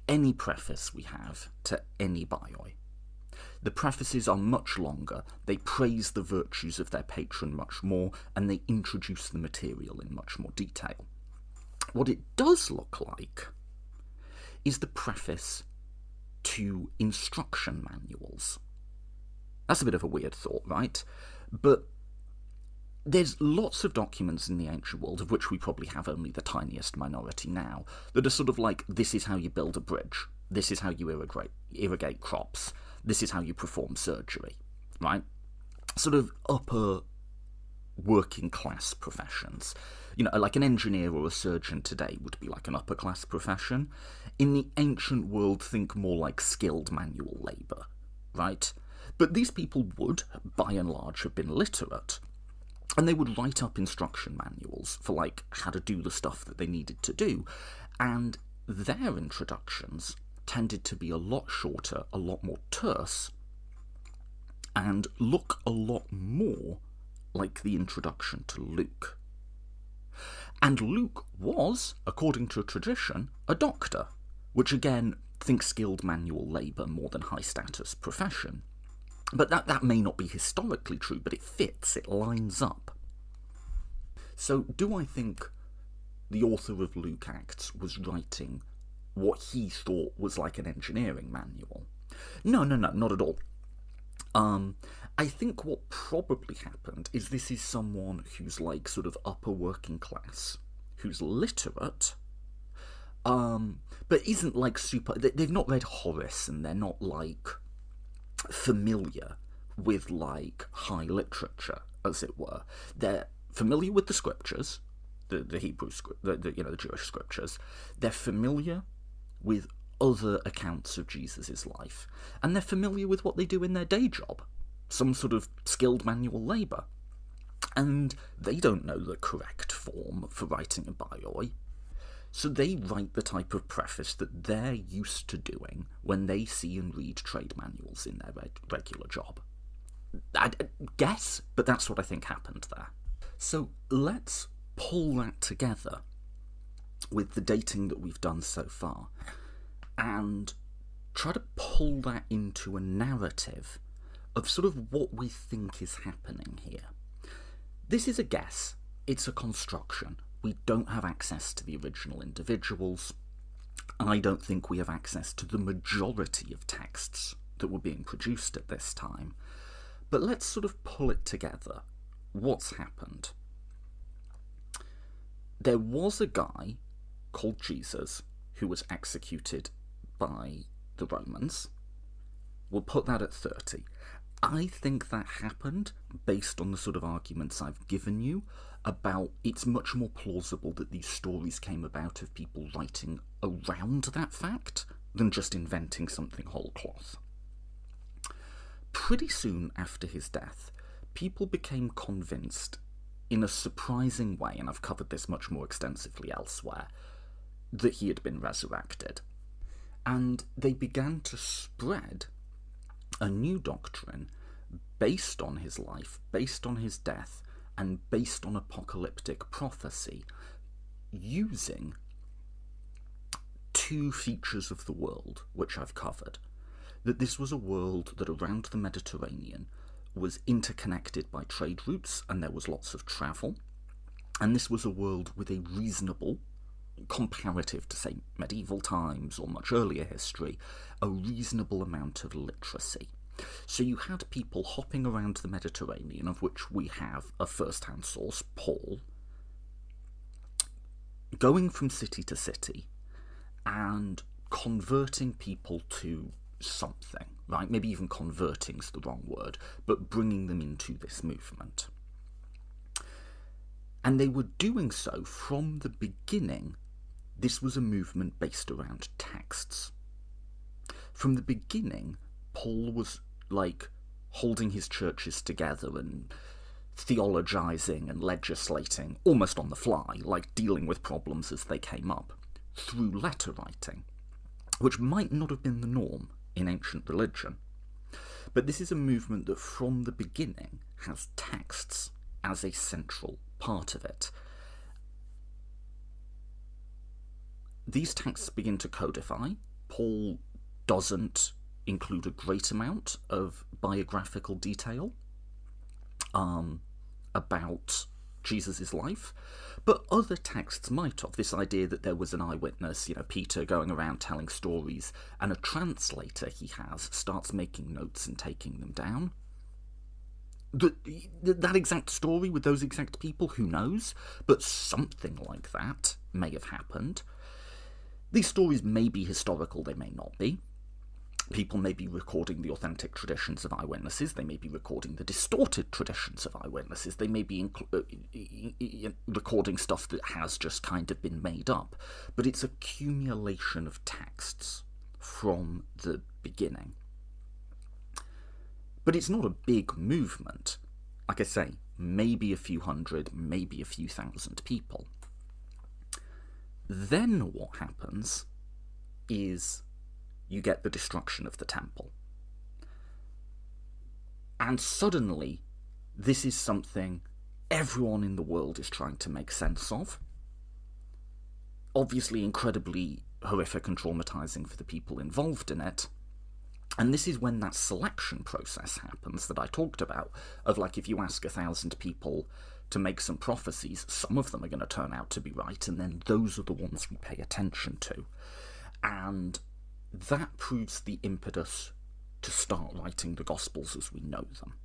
[SPEAKER 1] any preface we have to any bioi. The prefaces are much longer, they praise the virtues of their patron much more, and they introduce the material in much more detail. What it does look like is the preface to instruction manuals. That's a bit of a weird thought, right? But there's lots of documents in the ancient world, of which we probably have only the tiniest minority now, that are sort of like, this is how you build a bridge, this is how you irrigate crops, this is how you perform surgery, right? Sort of upper working class professions. Like an engineer or a surgeon today would be like an upper class profession. In the ancient world, think more like skilled manual labour, right? But these people would, by and large, have been literate. And they would write up instruction manuals for, like, how to do the stuff that they needed to do. And their introductions tended to be a lot shorter, a lot more terse, and look a lot more like the introduction to Luke. And Luke was, according to tradition, a doctor, which again, think skilled manual labour more than high-status profession. But that may not be historically true, but it fits, it lines up. So do I think the author of Luke Acts was writing what he thought was like an engineering manual? No, not at all. I think what probably happened is this is someone who's like sort of upper working class, who's literate, but isn't like super... They've not read Horace, and they're not like familiar with like high literature, as it were. They're familiar with the scriptures, the Hebrew the Jewish scriptures. They're familiar with other accounts of Jesus' life, and they're familiar with what they do in their day job, some sort of skilled manual labour. And they don't know the correct form for writing a bioi, so they write the type of preface that they're used to doing when they see and read trade manuals in their regular job. I guess, but that's what I think happened there. So let's pull that together with the dating that we've done so far, and try to pull that into a narrative of sort of what we think is happening here. This is a guess, it's a construction. We don't have access to the original individuals. I don't think we have access to the majority of texts that were being produced at this time. But let's sort of pull it together. What's happened? There was a guy called Jesus who was executed by the Romans. We'll put that at 30. I think that happened based on the sort of arguments I've given you about it's much more plausible that these stories came about of people writing around that fact than just inventing something whole cloth. Pretty soon after his death, people became convinced in a surprising way, and I've covered this much more extensively elsewhere, that he had been resurrected. And they began to spread a new doctrine based on his life, based on his death, and based on apocalyptic prophecy, using two features of the world which I've covered. That this was a world that around the Mediterranean was interconnected by trade routes, and there was lots of travel, and this was a world with a reasonable, comparative to, say, medieval times or much earlier history, a reasonable amount of literacy. So you had people hopping around the Mediterranean, of which we have a first-hand source, Paul, going from city to city and converting people to something, right? Maybe even converting's the wrong word, but bringing them into this movement. And they were doing so from the beginning. This was a movement based around texts. From the beginning, Paul was like holding his churches together and theologizing and legislating almost on the fly, like dealing with problems as they came up, through letter writing, which might not have been the norm in ancient religion. But this is a movement that from the beginning has texts as a central part of it. These texts begin to codify. Paul doesn't include a great amount of biographical detail about Jesus' life, but other texts might have. This idea that there was an eyewitness, Peter going around telling stories, and a translator he has starts making notes and taking them down. That exact story with those exact people, who knows? But something like that may have happened. These stories may be historical, they may not be. People may be recording the authentic traditions of eyewitnesses, they may be recording the distorted traditions of eyewitnesses, they may be recording stuff that has just kind of been made up, but it's accumulation of texts from the beginning. But it's not a big movement. Like I say, maybe a few hundred, maybe a few thousand people. Then what happens is you get the destruction of the temple. And suddenly, this is something everyone in the world is trying to make sense of. Obviously incredibly horrific and traumatizing for the people involved in it. And this is when that selection process happens that I talked about, of like if you ask 1,000 people to make some prophecies, some of them are going to turn out to be right, and then those are the ones we pay attention to. And that proves the impetus to start writing the Gospels as we know them.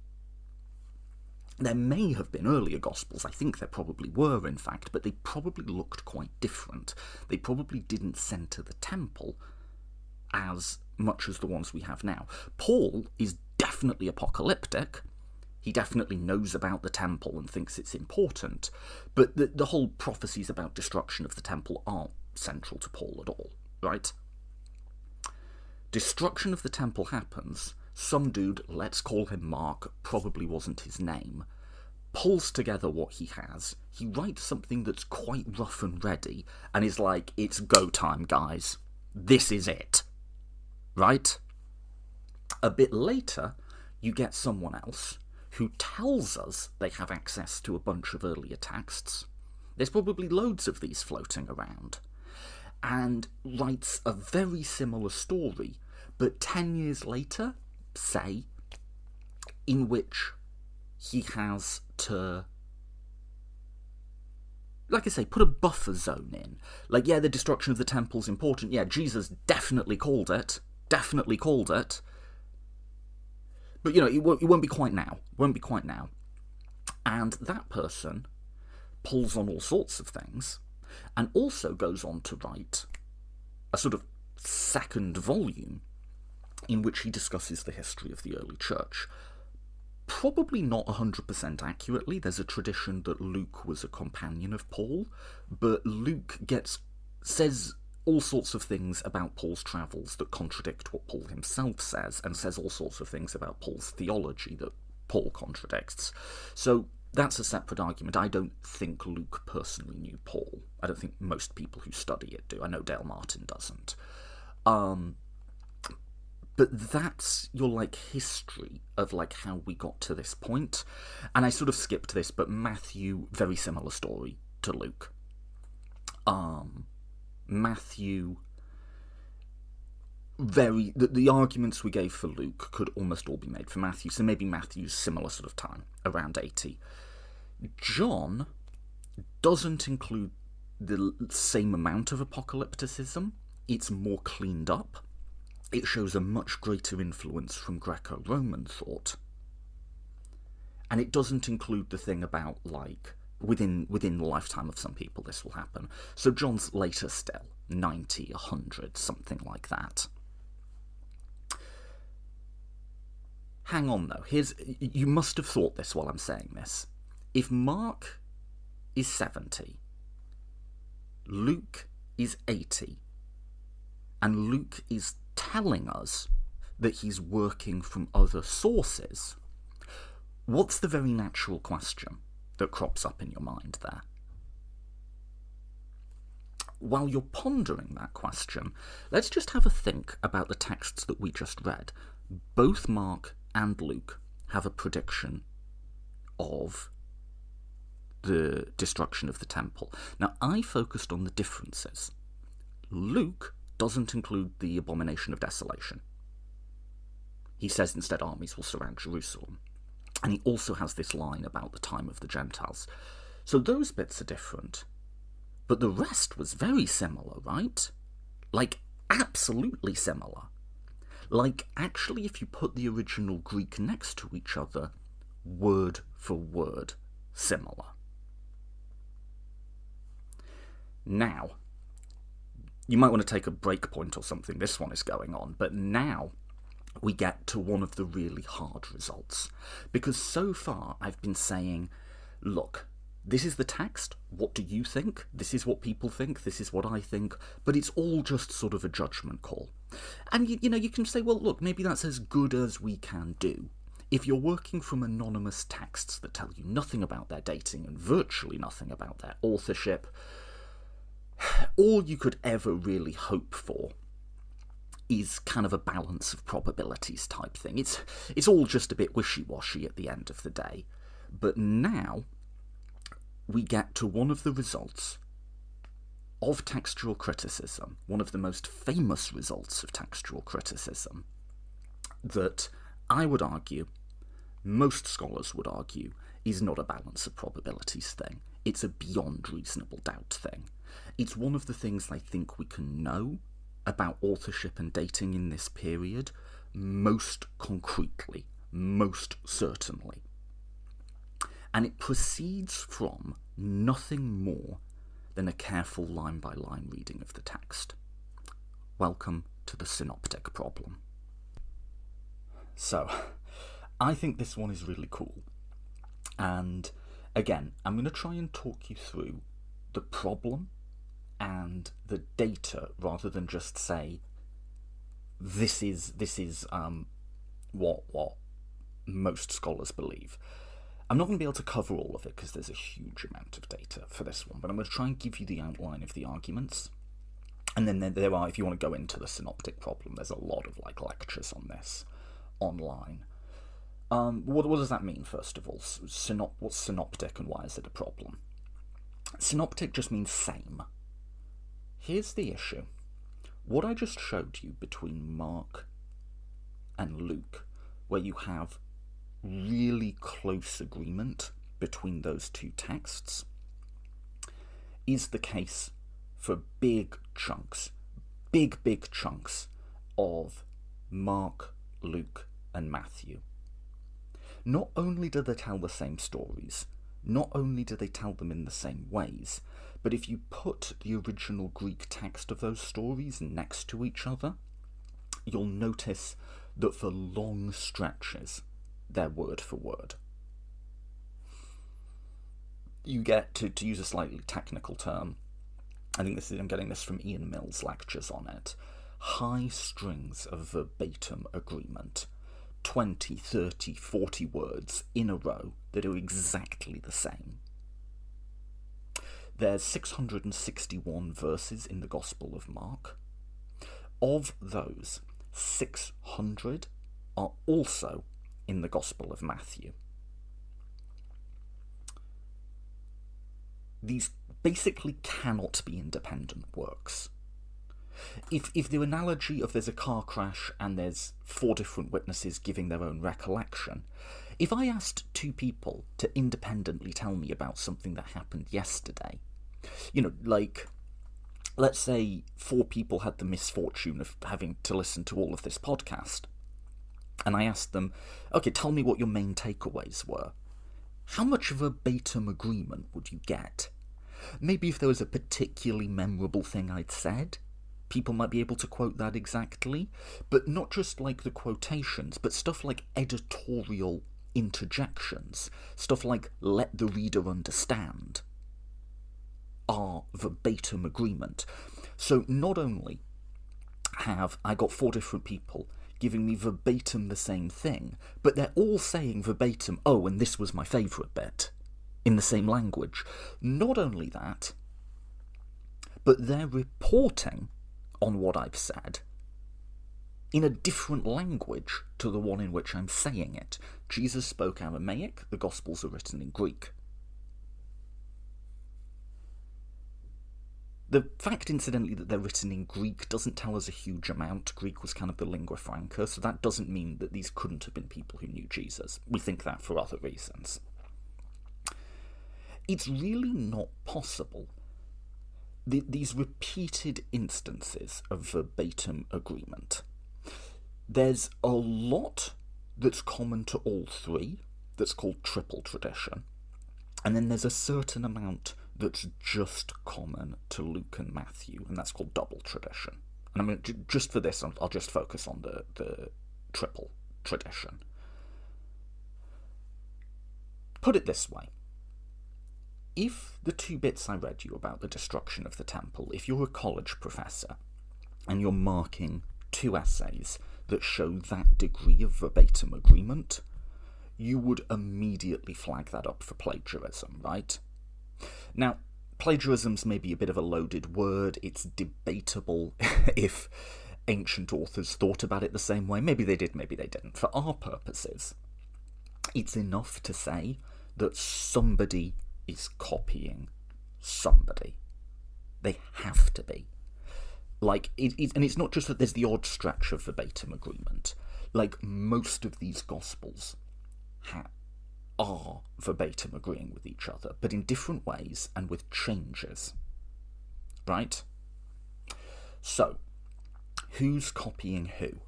[SPEAKER 1] There may have been earlier Gospels, I think there probably were in fact, but they probably looked quite different. They probably didn't centre the temple as much as the ones we have now. Paul is definitely apocalyptic. He definitely knows about the temple and thinks it's important, but the whole prophecies about destruction of the temple aren't central to Paul at all, right? Destruction of the temple happens. Some dude, let's call him Mark, probably wasn't his name, pulls together what he has. He writes something that's quite rough and ready, and is like, it's go time, guys. This is it. Right? A bit later, you get someone else who tells us they have access to a bunch of earlier texts. There's probably loads of these floating around. And writes a very similar story, but 10 years later, say, in which he has to, like I say, put a buffer zone in. Like, yeah, the destruction of the temple's important. Yeah, Jesus definitely called it. But, you know, it won't be quite now. And that person pulls on all sorts of things, and also goes on to write a sort of second volume in which he discusses the history of the early church. Probably not 100% accurately. There's a tradition that Luke was a companion of Paul, but Luke says all sorts of things about Paul's travels that contradict what Paul himself says, and says all sorts of things about Paul's theology that Paul contradicts. So that's a separate argument. I don't think Luke personally knew Paul. I don't think most people who study it do. I know Dale Martin doesn't. But that's your, like, history of, like, how we got to this point. And I sort of skipped this, but Matthew, very similar story to Luke. Matthew, the arguments we gave for Luke could almost all be made for Matthew, so maybe Matthew's similar sort of time, around 80. John doesn't include the same amount of apocalypticism. It's more cleaned up. It shows a much greater influence from Greco-Roman thought. And it doesn't include the thing about, like, within the lifetime of some people this will happen. So John's later still, 90, 100, something like that. Hang on, though. You must have thought this while I'm saying this. If Mark is 70, Luke is 80, and Luke is telling us that he's working from other sources, what's the very natural question that crops up in your mind there? While you're pondering that question, let's just have a think about the texts that we just read. Both Mark and Luke have a prediction of the destruction of the temple. Now, I focused on the differences. Luke doesn't include the abomination of desolation. He says instead armies will surround Jerusalem. And he also has this line about the time of the Gentiles. So those bits are different. But the rest was very similar, right? Like, absolutely similar. Like, actually, if you put the original Greek next to each other, word for word similar. Now, you might want to take a break point or something. This one is going on. But now we get to one of the really hard results. Because so far I've been saying, look, this is the text. What do you think? This is what people think. This is what I think. But it's all just sort of a judgment call. And, you know, you can say, well, look, maybe that's as good as we can do. If you're working from anonymous texts that tell you nothing about their dating and virtually nothing about their authorship, all you could ever really hope for is kind of a balance of probabilities type thing. It's all just a bit wishy-washy at the end of the day. But now we get to one of the results of textual criticism, one of the most famous results of textual criticism, that I would argue, most scholars would argue, is not a balance of probabilities thing. It's a beyond reasonable doubt thing. It's one of the things I think we can know about authorship and dating in this period most concretely, most certainly. And it proceeds from nothing more than a careful line-by-line reading of the text. Welcome to the synoptic problem. So, I think this one is really cool. And again, I'm going to try and talk you through the problem and the data rather than just say this is what most scholars believe. I'm not going to be able to cover all of it because there's a huge amount of data for this one, but I'm going to try and give you the outline of the arguments. And then there are, if you want to go into the synoptic problem, there's a lot of lectures on this online. What does that mean, first of all? What's synoptic and why is it a problem? Synoptic just means same. Here's the issue. What I just showed you between Mark and Luke, where you have really close agreement between those two texts, is the case for big chunks of Mark, Luke, and Matthew. Not only do they tell the same stories, not only do they tell them in the same ways, but if you put the original Greek text of those stories next to each other, you'll notice that for long stretches, they're word for word. You get, to use a slightly technical term, I'm getting this from Ian Mill's lectures on it, high strings of verbatim agreement. 20, 30, 40 words in a row that are exactly the same. There's 661 verses in the Gospel of Mark. Of those, 600 are also in the Gospel of Matthew. These basically cannot be independent works. If the analogy of there's a car crash and there's 4 different witnesses giving their own recollection, if I asked 2 people to independently tell me about something that happened yesterday, let's say 4 people had the misfortune of having to listen to all of this podcast, and I asked them, okay, tell me what your main takeaways were. How much verbatim agreement would you get? Maybe if there was a particularly memorable thing I'd said, people might be able to quote that exactly, but not just the quotations, but stuff like editorial interjections, stuff like let the reader understand, are verbatim agreement. So not only have I got 4 different people giving me verbatim the same thing, but they're all saying verbatim, oh, and this was my favourite bit, in the same language. Not only that, but they're reporting on what I've said in a different language to the one in which I'm saying it. Jesus spoke Aramaic, the Gospels are written in Greek. The fact, incidentally, that they're written in Greek doesn't tell us a huge amount. Greek was kind of the lingua franca, so that doesn't mean that these couldn't have been people who knew Jesus. We think that for other reasons. It's really not possible. These repeated instances of verbatim agreement. There's a lot that's common to all 3, that's called triple tradition, and then there's a certain amount that's just common to Luke and Matthew, and that's called double tradition. And I'm going to, just for this, I'll just focus on the triple tradition. Put it this way. If the 2 bits I read you about the destruction of the temple, if you're a college professor and you're marking 2 essays that show that degree of verbatim agreement, you would immediately flag that up for plagiarism, right? Now, plagiarism's maybe a bit of a loaded word. It's debatable if ancient authors thought about it the same way. Maybe they did, maybe they didn't. For our purposes, it's enough to say that somebody is copying somebody. They have to be. Like, and it's not just that there's the odd stretch of verbatim agreement. Like, most of these Gospels are verbatim agreeing with each other, but in different ways and with changes. Right? So, who's copying who?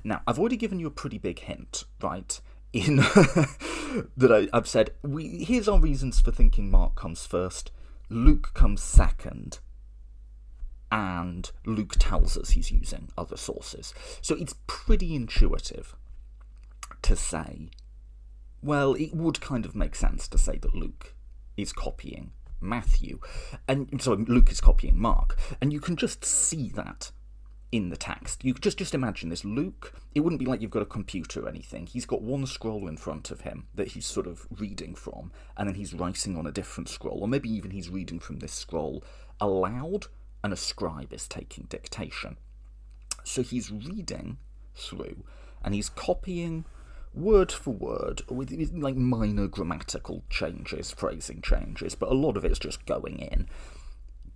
[SPEAKER 1] Now, I've already given you a pretty big hint, right? In that I've said, here's our reasons for thinking Mark comes first, Luke comes second, and Luke tells us he's using other sources. So it's pretty intuitive to say, well, it would kind of make sense to say that Luke is copying Matthew, and so Luke is copying Mark, and you can just see that in the text. You just imagine this. Luke, it wouldn't be like you've got a computer or anything. He's got one scroll in front of him that he's sort of reading from, and then he's writing on a different scroll, or maybe even he's reading from this scroll aloud, and a scribe is taking dictation. So he's reading through, and he's copying word for word, with like minor grammatical changes, phrasing changes, but a lot of it's just going in.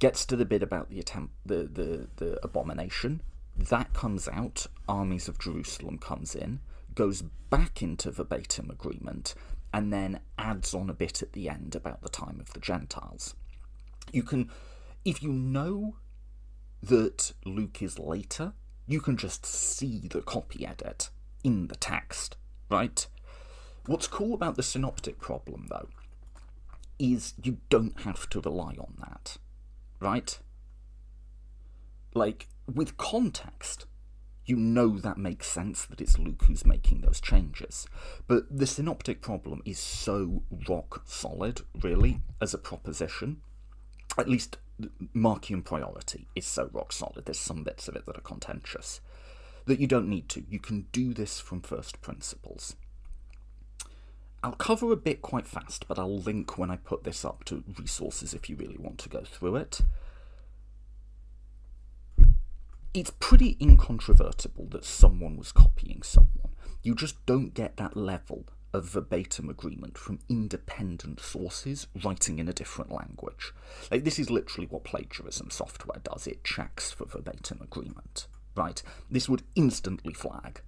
[SPEAKER 1] Gets to the bit about the abomination. That comes out. Armies of Jerusalem comes in, goes back into verbatim agreement, and then adds on a bit at the end about the time of the Gentiles. You can, if you know that Luke is later, you can just see the copy edit in the text, right? What's cool about the synoptic problem, though, is you don't have to rely on that. Right? Like, with context, you know that makes sense that it's Luke who's making those changes. But the synoptic problem is so rock solid, really, as a proposition. At least Markian priority is so rock solid, there's some bits of it that are contentious, that you don't need to. You can do this from first principles. I'll cover a bit quite fast, but I'll link when I put this up to resources if you really want to go through it. It's pretty incontrovertible that someone was copying someone. You just don't get that level of verbatim agreement from independent sources writing in a different language. Like, this is literally what plagiarism software does. It checks for verbatim agreement, right? This would instantly flag.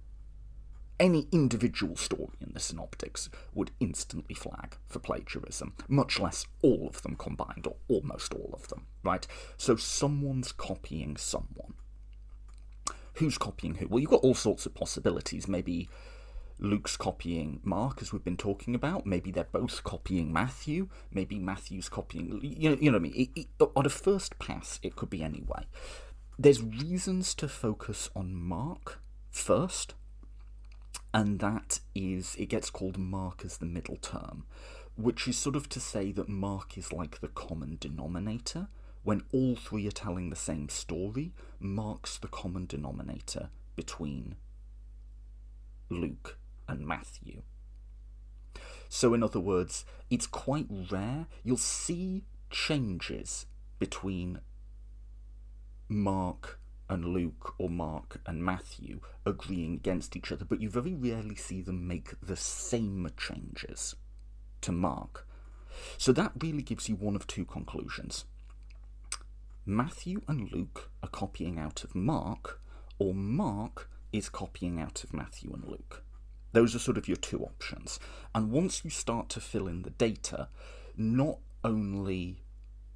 [SPEAKER 1] Any individual story in the synoptics would instantly flag for plagiarism, much less all of them combined, or almost all of them, right? So someone's copying someone. Who's copying who? Well, you've got all sorts of possibilities. Maybe Luke's copying Mark, as we've been talking about. Maybe they're both copying Matthew. Maybe Matthew's copying... You know what I mean? On a first pass, it could be any way. There's reasons to focus on Mark first, and that is, it gets called Mark as the middle term, which is sort of to say that Mark is like the common denominator. When all three are telling the same story, Mark's the common denominator between Luke and Matthew. So in other words, it's quite rare. You'll see changes between Mark and Luke, or Mark and Matthew, agreeing against each other, but you very rarely see them make the same changes to Mark. So that really gives you one of two conclusions. Matthew and Luke are copying out of Mark, or Mark is copying out of Matthew and Luke. Those are sort of your two options. And once you start to fill in the data, not only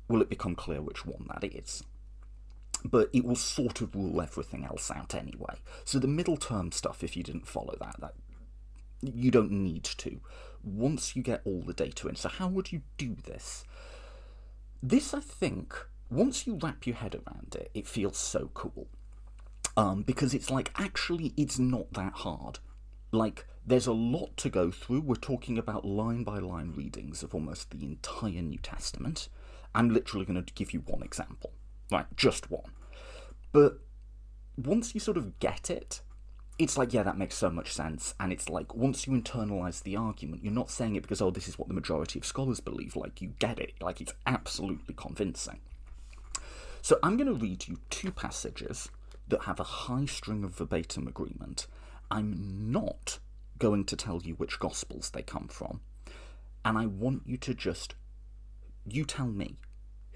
[SPEAKER 1] will it become clear which one that is, but it will sort of rule everything else out anyway. So the middle term stuff, if you didn't follow that you don't need to. Once you get all the data in. So how would you do this? This, I think, once you wrap your head around it, it feels so cool. Because it's like, actually, it's not that hard. Like, there's a lot to go through. We're talking about line-by-line readings of almost the entire New Testament. I'm literally going to give you one example. Right, just one. But once you sort of get it, it's like, yeah, that makes so much sense. And it's like, once you internalise the argument, you're not saying it because, oh, this is what the majority of scholars believe. Like, you get it. Like, it's absolutely convincing. So I'm going to read you two passages that have a high string of verbatim agreement. I'm not going to tell you which Gospels they come from. And I want you to just, you tell me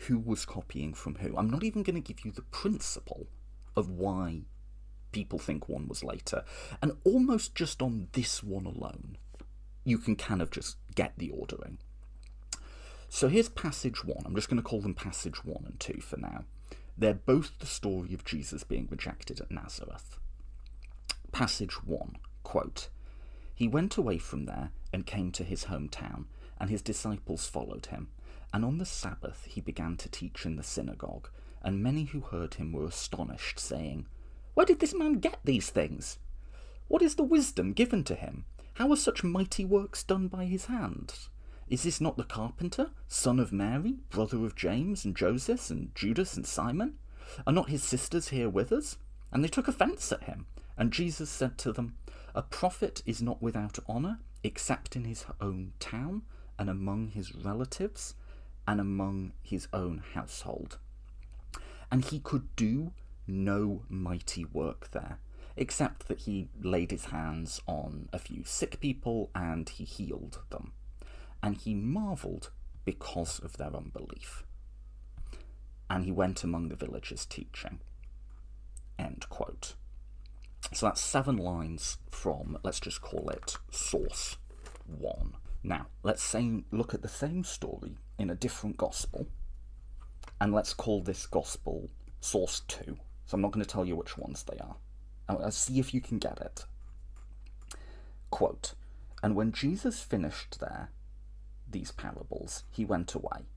[SPEAKER 1] who was copying from who. I'm not even going to give you the principle of why people think one was later. And almost just on this one alone, you can kind of just get the ordering. So here's passage 1. I'm just going to call them passage 1 and 2 for now. They're both the story of Jesus being rejected at Nazareth. Passage 1, quote, "He went away from there and came to his hometown, and his disciples followed him. And on the Sabbath he began to teach in the synagogue, and many who heard him were astonished, saying, 'Where did this man get these things? What is the wisdom given to him? How are such mighty works done by his hands? Is this not the carpenter, son of Mary, brother of James and Joseph and Judas and Simon? Are not his sisters here with us?' And they took offence at him. And Jesus said to them, 'A prophet is not without honour, except in his own town, and among his relatives, and among his own household.' And he could do no mighty work there, except that he laid his hands on a few sick people and he healed them. And he marvelled because of their unbelief. And he went among the villages teaching." End quote. So that's 7 lines from, let's just call it, source 1. Now, let's look at the same story in a different gospel, and let's call this gospel source 2. So I'm not going to tell you which ones they are. I'll see if you can get it. Quote, "And when Jesus finished these parables, he went away,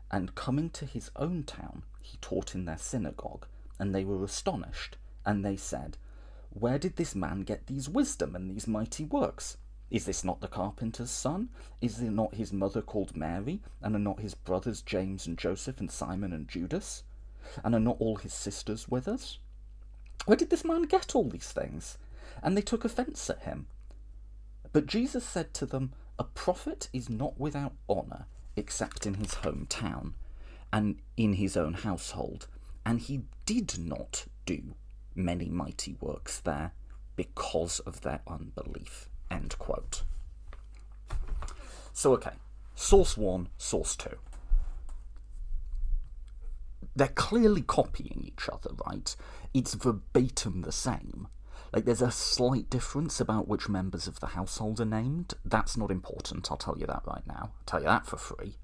[SPEAKER 1] and coming to his own town, he taught in their synagogue, and they were astonished, and they said, 'Where did this man get these wisdom and these mighty works? Is this not the carpenter's son? Is it not his mother called Mary? And are not his brothers James and Joseph and Simon and Judas? And are not all his sisters with us? Where did this man get all these things?' And they took offence at him. But Jesus said to them, 'A prophet is not without honour, except in his hometown, and in his own household. And he did not do many mighty works there, because of their unbelief.'" End quote. So, okay, source 1, source 2. They're clearly copying each other, right? It's verbatim the same. Like, there's a slight difference about which members of the household are named. That's not important, I'll tell you that right now. I'll tell you that for free.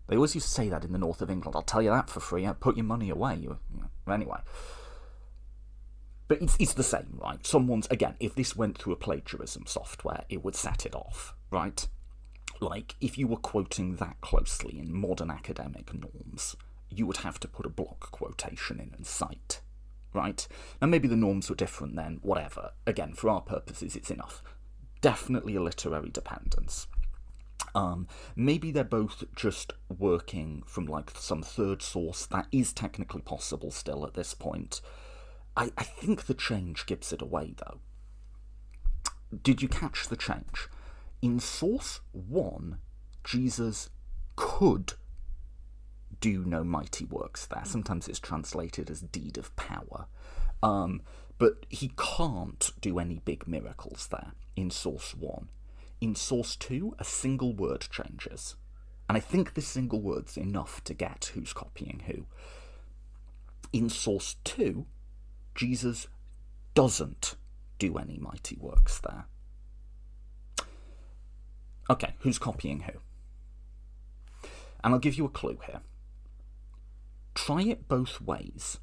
[SPEAKER 1] They always used to say that in the north of England. I'll tell you that for free. Put your money away. Anyway. But it's the same, right? Someone's, again, if this went through a plagiarism software, it would set it off, right? Like, if you were quoting that closely in modern academic norms, you would have to put a block quotation in and cite, right? Now, maybe the norms were different then, whatever. Again, for our purposes, it's enough. Definitely a literary dependence. Maybe they're both just working from, like, some third source. That is technically possible still at this point. I think the change gives it away, though. Did you catch the change? In source 1, Jesus could do no mighty works there. Sometimes it's translated as deed of power. But he can't do any big miracles there in source 1. In source 2, a single word changes. And I think this single word's enough to get who's copying who. In source 2, Jesus doesn't do any mighty works there. Okay, who's copying who? And I'll give you a clue here. Try it both ways.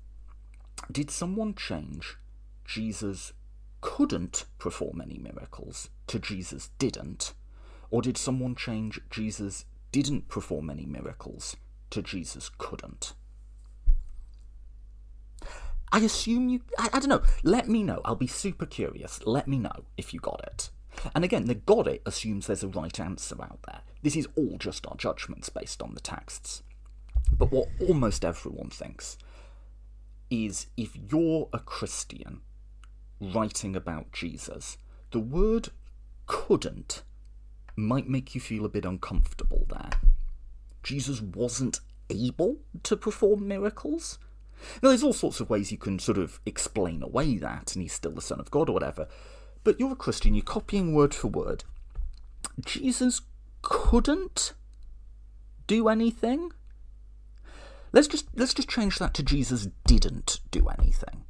[SPEAKER 1] Did someone change Jesus couldn't perform any miracles to Jesus didn't? Or did someone change Jesus didn't perform any miracles to Jesus couldn't? I assume I don't know. Let me know. I'll be super curious. Let me know if you got it. And again, the got it assumes there's a right answer out there. This is all just our judgments based on the texts. But what almost everyone thinks is if you're a Christian writing about Jesus, the word couldn't might make you feel a bit uncomfortable there. Jesus wasn't able to perform miracles? Now, there's all sorts of ways you can sort of explain away that, and he's still the Son of God or whatever, but you're a Christian, you're copying word for word. Jesus couldn't do anything? Let's just change that to Jesus didn't do anything.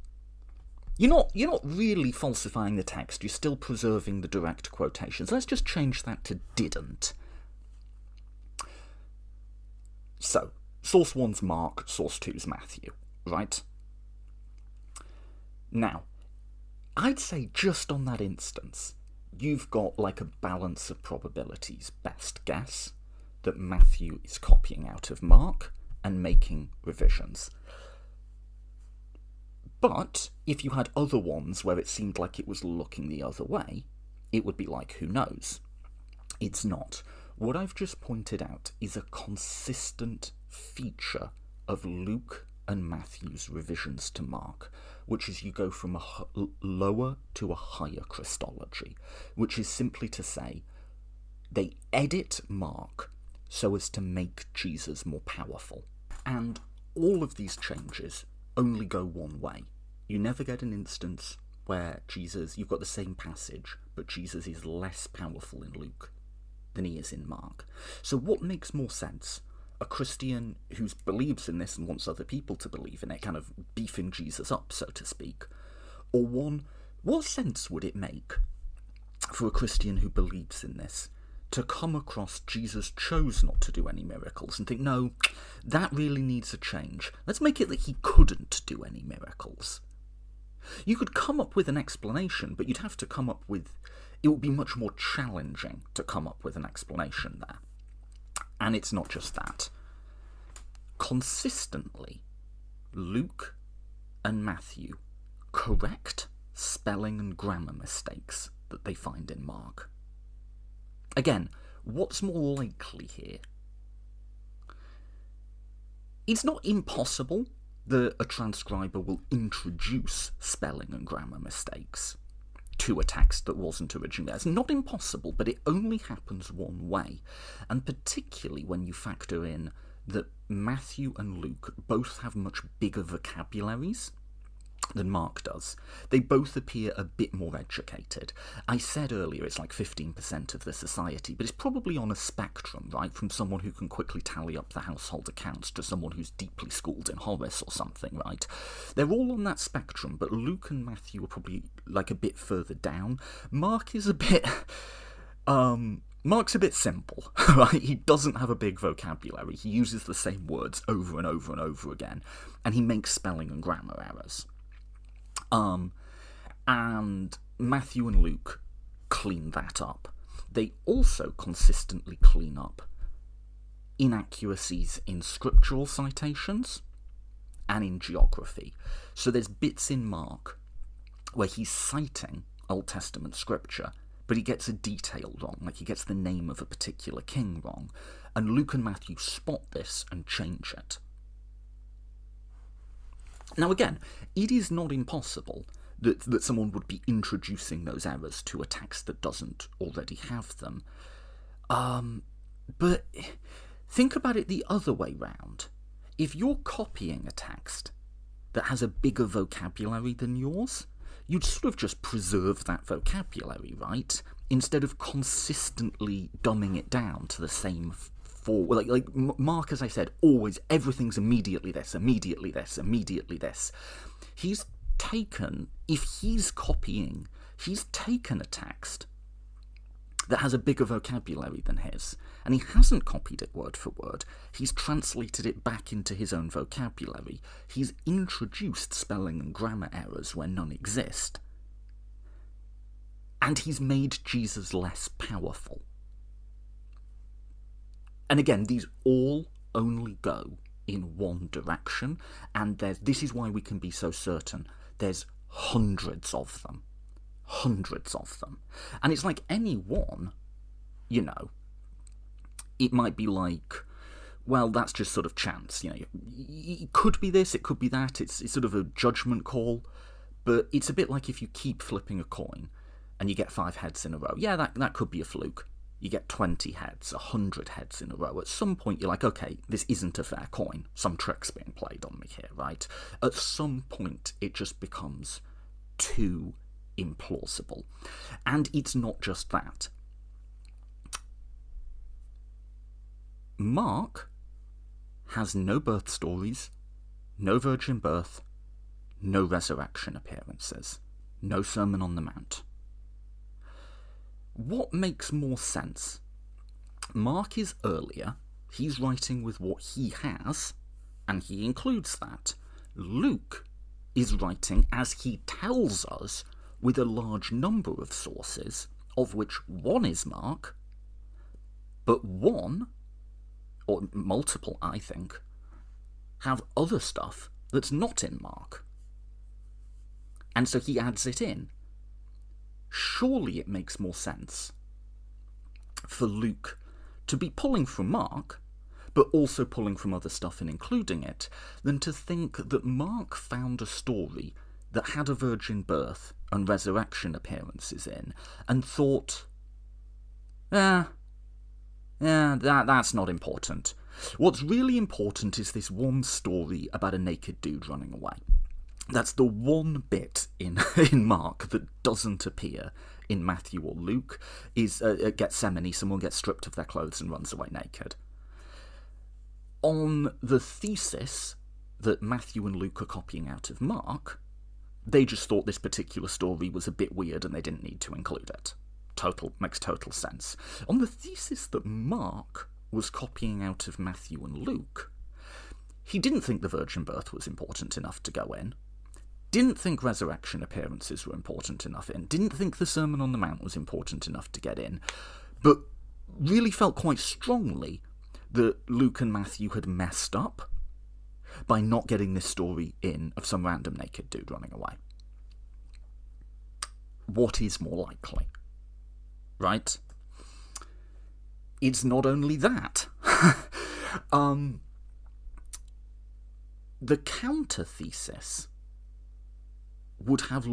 [SPEAKER 1] You're not really falsifying the text, you're still preserving the direct quotations. Let's just change that to didn't. So, source 1's Mark, source 2's Matthew, right? Now, I'd say just on that instance, you've got like a balance of probabilities best guess that Matthew is copying out of Mark and making revisions. But if you had other ones where it seemed like it was looking the other way, it would be like, who knows? It's not. What I've just pointed out is a consistent feature of Luke and Matthew's revisions to Mark, which is you go from a lower to a higher Christology, which is simply to say they edit Mark so as to make Jesus more powerful. And all of these changes only go one way. You never get an instance where you've got the same passage, but Jesus is less powerful in Luke than he is in Mark. So what makes more sense? A Christian who believes in this and wants other people to believe in it, kind of beefing Jesus up, so to speak? Or one, what sense would it make for a Christian who believes in this to come across Jesus chose not to do any miracles and think, no, that really needs a change. Let's make it that he couldn't do any miracles. You could come up with an explanation, but you'd have to come up with... It would be much more challenging to come up with an explanation there. And it's not just that. Consistently, Luke and Matthew correct spelling and grammar mistakes that they find in Mark. Again, what's more likely here? It's not impossible that a transcriber will introduce spelling and grammar mistakes to a text that wasn't originally there. It's not impossible, but it only happens one way. And particularly when you factor in that Matthew and Luke both have much bigger vocabularies than Mark does. They both appear a bit more educated. I said earlier it's like 15% of the society, but it's probably on a spectrum, right? From someone who can quickly tally up the household accounts to someone who's deeply schooled in Horace or something, right? They're all on that spectrum, but Luke and Matthew are probably like a bit further down. Mark is a bit... Mark's a bit simple, right? He doesn't have a big vocabulary. He uses the same words over and over and over again, and he makes spelling and grammar errors. And Matthew and Luke clean that up. They also consistently clean up inaccuracies in scriptural citations and in geography. So there's bits in Mark where he's citing Old Testament scripture, but he gets a detail wrong, like he gets the name of a particular king wrong, and Luke and Matthew spot this and change it. Now again, it is not impossible that someone would be introducing those errors to a text that doesn't already have them. But think about it the other way round. If you're copying a text that has a bigger vocabulary than yours, you'd sort of just preserve that vocabulary, right? Instead of consistently dumbing it down to the same like Mark, as I said, always everything's immediately this, immediately this, immediately this. He's taken a text that has a bigger vocabulary than his, and he hasn't copied it word for word. He's translated it back into his own vocabulary. He's introduced spelling and grammar errors where none exist. And he's made Jesus less powerful. And again, these all only go in one direction, and this is why we can be so certain. There's hundreds of them. Hundreds of them. And it's like any one, it might be like, well, that's just sort of chance. It could be this, it could be that. It's sort of a judgment call. But it's a bit like if you keep flipping a coin and you get 5 heads in a row. Yeah, that could be a fluke. You get 20 heads, 100 heads in a row. At some point you're like, okay, this isn't a fair coin. Some trick's being played on me here, right? At some point it just becomes too implausible. And it's not just that. Mark has no birth stories, no virgin birth, no resurrection appearances, no Sermon on the Mount. What makes more sense? Mark is earlier, he's writing with what he has, and he includes that. Luke is writing, as he tells us, with a large number of sources, of which one is Mark, but one, or multiple I think, have other stuff that's not in Mark. And so he adds it in. Surely it makes more sense for Luke to be pulling from Mark, but also pulling from other stuff and including it, than to think that Mark found a story that had a virgin birth and resurrection appearances in, and thought, that's not important. What's really important is this one story about a naked dude running away. That's the one bit in Mark that doesn't appear in Matthew or Luke, is at Gethsemane, someone gets stripped of their clothes and runs away naked. On the thesis that Matthew and Luke are copying out of Mark, they just thought this particular story was a bit weird and they didn't need to include it. Makes total sense. On the thesis that Mark was copying out of Matthew and Luke, he didn't think the virgin birth was important enough to go in, didn't think resurrection appearances were important enough in, didn't think the Sermon on the Mount was important enough to get in, but really felt quite strongly that Luke and Matthew had messed up by not getting this story in of some random naked dude running away. What is more likely? Right? It's not only that. The counter-thesis would have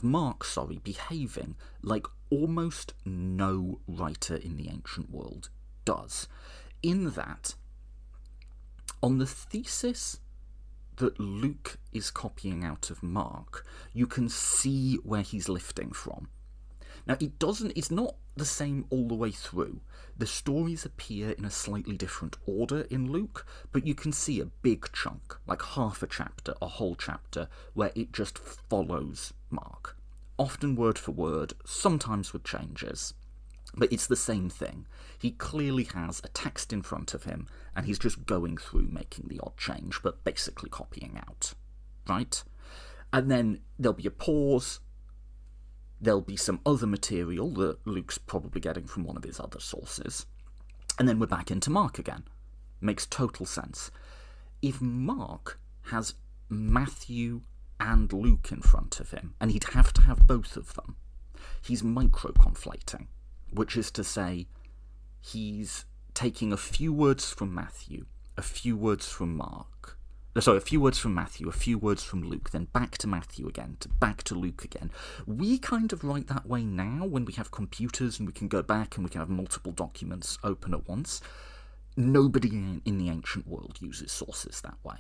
[SPEAKER 1] Mark behaving like almost no writer in the ancient world does, in that, on the thesis that Luke is copying out of Mark, you can see where he's lifting from. Now, it's not the same all the way through. The stories appear in a slightly different order in Luke, but you can see a big chunk, like half a chapter, a whole chapter, where it just follows Mark. Often word for word, sometimes with changes. But it's the same thing. He clearly has a text in front of him, and he's just going through making the odd change, but basically copying out. Right? And then there'll be a pause. There'll be some other material that Luke's probably getting from one of his other sources. And then we're back into Mark again. Makes total sense. If Mark has Matthew and Luke in front of him, and he'd have to have both of them, he's micro-conflating, which is to say, he's taking a few words from Matthew, a few words from a few words from Matthew, a few words from Luke, then back to Matthew again, back to Luke again. We kind of write that way now when we have computers and we can go back and we can have multiple documents open at once. Nobody in the ancient world uses sources that way.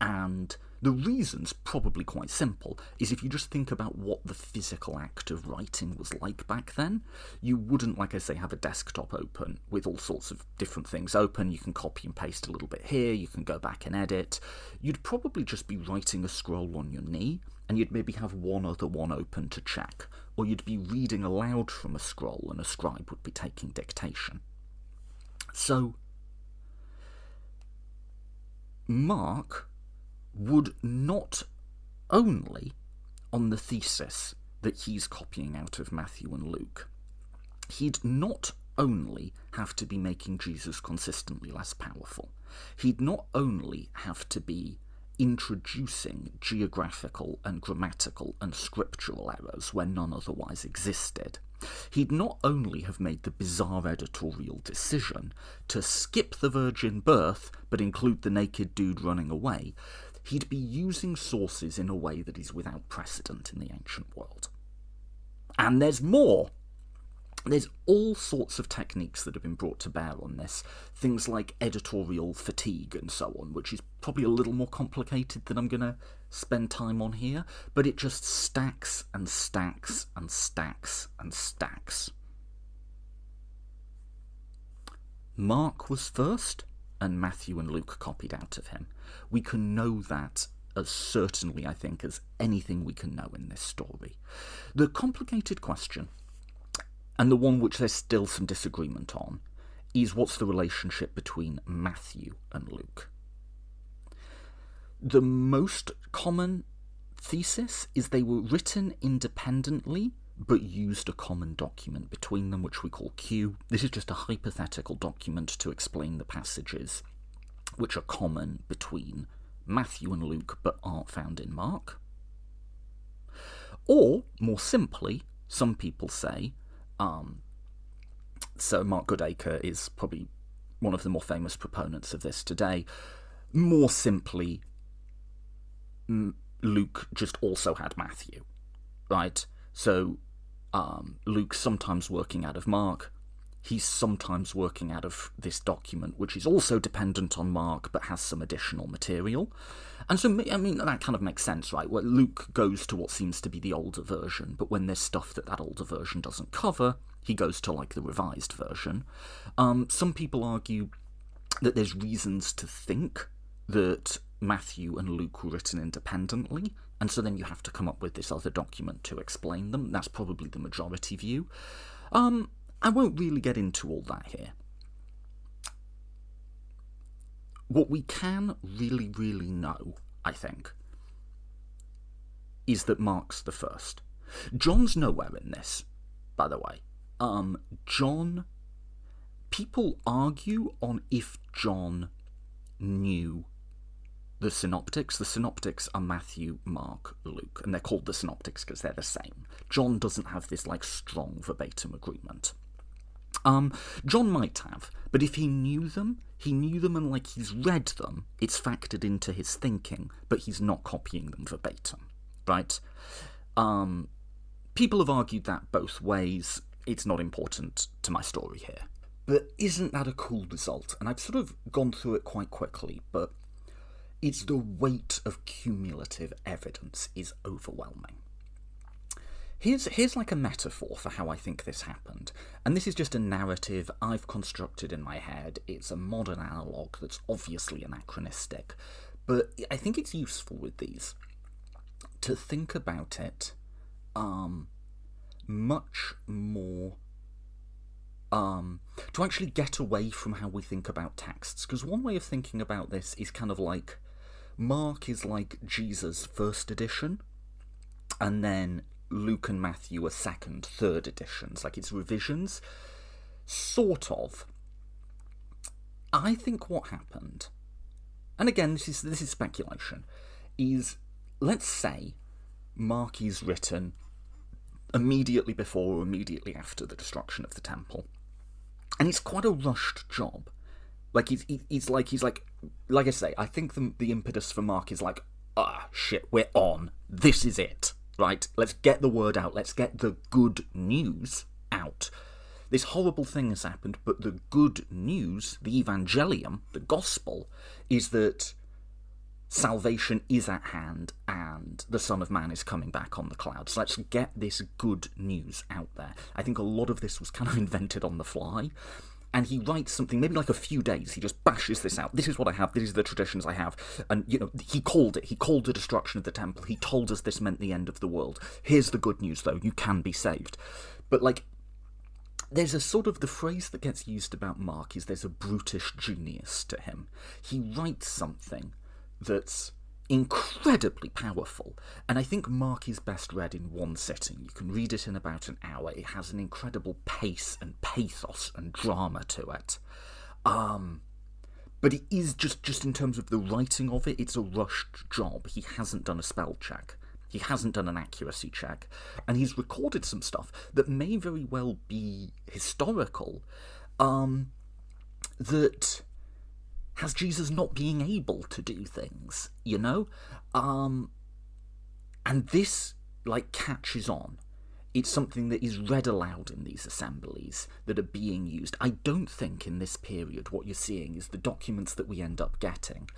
[SPEAKER 1] And the reason's probably quite simple, is if you just think about what the physical act of writing was like back then, you wouldn't, like I say, have a desktop open with all sorts of different things open. You can copy and paste a little bit here, you can go back and edit. You'd probably just be writing a scroll on your knee, and you'd maybe have one other one open to check, or you'd be reading aloud from a scroll and a scribe would be taking dictation. So, Mark would not only, on the thesis that he's copying out of Matthew and Luke, he'd not only have to be making Jesus consistently less powerful, he'd not only have to be introducing geographical and grammatical and scriptural errors where none otherwise existed. He'd not only have made the bizarre editorial decision to skip the virgin birth but include the naked dude running away, he'd be using sources in a way that is without precedent in the ancient world. And there's more. There's all sorts of techniques that have been brought to bear on this, things like editorial fatigue and so on, which is probably a little more complicated than I'm going to spend time on here, but it just stacks and stacks and stacks and stacks. Mark was first, and Matthew and Luke copied out of him. We can know that as certainly, I think, as anything we can know in this story. The complicated question, and the one which there's still some disagreement on, is what's the relationship between Matthew and Luke? The most common thesis is they were written independently, but used a common document between them, which we call Q. This is just a hypothetical document to explain the passages which are common between Matthew and Luke, but aren't found in Mark. Or, more simply, some people say, so Mark Goodacre is probably one of the more famous proponents of this today, more simply, Luke just also had Matthew, right? So Luke's sometimes working out of Mark, he's sometimes working out of this document, which is also dependent on Mark, but has some additional material. And so, I mean, that kind of makes sense, right? Where Luke goes to what seems to be the older version, but when there's stuff that older version doesn't cover, he goes to, like, the revised version. Some people argue that there's reasons to think that Matthew and Luke were written independently, and so then you have to come up with this other document to explain them. That's probably the majority view. I won't really get into all that here. What we can really, really know, I think, is that Mark's the first. John's nowhere in this, by the way. John... People argue on if John knew the synoptics. The synoptics are Matthew, Mark, Luke, and they're called the synoptics because they're the same. John doesn't have this, like, strong verbatim agreement. John might have, but if he knew them and, like, he's read them, it's factored into his thinking, but he's not copying them verbatim, right? People have argued that both ways. It's not important to my story here. But isn't that a cool result? And I've sort of gone through it quite quickly, but it's the weight of cumulative evidence is overwhelming. Here's like a metaphor for how I think this happened. And this is just a narrative I've constructed in my head. It's a modern analogue that's obviously anachronistic. But I think it's useful with these to think about it much more... to actually get away from how we think about texts. Because one way of thinking about this is kind of like, Mark is like Jesus' first edition, and then Luke and Matthew are second, third editions, like it's revisions. Sort of. I think what happened, and again, this is speculation, is, let's say Mark is written immediately before or immediately after the destruction of the temple. And it's quite a rushed job. Like, he's like, I say, I think the impetus for Mark is like, shit, we're on. This is it, right? Let's get the word out. Let's get the good news out. This horrible thing has happened, but the good news, the evangelium, the gospel, is that salvation is at hand and the Son of Man is coming back on the clouds. Let's get this good news out there. I think a lot of this was kind of invented on the fly, and he writes something, maybe like a few days, he just bashes this out. This is what I have, this is the traditions I have, and, you know, he called the destruction of the temple, he told us this meant the end of the world. Here's the good news, though, you can be saved. But, like, there's a sort of, the phrase that gets used about Mark is there's a brutish genius to him. He writes something that's incredibly powerful, and I think Mark is best read in one sitting. You can read it in about an hour. It has an incredible pace and pathos and drama to it. But it is just in terms of the writing of it, it's a rushed job. He hasn't done a spell check. He hasn't done an accuracy check. And he's recorded some stuff that may very well be historical, that has Jesus not being able to do things, you know? And this, like, catches on. It's something that is read aloud in these assemblies that are being used. I don't think in this period what you're seeing is the documents that we end up getting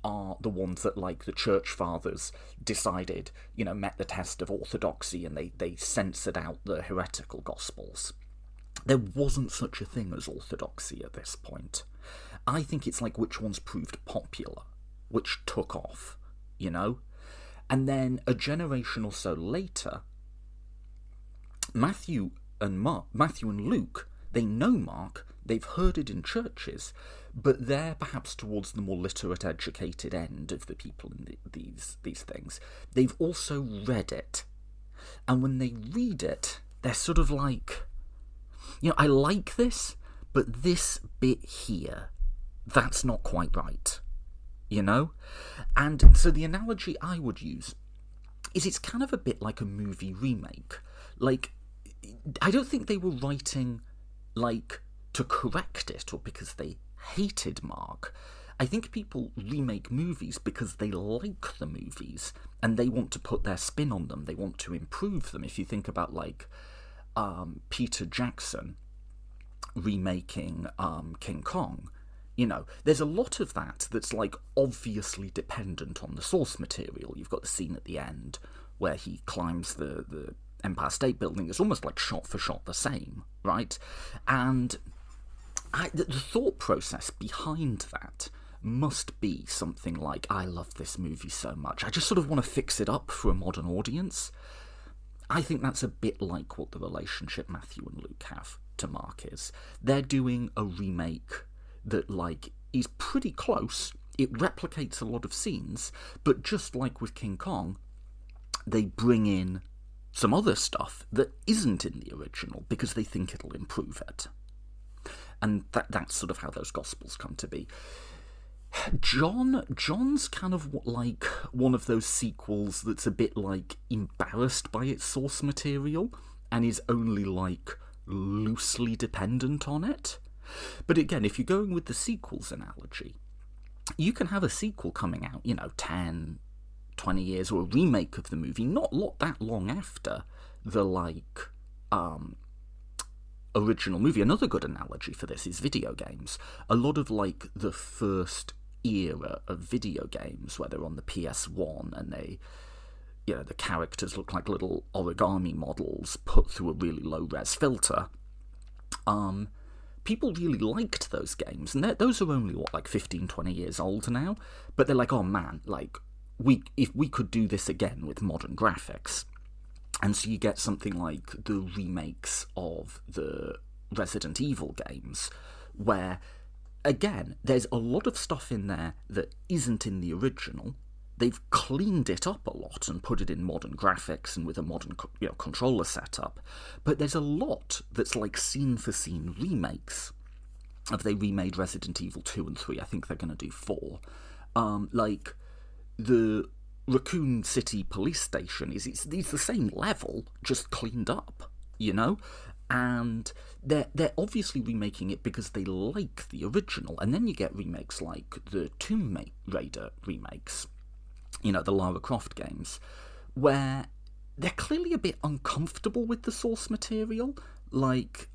[SPEAKER 1] are the ones that, like, the church fathers decided, you know, met the test of orthodoxy, and they censored out the heretical gospels. There wasn't such a thing as orthodoxy at this point. I think it's like which ones proved popular, which took off, you know? And then a generation or so later, Matthew and Luke, they know Mark, they've heard it in churches, but they're perhaps towards the more literate, educated end of the people in these things. They've also read it. And when they read it, they're sort of like, you know, I like this, but this bit here, that's not quite right, you know? And so the analogy I would use is it's kind of a bit like a movie remake. Like, I don't think they were writing, like, to correct it or because they hated Mark. I think people remake movies because they like the movies and they want to put their spin on them. They want to improve them. If you think about, like, Peter Jackson remaking King Kong, you know, there's a lot of that that's, like, obviously dependent on the source material. You've got the scene at the end where he climbs the Empire State Building. It's almost like shot for shot the same, right? And the thought process behind that must be something like, I love this movie so much, I just sort of want to fix it up for a modern audience. I think that's a bit like what the relationship Matthew and Luke have to Mark is. They're doing a remake that, like, is pretty close. It replicates a lot of scenes, but just like with King Kong, they bring in some other stuff that isn't in the original because they think it'll improve it. And that's sort of how those Gospels come to be. John's kind of like one of those sequels that's a bit, like, embarrassed by its source material and is only, like, loosely dependent on it. But again, if you're going with the sequels analogy, you can have a sequel coming out, you know, 10, 20 years, or a remake of the movie not that long after the, like, original movie. Another good analogy for this is video games. A lot of, like, the first era of video games where they're on the PS1 and they, you know, the characters look like little origami models put through a really low-res filter. People really liked those games, and those are only, what, like 15, 20 years old now, but they're like, oh man, like, if we could do this again with modern graphics. And so you get something like the remakes of the Resident Evil games, where, again, there's a lot of stuff in there that isn't in the original. They've cleaned it up a lot and put it in modern graphics and with a modern, you know, controller setup. But there's a lot that's like scene-for-scene remakes. If they remade Resident Evil 2 and 3, I think they're going to do 4. Like, the Raccoon City police station it's the same level, just cleaned up, you know? And they're obviously remaking it because they like the original. And then you get remakes like the Tomb Raider remakes, you know, the Lara Croft games, where they're clearly a bit uncomfortable with the source material. Like,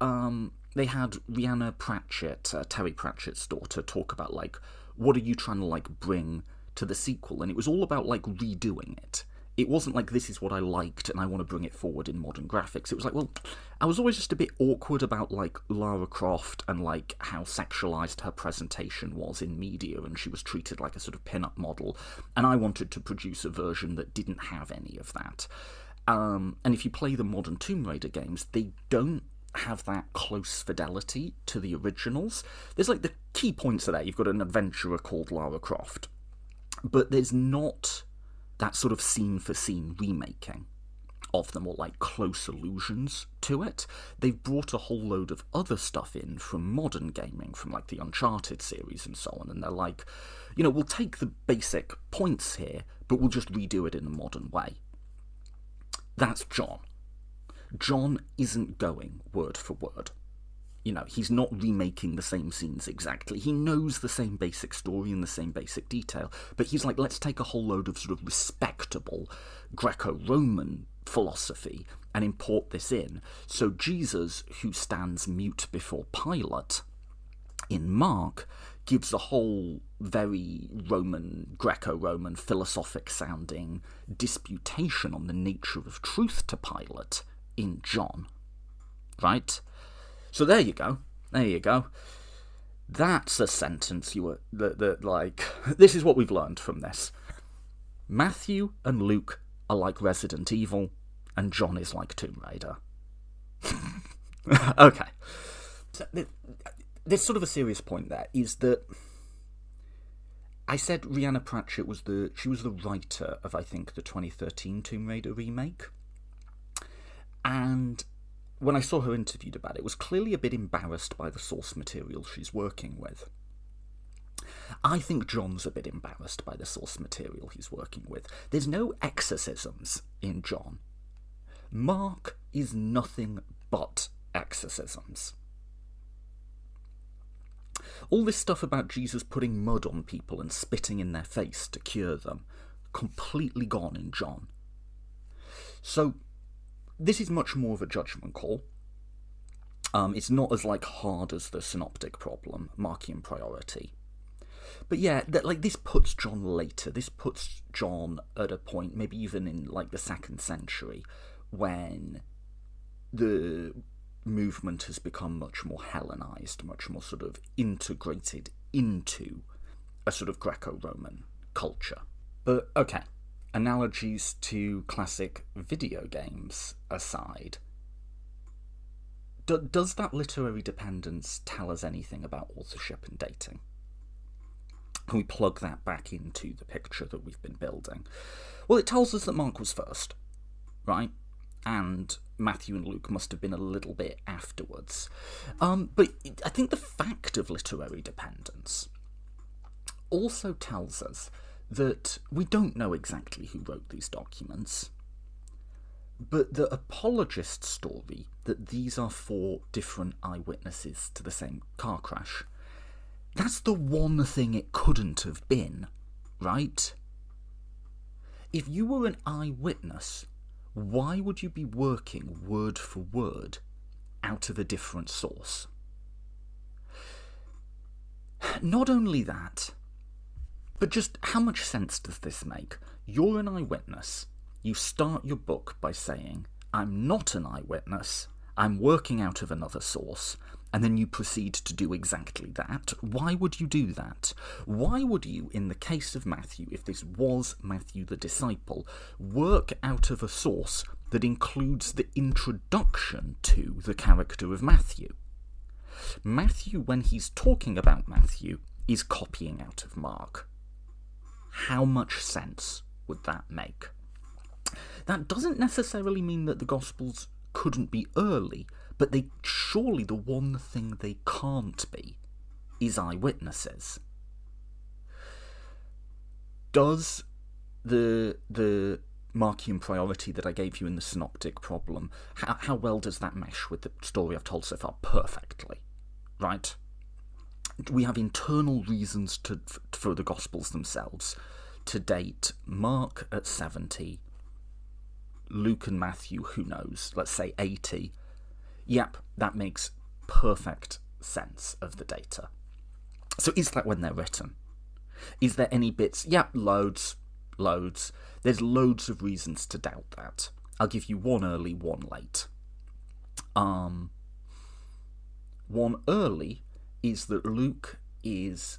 [SPEAKER 1] they had Rhianna Pratchett, Terry Pratchett's daughter, talk about, like, what are you trying to, like, bring to the sequel? And it was all about, like, redoing it. It wasn't like, this is what I liked and I want to bring it forward in modern graphics. It was like, well, I was always just a bit awkward about, like, Lara Croft and, like, how sexualized her presentation was in media, and she was treated like a sort of pin-up model, and I wanted to produce a version that didn't have any of that. And if you play the modern Tomb Raider games, they don't have that close fidelity to the originals. There's, like, the key points are there. You've got an adventurer called Lara Croft, but there's not that sort of scene-for-scene remaking of them, or, like, close allusions to it. They've brought a whole load of other stuff in from modern gaming, from, like, the Uncharted series and so on, and they're like, you know, we'll take the basic points here, but we'll just redo it in a modern way. That's John. John isn't going word for word. He's not remaking the same scenes exactly. He knows the same basic story and the same basic detail, but he's like, let's take a whole load of sort of respectable Greco-Roman philosophy and import this in. So Jesus, who stands mute before Pilate in Mark, gives a whole very Greco-Roman philosophic-sounding disputation on the nature of truth to Pilate in John, right? So there you go. That's a sentence this is what we've learned from this. Matthew and Luke are like Resident Evil, and John is like Tomb Raider. Okay. So there's sort of a serious point there, is that I said Rhianna Pratchett was the writer of, I think, the 2013 Tomb Raider remake. And when I saw her interviewed about it, was clearly a bit embarrassed by the source material she's working with. I think John's a bit embarrassed by the source material he's working with. There's no exorcisms in John. Mark is nothing but exorcisms. All this stuff about Jesus putting mud on people and spitting in their face to cure them, completely gone in John. So this is much more of a judgment call. It's not as hard as the synoptic problem, Markian priority. But yeah, this puts John later. This puts John at a point, maybe even in the 2nd century, when the movement has become much more Hellenized, much more sort of integrated into a sort of Greco-Roman culture. But okay, analogies to classic video games aside, does that literary dependence tell us anything about authorship and dating? Can we plug that back into the picture that we've been building? Well, it tells us that Mark was first, right? And Matthew and Luke must have been a little bit afterwards. But I think the fact of literary dependence also tells us that we don't know exactly who wrote these documents, but the apologist story that these are 4 different eyewitnesses to the same car crash, that's the one thing it couldn't have been, right? If you were an eyewitness, why would you be working word for word out of a different source? Not only that, but just how much sense does this make? You're an eyewitness. You start your book by saying, I'm not an eyewitness, I'm working out of another source, and then you proceed to do exactly that. Why would you do that? Why would you, in the case of Matthew, if this was Matthew the disciple, work out of a source that includes the introduction to the character of Matthew? Matthew, when he's talking about Matthew, is copying out of Mark. How much sense would that make? That doesn't necessarily mean that the Gospels couldn't be early, but surely the one thing they can't be is eyewitnesses. Does the Markian priority that I gave you in the synoptic problem, how well does that mesh with the story I've told so far? Perfectly, right? We have internal reasons for the Gospels themselves to date Mark at 70, Luke and Matthew, who knows, let's say 80. Yep, that makes perfect sense of the data. So is that when they're written? Is there any bits? Yep, loads. There's loads of reasons to doubt that. I'll give you one early, one late. One early is that Luke is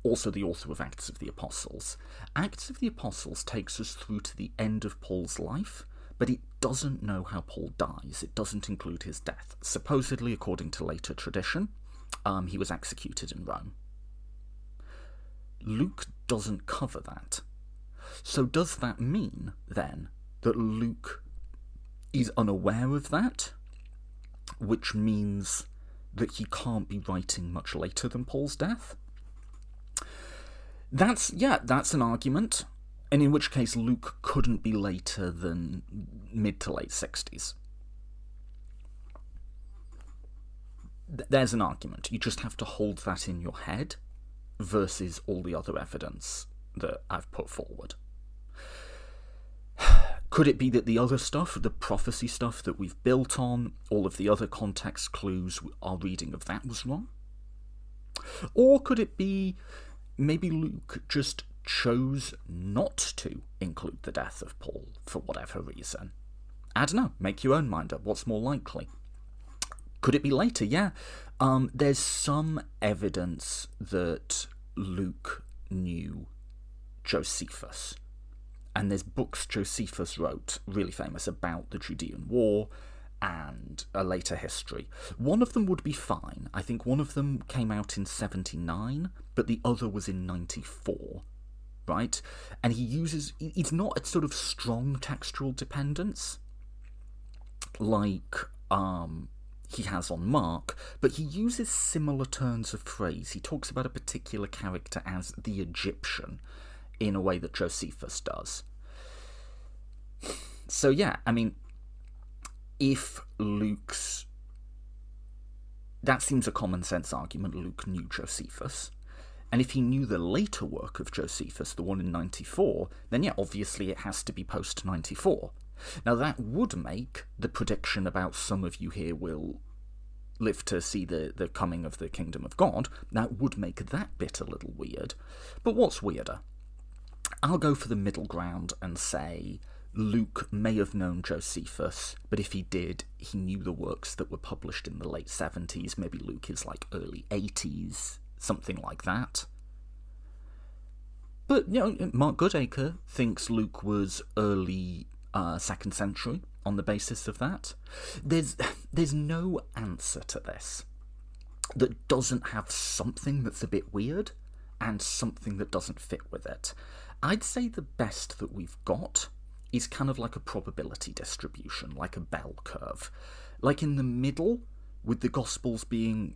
[SPEAKER 1] also the author of Acts of the Apostles. Acts of the Apostles takes us through to the end of Paul's life, but it doesn't know how Paul dies. It doesn't include his death. Supposedly, according to later tradition, he was executed in Rome. Luke doesn't cover that. So does that mean, then, that Luke is unaware of that? Which means that he can't be writing much later than Paul's death? That's an argument, and in which case Luke couldn't be later than mid to late 60s. there's an argument. You just have to hold that in your head versus all the other evidence that I've put forward. Could it be that the other stuff, the prophecy stuff that we've built on, all of the other context clues, our reading of that was wrong? Or could it be maybe Luke just chose not to include the death of Paul for whatever reason? I don't know, make your own mind up. What's more likely? Could it be later? Yeah. There's some evidence that Luke knew Josephus. And there's books Josephus wrote, really famous, about the Judean War and a later history. One of them would be fine. I think one of them came out in 79, but the other was in 94, right? And it's not a sort of strong textual dependence like he has on Mark, but he uses similar turns of phrase. He talks about a particular character as the Egyptian, in a way that Josephus does. So yeah, I mean, if Luke's... That seems a common sense argument. Luke knew Josephus. And if he knew the later work of Josephus, the one in 94, then yeah, obviously it has to be post-94. Now that would make the prediction about some of you here will live to see the coming of the kingdom of God, that would make that bit a little weird. But what's weirder? I'll go for the middle ground and say Luke may have known Josephus, but if he did, he knew the works that were published in the late 70s. Maybe Luke is like early 80s, something like that. But, Mark Goodacre thinks Luke was early 2nd century on the basis of that. There's no answer to this that doesn't have something that's a bit weird and something that doesn't fit with it. I'd say the best that we've got is kind of like a probability distribution, like a bell curve. Like in the middle, with the Gospels being,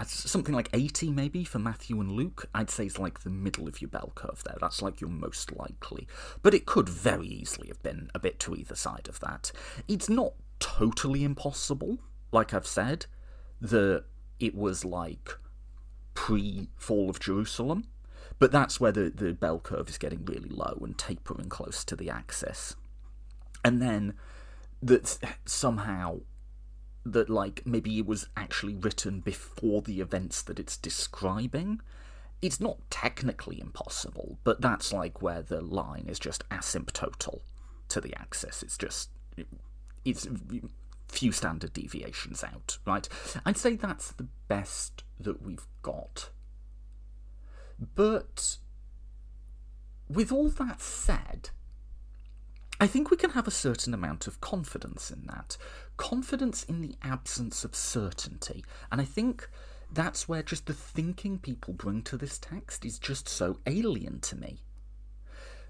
[SPEAKER 1] something like 80 maybe for Matthew and Luke, I'd say it's like the middle of your bell curve there. That's like your most likely. But it could very easily have been a bit to either side of that. It's not totally impossible, like I've said, that it was like pre-fall of Jerusalem. But that's where the bell curve is getting really low and tapering close to the axis. And then that somehow that like maybe it was actually written before the events that it's describing. It's not technically impossible, but that's like where the line is just asymptotal to the axis. It's few standard deviations out, right? I'd say that's the best that we've got. But with all that said, I think we can have a certain amount of confidence in that. Confidence in the absence of certainty. And I think that's where just the thinking people bring to this text is just so alien to me.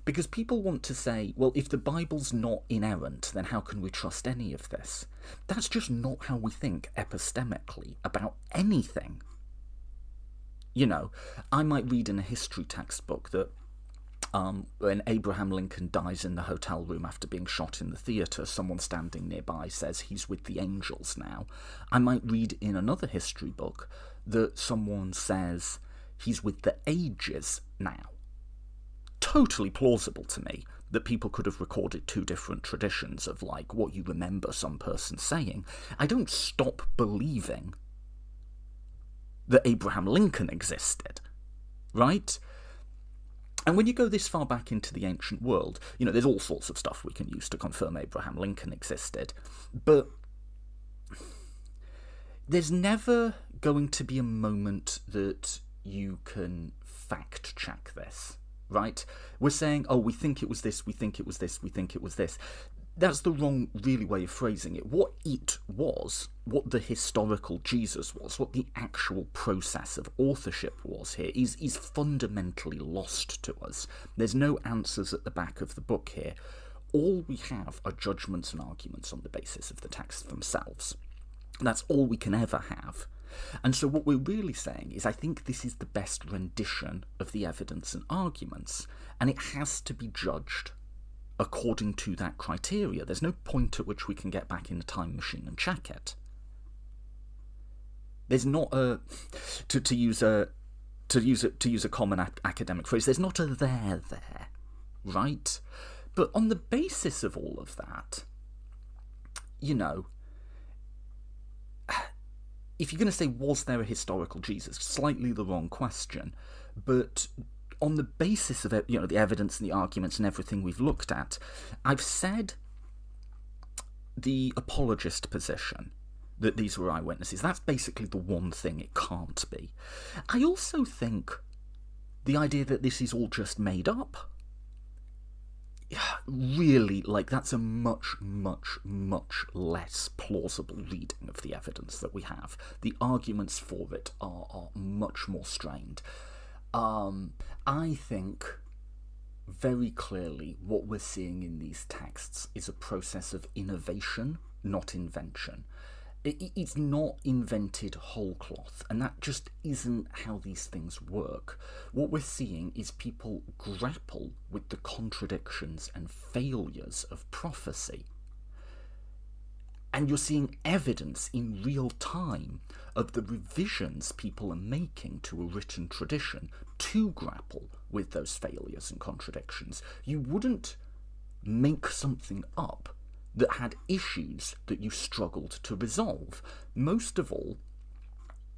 [SPEAKER 1] Because people want to say, well, if the Bible's not inerrant, then how can we trust any of this? That's just not how we think epistemically about anything. I might read in a history textbook that when Abraham Lincoln dies in the hotel room after being shot in the theatre, someone standing nearby says he's with the angels now. I might read in another history book that someone says he's with the ages now. Totally plausible to me that people could have recorded two different traditions of like what you remember some person saying. I don't stop believing that Abraham Lincoln existed, right? And when you go this far back into the ancient world, there's all sorts of stuff we can use to confirm Abraham Lincoln existed, but there's never going to be a moment that you can fact check this, right? We're saying, oh, we think it was this, we think it was this, we think it was this. That's the wrong, really, way of phrasing it. What it was, what the historical Jesus was, what the actual process of authorship was here is fundamentally lost to us. There's no answers at the back of the book here. All we have are judgments and arguments on the basis of the texts themselves. That's all we can ever have. And so what we're really saying is I think this is the best rendition of the evidence and arguments, and it has to be judged according to that criteria. There's no point at which we can get back in a time machine and check it. There's not a, to use a common academic phrase, there's not a there, right? But on the basis of all of that, you know, if you're going to say, was there a historical Jesus? Slightly the wrong question. But on the basis of, you know, the evidence and the arguments and everything we've looked at, I've said the apologist position, that these were eyewitnesses. That's basically the one thing it can't be. I also think the idea that this is all just made up, really, like, that's a much, much, much less plausible reading of the evidence that we have. The arguments for it are much more strained. I think very clearly what we're seeing in these texts is a process of innovation, not invention. It's not invented whole cloth, and that just isn't how these things work. What we're seeing is people grapple with the contradictions and failures of prophecy. And you're seeing evidence in real time of the revisions people are making to a written tradition to grapple with those failures and contradictions. You wouldn't make something up that had issues that you struggled to resolve. Most of all,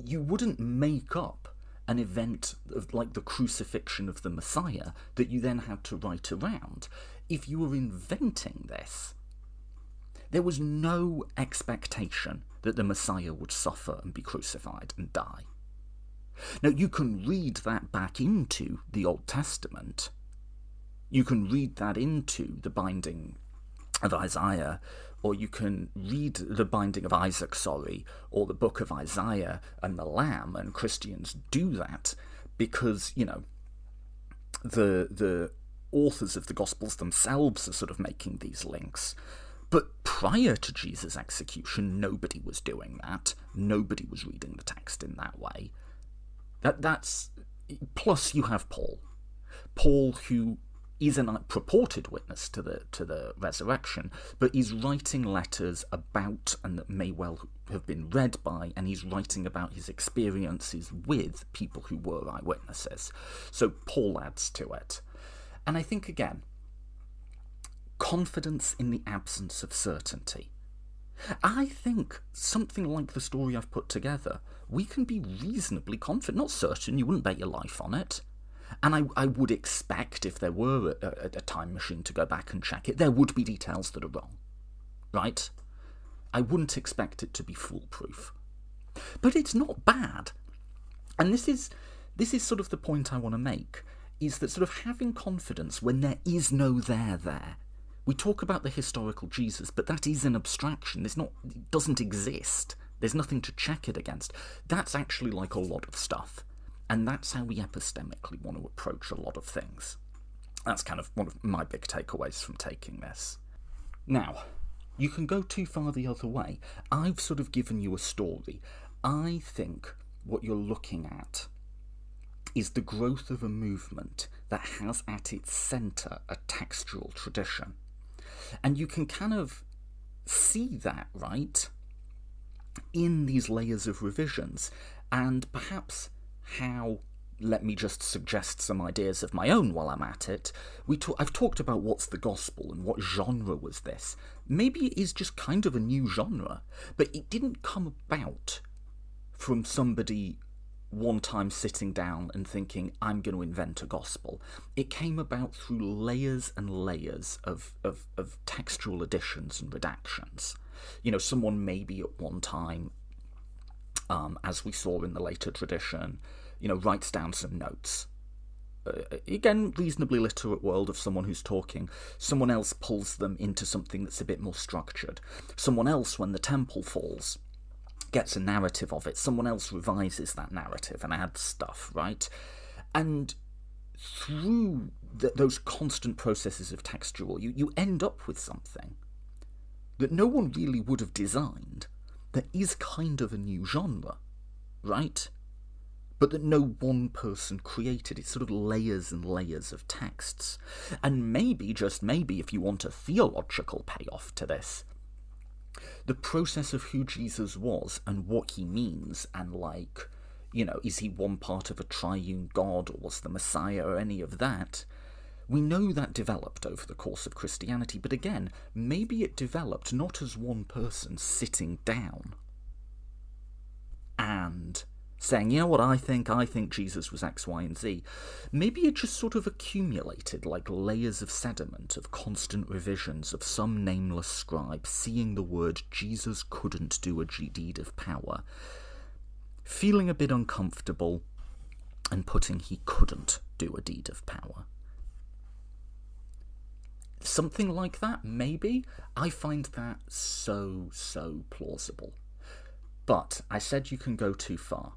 [SPEAKER 1] you wouldn't make up an event of, like, the crucifixion of the Messiah that you then had to write around. If you were inventing this, there was no expectation that the Messiah would suffer and be crucified and die. Now, you can read that back into the Old Testament. You can read that into the binding of Isaiah, or you can read the binding of Isaac, or the book of Isaiah and the Lamb, and Christians do that because, you know, the authors of the Gospels themselves are sort of making these links. But prior to Jesus' execution, nobody was doing that. Nobody was reading the text in that way. That's plus you have Paul, who is a purported witness to the resurrection, but he's writing letters about, and that may well have been read by, and he's writing about his experiences with people who were eyewitnesses. So Paul adds to it. And I think, again, confidence in the absence of certainty. I think something like the story I've put together, we can be reasonably confident, not certain, you wouldn't bet your life on it. And I would expect, if there were a time machine to go back and check it, there would be details that are wrong, right? I wouldn't expect it to be foolproof. But it's not bad. And this is sort of the point I want to make, is that sort of having confidence when there is no there. We talk about the historical Jesus, but that is an abstraction. It doesn't exist. There's nothing to check it against. That's actually like a lot of stuff. And that's how we epistemically want to approach a lot of things. That's kind of one of my big takeaways from taking this. Now, you can go too far the other way. I've sort of given you a story. I think what you're looking at is the growth of a movement that has at its centre a textual tradition. And you can kind of see that, right, in these layers of revisions, and perhaps how, let me just suggest some ideas of my own while I'm at it. I've talked about what's the gospel and what genre was this. Maybe it is just kind of a new genre, but it didn't come about from somebody one time sitting down and thinking, I'm going to invent a gospel. It came about through layers and layers of textual additions and redactions. You know, someone maybe at one time, as we saw in the later tradition, you know, writes down some notes. Again, reasonably literate world of someone who's talking. Someone else pulls them into something that's a bit more structured. Someone else, when the temple falls, gets a narrative of it. Someone else revises that narrative and adds stuff, right? And through those constant processes of textual, you end up with something that no one really would have designed, that is kind of a new genre, right? But that no one person created. It's sort of layers and layers of texts. And maybe, just maybe, if you want a theological payoff to this, the process of who Jesus was and what he means, and like, is he one part of a triune God, or was the Messiah, or any of that, we know that developed over the course of Christianity, but again, maybe it developed not as one person sitting down and saying, you know what I think Jesus was X, Y, and Z. Maybe it just sort of accumulated like layers of sediment, of constant revisions, of some nameless scribe seeing the word Jesus couldn't do a deed of power, feeling a bit uncomfortable, and putting he couldn't do a deed of power. Something like that, maybe. I find that so plausible. But I said you can go too far.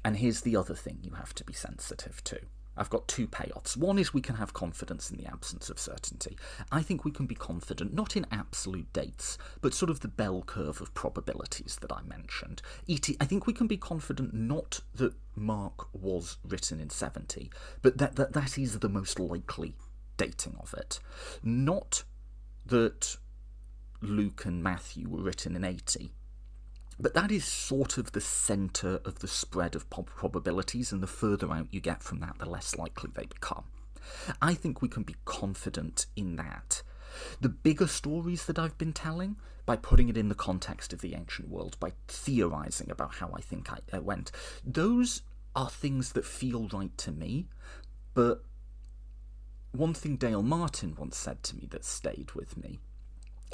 [SPEAKER 1] And here's the other thing you have to be sensitive to. I've got two payoffs. One is we can have confidence in the absence of certainty. I think we can be confident, not in absolute dates, but sort of the bell curve of probabilities that I mentioned. I think we can be confident not that Mark was written in 70, but that is the most likely dating of it. Not that Luke and Matthew were written in 80, but that is sort of the centre of the spread of probabilities, and the further out you get from that, the less likely they become. I think we can be confident in that. The bigger stories that I've been telling, by putting it in the context of the ancient world, by theorising about how I think I went, those are things that feel right to me, but one thing Dale Martin once said to me that stayed with me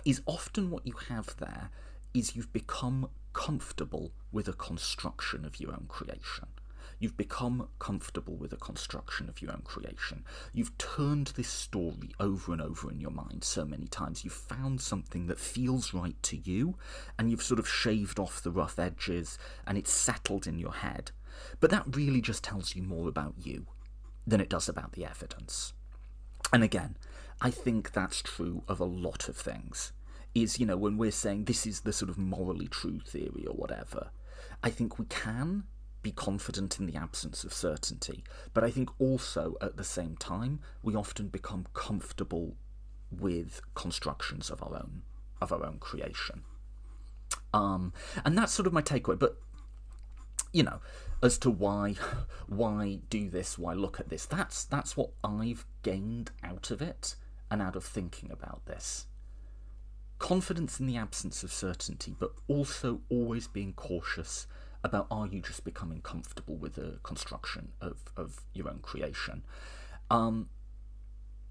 [SPEAKER 1] is often what you have there is you've become comfortable with a construction of your own creation. You've become comfortable with a construction of your own creation. You've turned this story over and over in your mind so many times. You've found something that feels right to you, and you've sort of shaved off the rough edges, and it's settled in your head. But that really just tells you more about you than it does about the evidence. And again, I think that's true of a lot of things. Is, when we're saying this is the sort of morally true theory or whatever, I think we can be confident in the absence of certainty, but I think also at the same time we often become comfortable with constructions of our own creation. And that's sort of my takeaway. But as to why do this, why look at this, that's what I've gained out of it and out of thinking about this. Confidence in the absence of certainty, but also always being cautious about, are you just becoming comfortable with the construction of your own creation? And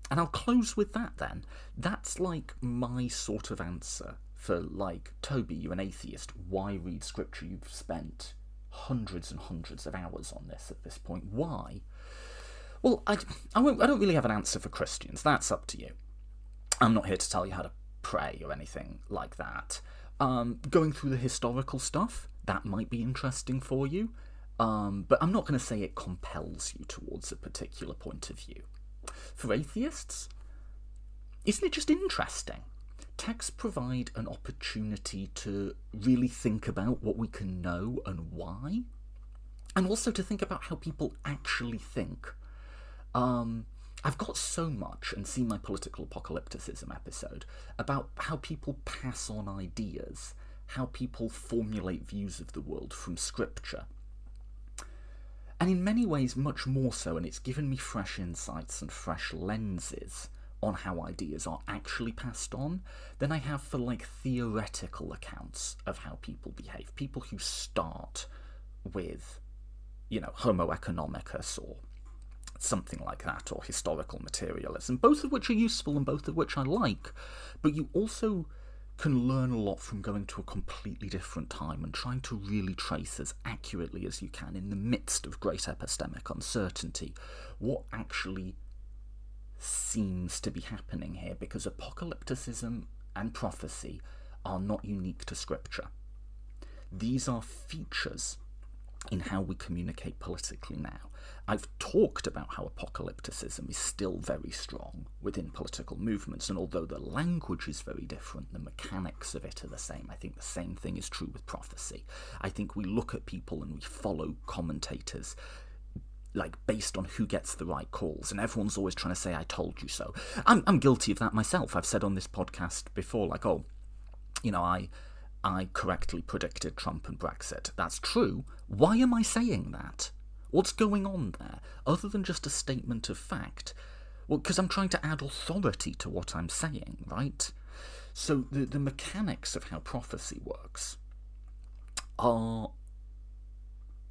[SPEAKER 1] I'll close with that then. That's like my sort of answer for, like, Toby, you're an atheist. Why read scripture? You've spent hundreds and hundreds of hours on this at this point. Why? Well, I don't really have an answer for Christians. That's up to you. I'm not here to tell you how to pray or anything like that. Going through the historical stuff, that might be interesting for you, but I'm not going to say it compels you towards a particular point of view. For atheists, isn't it just interesting? Texts provide an opportunity to really think about what we can know and why, and also to think about how people actually think. I've got so much, and see my political apocalypticism episode, about how people pass on ideas, how people formulate views of the world from scripture. And in many ways, much more so, and it's given me fresh insights and fresh lenses on how ideas are actually passed on than I have for, like, theoretical accounts of how people behave. People who start with, Homo economicus or something like that, or historical materialism, both of which are useful and both of which I like, but you also can learn a lot from going to a completely different time and trying to really trace as accurately as you can, in the midst of great epistemic uncertainty, what actually seems to be happening here, because apocalypticism and prophecy are not unique to scripture. These are features in how we communicate politically now. I've talked about how apocalypticism is still very strong within political movements, and although the language is very different, the mechanics of it are the same. I think the same thing is true with prophecy. I think we look at people and we follow commentators, like, based on who gets the right calls, and everyone's always trying to say, I told you so. I'm guilty of that myself. I've said on this podcast before, like, oh, I correctly predicted Trump and Brexit. That's true. Why am I saying that? What's going on there, other than just a statement of fact? Well, because I'm trying to add authority to what I'm saying, right? So the mechanics of how prophecy works are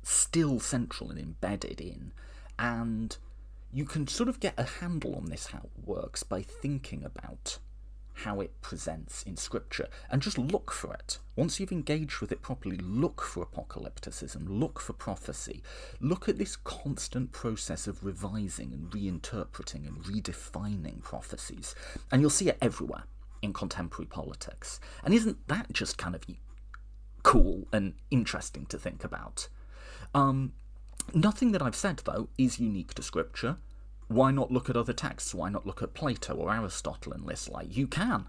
[SPEAKER 1] still central and embedded in, and you can sort of get a handle on this, how it works, by thinking about how it presents in Scripture, and just look for it. Once you've engaged with it properly, look for apocalypticism, look for prophecy, look at this constant process of revising and reinterpreting and redefining prophecies, and you'll see it everywhere in contemporary politics. And isn't that just kind of cool and interesting to think about? Nothing that I've said, though, is unique to Scripture. Why not look at other texts? Why not look at Plato or Aristotle and list like? You can.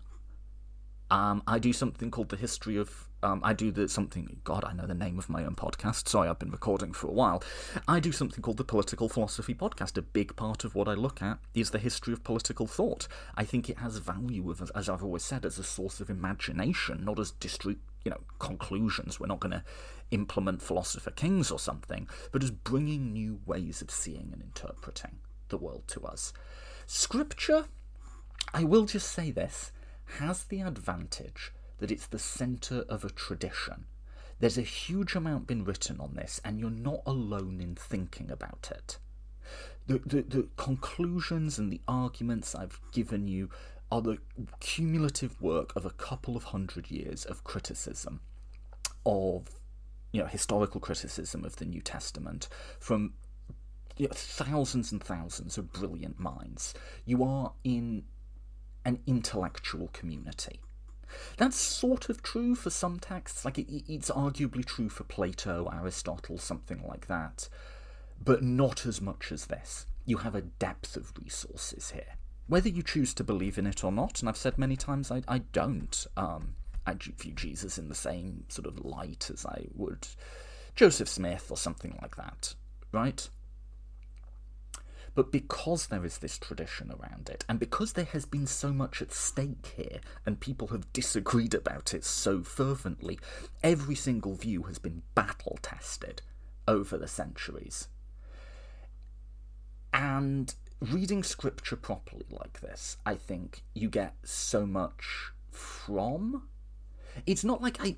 [SPEAKER 1] I do something called the history of... God, I know the name of my own podcast. Sorry, I've been recording for a while. I do something called the Political Philosophy Podcast. A big part of what I look at is the history of political thought. I think it has value, as I've always said, as a source of imagination, not as conclusions. We're not going to implement philosopher kings or something, but as bringing new ways of seeing and interpreting the world to us. Scripture, I will just say this, has the advantage that it's the centre of a tradition. There's a huge amount been written on this, and you're not alone in thinking about it. The conclusions and the arguments I've given you are the cumulative work of a couple of hundred years of criticism, of historical criticism of the New Testament, from thousands and thousands of brilliant minds. You are in an intellectual community. That's sort of true for some texts, like it's arguably true for Plato, Aristotle, something like that, but not as much as this. You have a depth of resources here. Whether you choose to believe in it or not, and I've said many times I don't. I view Jesus in the same sort of light as I would Joseph Smith or something like that, right? But because there is this tradition around it, and because there has been so much at stake here, and people have disagreed about it so fervently, every single view has been battle-tested over the centuries. And reading Scripture properly like this, I think you get so much from. It's not like I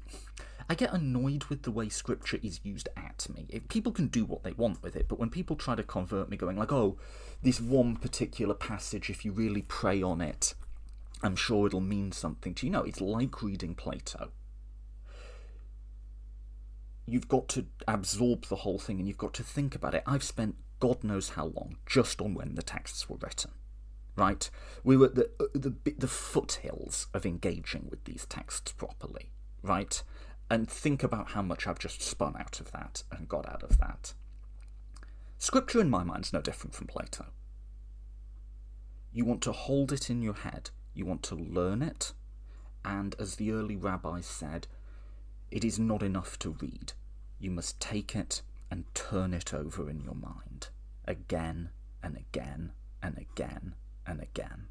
[SPEAKER 1] get annoyed with the way Scripture is used at me. People can do what they want with it, but when people try to convert me going like, oh, this one particular passage, if you really pray on it, I'm sure it'll mean something to you. No, it's like reading Plato. You've got to absorb the whole thing and you've got to think about it. I've spent God knows how long just on when the texts were written, right? We were at the foothills of engaging with these texts properly, right? And think about how much I've just spun out of that and got out of that. Scripture, in my mind, is no different from Plato. You want to hold it in your head. You want to learn it. And as the early rabbis said, it is not enough to read. You must take it and turn it over in your mind, again and again and again and again.